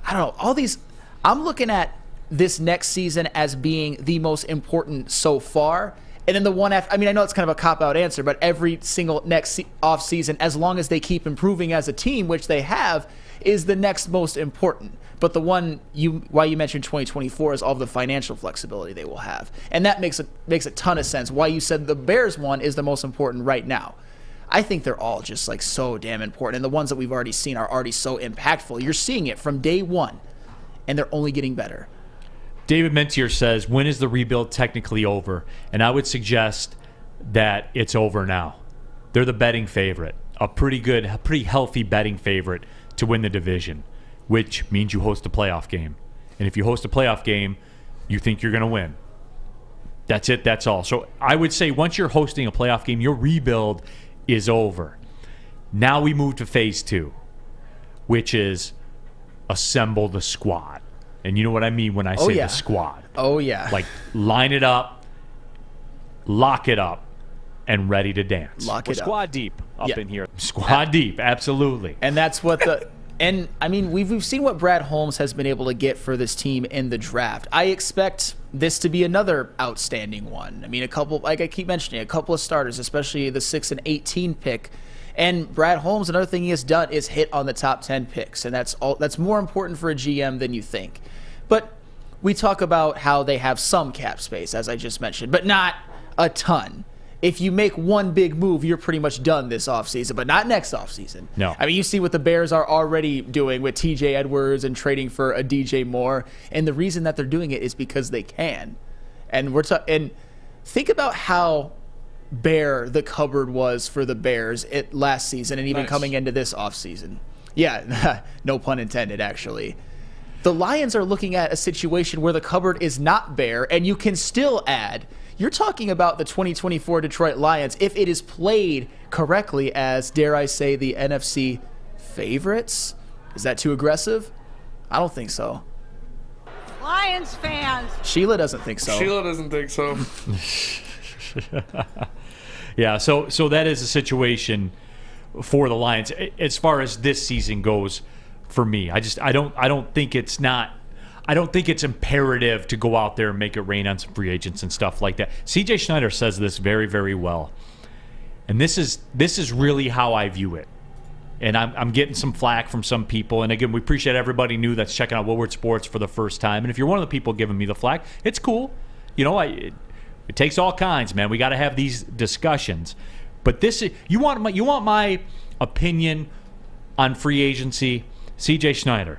I don't know, all these, I'm looking at this next season as being the most important so far. And then the one after, I mean, I know it's kind of a cop-out answer, but every single next off season, as long as they keep improving as a team, which they have, is the next most important. But the one why you mentioned 2024 is all of the financial flexibility they will have. And that makes a ton of sense. Why you said the Bears one is the most important right now. I think they're all just like so damn important. And the ones that we've already seen are already so impactful. You're seeing it from day one, and they're only getting better. David Mentier says, when is the rebuild technically over? And I would suggest that it's over now. They're the betting favorite, a pretty healthy betting favorite to win the division, which means you host a playoff game. And if you host a playoff game, you think you're going to win. That's it. That's all. So I would say once you're hosting a playoff game, your rebuild is over. Now we move to phase 2, which is assemble the squad. And you know what I mean when I say the squad. Oh, yeah. Like, line it up, lock it up, and ready to dance. Lock We're it up. squad deep up in here. Squad deep, absolutely. And that's what and I mean, we've seen what Brad Holmes has been able to get for this team in the draft. I expect this to be another outstanding one. I mean, a couple, like I keep mentioning, a couple of starters, especially the 6 and 18 pick. And Brad Holmes, another thing he has done is hit on the top 10 picks, and that's more important for a GM than you think. But we talk about how they have some cap space, as I just mentioned, but not a ton. If you make one big move, you're pretty much done this offseason, but not next offseason. No. I mean, you see what the Bears are already doing with TJ Edwards and trading for a DJ Moore, and the reason that they're doing it is because they can. And and think about how bare the cupboard was for the Bears last season and even coming into this offseason. Yeah, no pun intended, actually. The Lions are looking at a situation where the cupboard is not bare and you can still add. You're talking about the 2024 Detroit Lions, if it is played correctly as, dare I say, the NFC favorites. Is that too aggressive? I don't think so. Lions fans. Sheila doesn't think so. Sheila doesn't think so. Yeah, so that is a situation for the Lions as far as this season goes. For me, I don't think it's imperative to go out there and make it rain on some free agents and stuff like that. CJ Schneider says this very, very well, and this is really how I view it. And I'm getting some flack from some people. And again, we appreciate everybody new that's checking out Woodward Sports for the first time. And if you're one of the people giving me the flack, it's cool. You know, it takes all kinds, man. We got to have these discussions. But you want my opinion on free agency. CJ Schneider,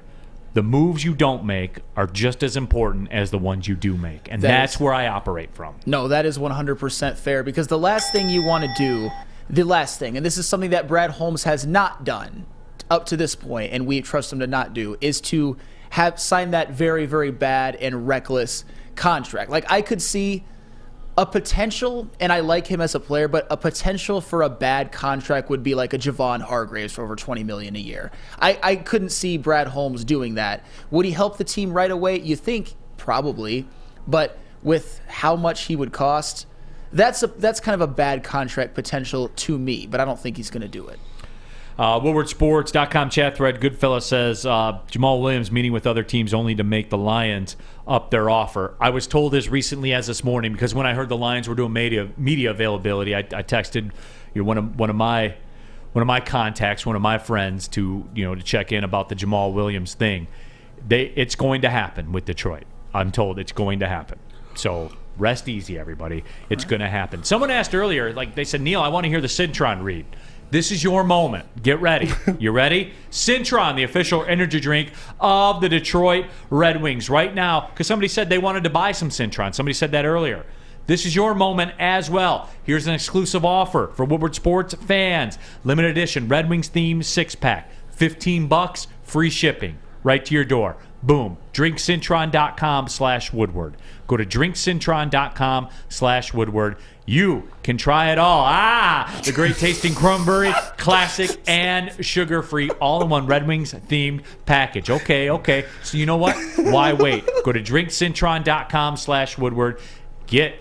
the moves you don't make are just as important as the ones you do make. And that's where I operate from. No, that is 100% fair, because the last thing you want to do, and this is something that Brad Holmes has not done up to this point, and we trust him to not do, is to have signed that very, very bad and reckless contract. Like, I could see a potential, and I like him as a player, but a potential for a bad contract would be like a Javon Hargraves for over $20 million a year. I couldn't see Brad Holmes doing that. Would he help the team right away? You think probably, but with how much he would cost, that's kind of a bad contract potential to me, but I don't think he's going to do it. WoodwardSports.com chat thread. Goodfella says Jamal Williams meeting with other teams only to make the Lions up their offer. I was told as recently as this morning, because when I heard the Lions were doing media availability, I texted one of my contacts, one of my friends, to check in about the Jamal Williams thing. It's going to happen with Detroit. I'm told it's going to happen. So rest easy, everybody. It's going to happen. Someone asked earlier, like they said, Neal, I want to hear the Cintron read. This is your moment. Get ready. You ready? Cintron, the official energy drink of the Detroit Red Wings. Right now, because somebody said they wanted to buy some Cintron. Somebody said that earlier. This is your moment as well. Here's an exclusive offer for Woodward Sports fans. Limited edition Red Wings themed 6-pack. $15, free shipping right to your door. Boom. DrinkCintron.com/Woodward. Go to DrinkCintron.com/Woodward. You can try it all. The great tasting cranberry, classic, and sugar-free all-in-one Red Wings themed package. Okay. So you know what? Why wait? Go to DrinkCintron.com/Woodward. Get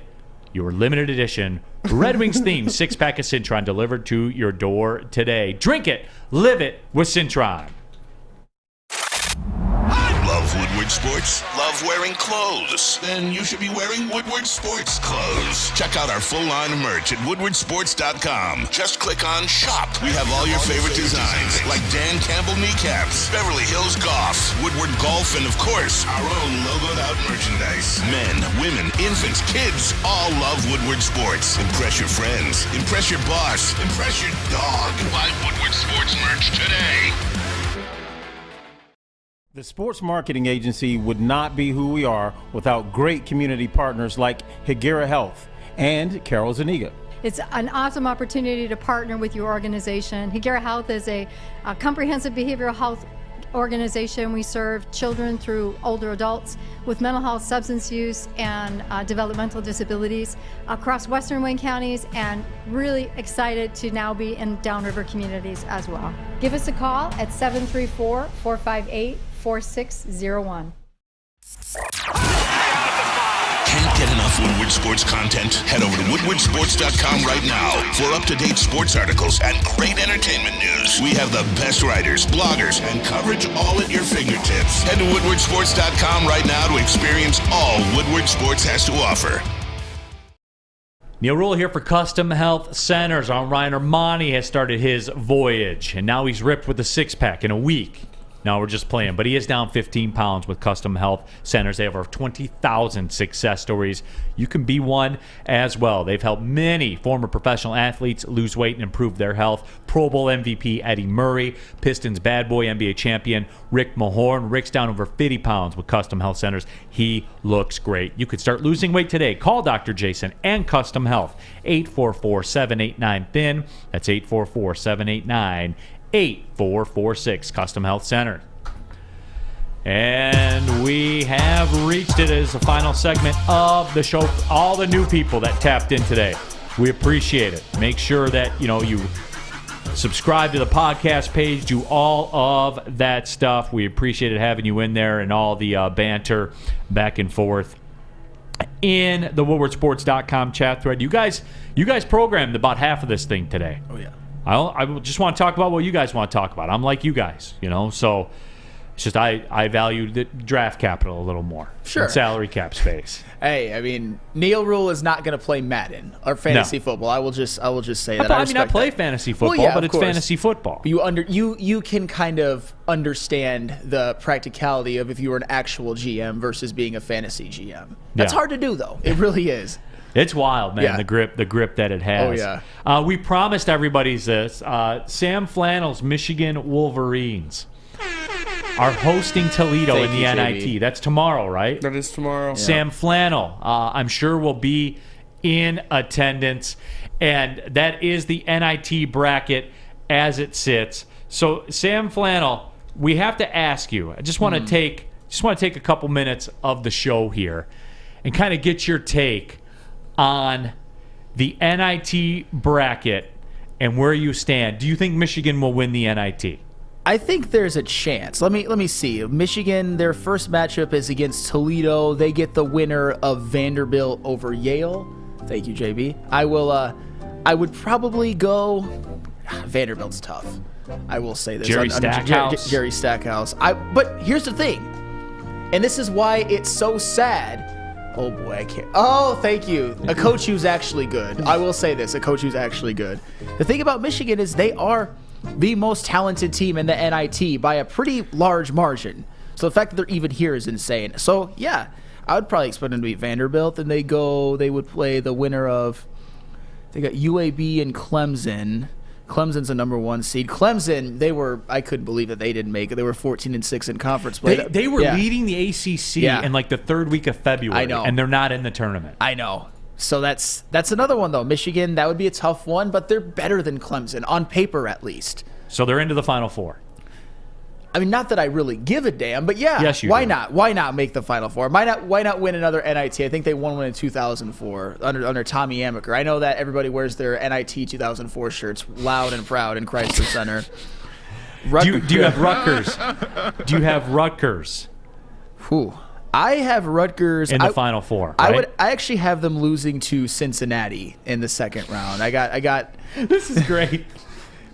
your limited edition Red Wings themed 6-pack of Cintron delivered to your door today. Drink it. Live it with Cintron. Love Woodward Sports? Love wearing clothes? Then you should be wearing Woodward Sports clothes. Check out our full line of merch at woodwardsports.com. Just click on shop. We have all your favorite designs, like Dan Campbell kneecaps, Beverly Hills Golf, Woodward Golf, and of course, our own logoed out merchandise. Men, women, infants, kids all love Woodward Sports. Impress your friends. Impress your boss. Impress your dog. Buy Woodward Sports merch today. The Sports Marketing Agency would not be who we are without great community partners like Higuera Health and Carol Zuniga. It's an awesome opportunity to partner with your organization. Higuera Health is a comprehensive behavioral health organization. We serve children through older adults with mental health, substance use, and developmental disabilities across Western Wayne counties, and really excited to now be in downriver communities as well. Give us a call at 734-458-4601. Can't get enough Woodward Sports content? Head over to woodwardsports.com right now for up-to-date sports articles and great entertainment news. We have the best writers, bloggers, and coverage all at your fingertips. Head to woodwardsports.com right now to experience all Woodward Sports has to offer. Neal Ruhl here for Custom Health Centers. Our Ryan Ermanni has started his voyage, and now he's ripped with a six-pack in a week. No, we're just playing. But he is down 15 pounds with Custom Health Centers. They have over 20,000 success stories. You can be one as well. They've helped many former professional athletes lose weight and improve their health. Pro Bowl MVP Eddie Murray, Pistons bad boy NBA champion Rick Mahorn. Rick's down over 50 pounds with Custom Health Centers. He looks great. You could start losing weight today. Call Dr. Jason and Custom Health. 844-789-THIN. That's 844-789-8446, Custom Health Center. And we have reached it as the final segment of the show. All the new people that tapped in today, we appreciate it. Make sure that you subscribe to the podcast page, do all of that stuff. We appreciated having you in there and all the banter back and forth in the woodwardsports.com chat thread. You guys programmed about half of this thing today. Oh yeah. I just want to talk about what you guys want to talk about. I'm like you guys, so it's just I value the draft capital a little more. Sure. And salary cap space. Hey, I mean, Neal Ruhl is not going to play Madden or fantasy football. I will just say that. I play fantasy football, but it's fantasy football. You can kind of understand the practicality of if you were an actual GM versus being a fantasy GM. That's hard to do, though. It really is. It's wild, man. Yeah. The grip that it has. Oh yeah. We promised everybody this. Sam Flannel's Michigan Wolverines are hosting Toledo in the NIT. JB. That's tomorrow, right? That is tomorrow. Sam Flannel, I'm sure, will be in attendance, and that is the NIT bracket as it sits. So, Sam Flannel, we have to ask you. I just want to take a couple minutes of the show here and kind of get your take on the NIT bracket and where you stand. Do you think Michigan will win the NIT? I think there's a chance. Let me see. Michigan, their first matchup is against Toledo. They get the winner of Vanderbilt over Yale. Thank you, JB. I would probably go. Vanderbilt's tough. I will say this. Jerry Stackhouse. Jerry Stackhouse. But here's the thing, and this is why it's so sad. Oh boy, I can't. Oh, thank you. A coach who's actually good. I will say this. A coach who's actually good. The thing about Michigan is they are the most talented team in the NIT by a pretty large margin. So the fact that they're even here is insane. So yeah, I would probably expect them to beat Vanderbilt, and they would play the winner of. They got UAB and Clemson. Clemson's the number 1 seed. Clemson, I couldn't believe that they didn't make it. They were 14-6 in conference play. They were leading the ACC in like the third week of February. I know. And they're not in the tournament. I know. So that's another one, though. Michigan, that would be a tough one, but they're better than Clemson, on paper at least. So they're into the Final Four. I mean, not that I really give a damn, but yeah. Yes, you why do. not? Why not make the Final Four? Why not win another NIT? I think they won one in 2004 under Tommy Amaker. I know that everybody wears their NIT 2004 shirts loud and proud in Chrysler Center. Do you have Rutgers? Do you have Rutgers? I have Rutgers in the Final Four. Right? I actually have them losing to Cincinnati in the second round. I got. This is great.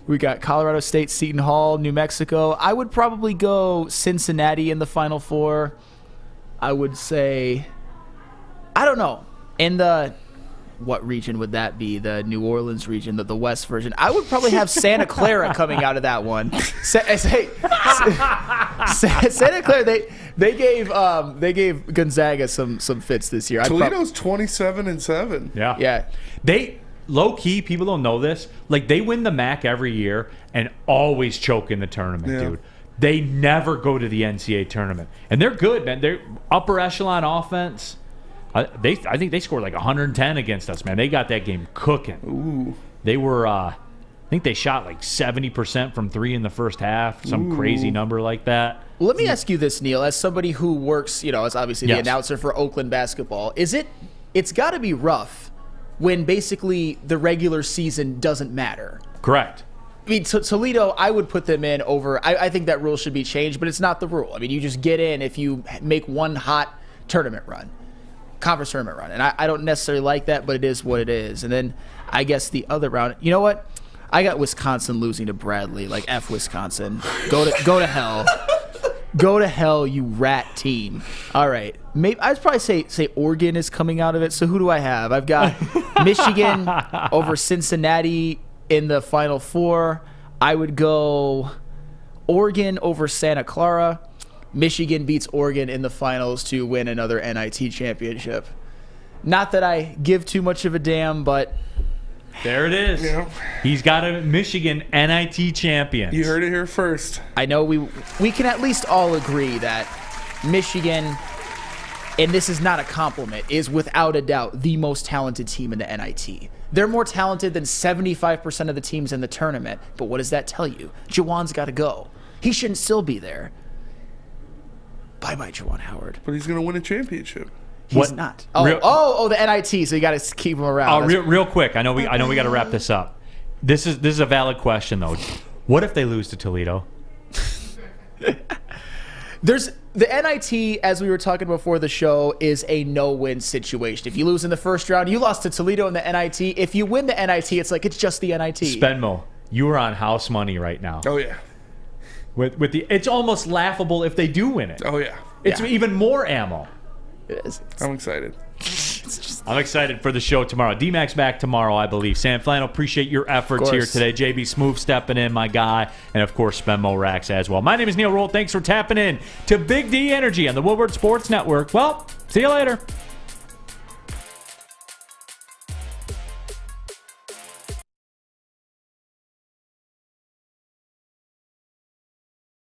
We got Colorado State, Seton Hall, New Mexico. I would probably go Cincinnati in the Final Four. I would say, I don't know. In what region would that be? The New Orleans region, the West version. I would probably have Santa Clara coming out of that one. Santa Clara, they gave Gonzaga some fits this year. Toledo's 27-7. Yeah. They low key, people don't know this. Like, they win the MAC every year and always choke in the tournament, dude. They never go to the NCAA tournament, and they're good, man. They're upper echelon offense. I think they scored like 110 against us, man. They got that game cooking. Ooh. They were think they shot like 70% from 3 in the first half, some crazy number like that. Well, let me ask you this, Neal, as somebody who works, as obviously the Yes. announcer for Oakland basketball, it's got to be rough when basically the regular season doesn't matter. Correct. I mean, Toledo, I would put them in over. I think that rule should be changed, but it's not the rule. I mean, you just get in if you make one hot tournament run, conference tournament run. And I don't necessarily like that, but it is what it is. And then I guess the other round, you know what? I got Wisconsin losing to Bradley. Like, F Wisconsin. Go to hell. Go to hell, you rat team. All right. Maybe I'd probably say Oregon is coming out of it. So who do I have? I've got Michigan over Cincinnati in the Final Four. I would go Oregon over Santa Clara. Michigan beats Oregon in the finals to win another NIT championship. Not that I give too much of a damn, but there it is. Yeah. He's got a Michigan NIT champion. You heard it here first. I know we can at least all agree that Michigan, and this is not a compliment, is without a doubt the most talented team in the NIT. They're more talented than 75% of the teams in the tournament. But what does that tell you? Jawan's got to go. He shouldn't still be there. Bye-bye, Jawan Howard. But he's going to win a championship. He's not. Oh, the NIT. So you got to keep him around. Real quick. I know we got to wrap this up. This is a valid question though. What if they lose to Toledo? There's the NIT, as we were talking before the show, is a no-win situation. If you lose in the first round, you lost to Toledo in the NIT. If you win the NIT, it's like it's just the NIT. Spenmo, you are on house money right now. Oh yeah. With the, it's almost laughable if they do win it. Oh yeah. It's even more ammo. It is. I'm excited. I'm excited for the show tomorrow. D-Mac's back tomorrow, I believe. Sam Flannel, appreciate your efforts here today. JB Smooth stepping in, my guy. And, of course, Spenmo Rax as well. My name is Neal Ruhl. Thanks for tapping in to Big D Energy on the Woodward Sports Network. Well, see you later.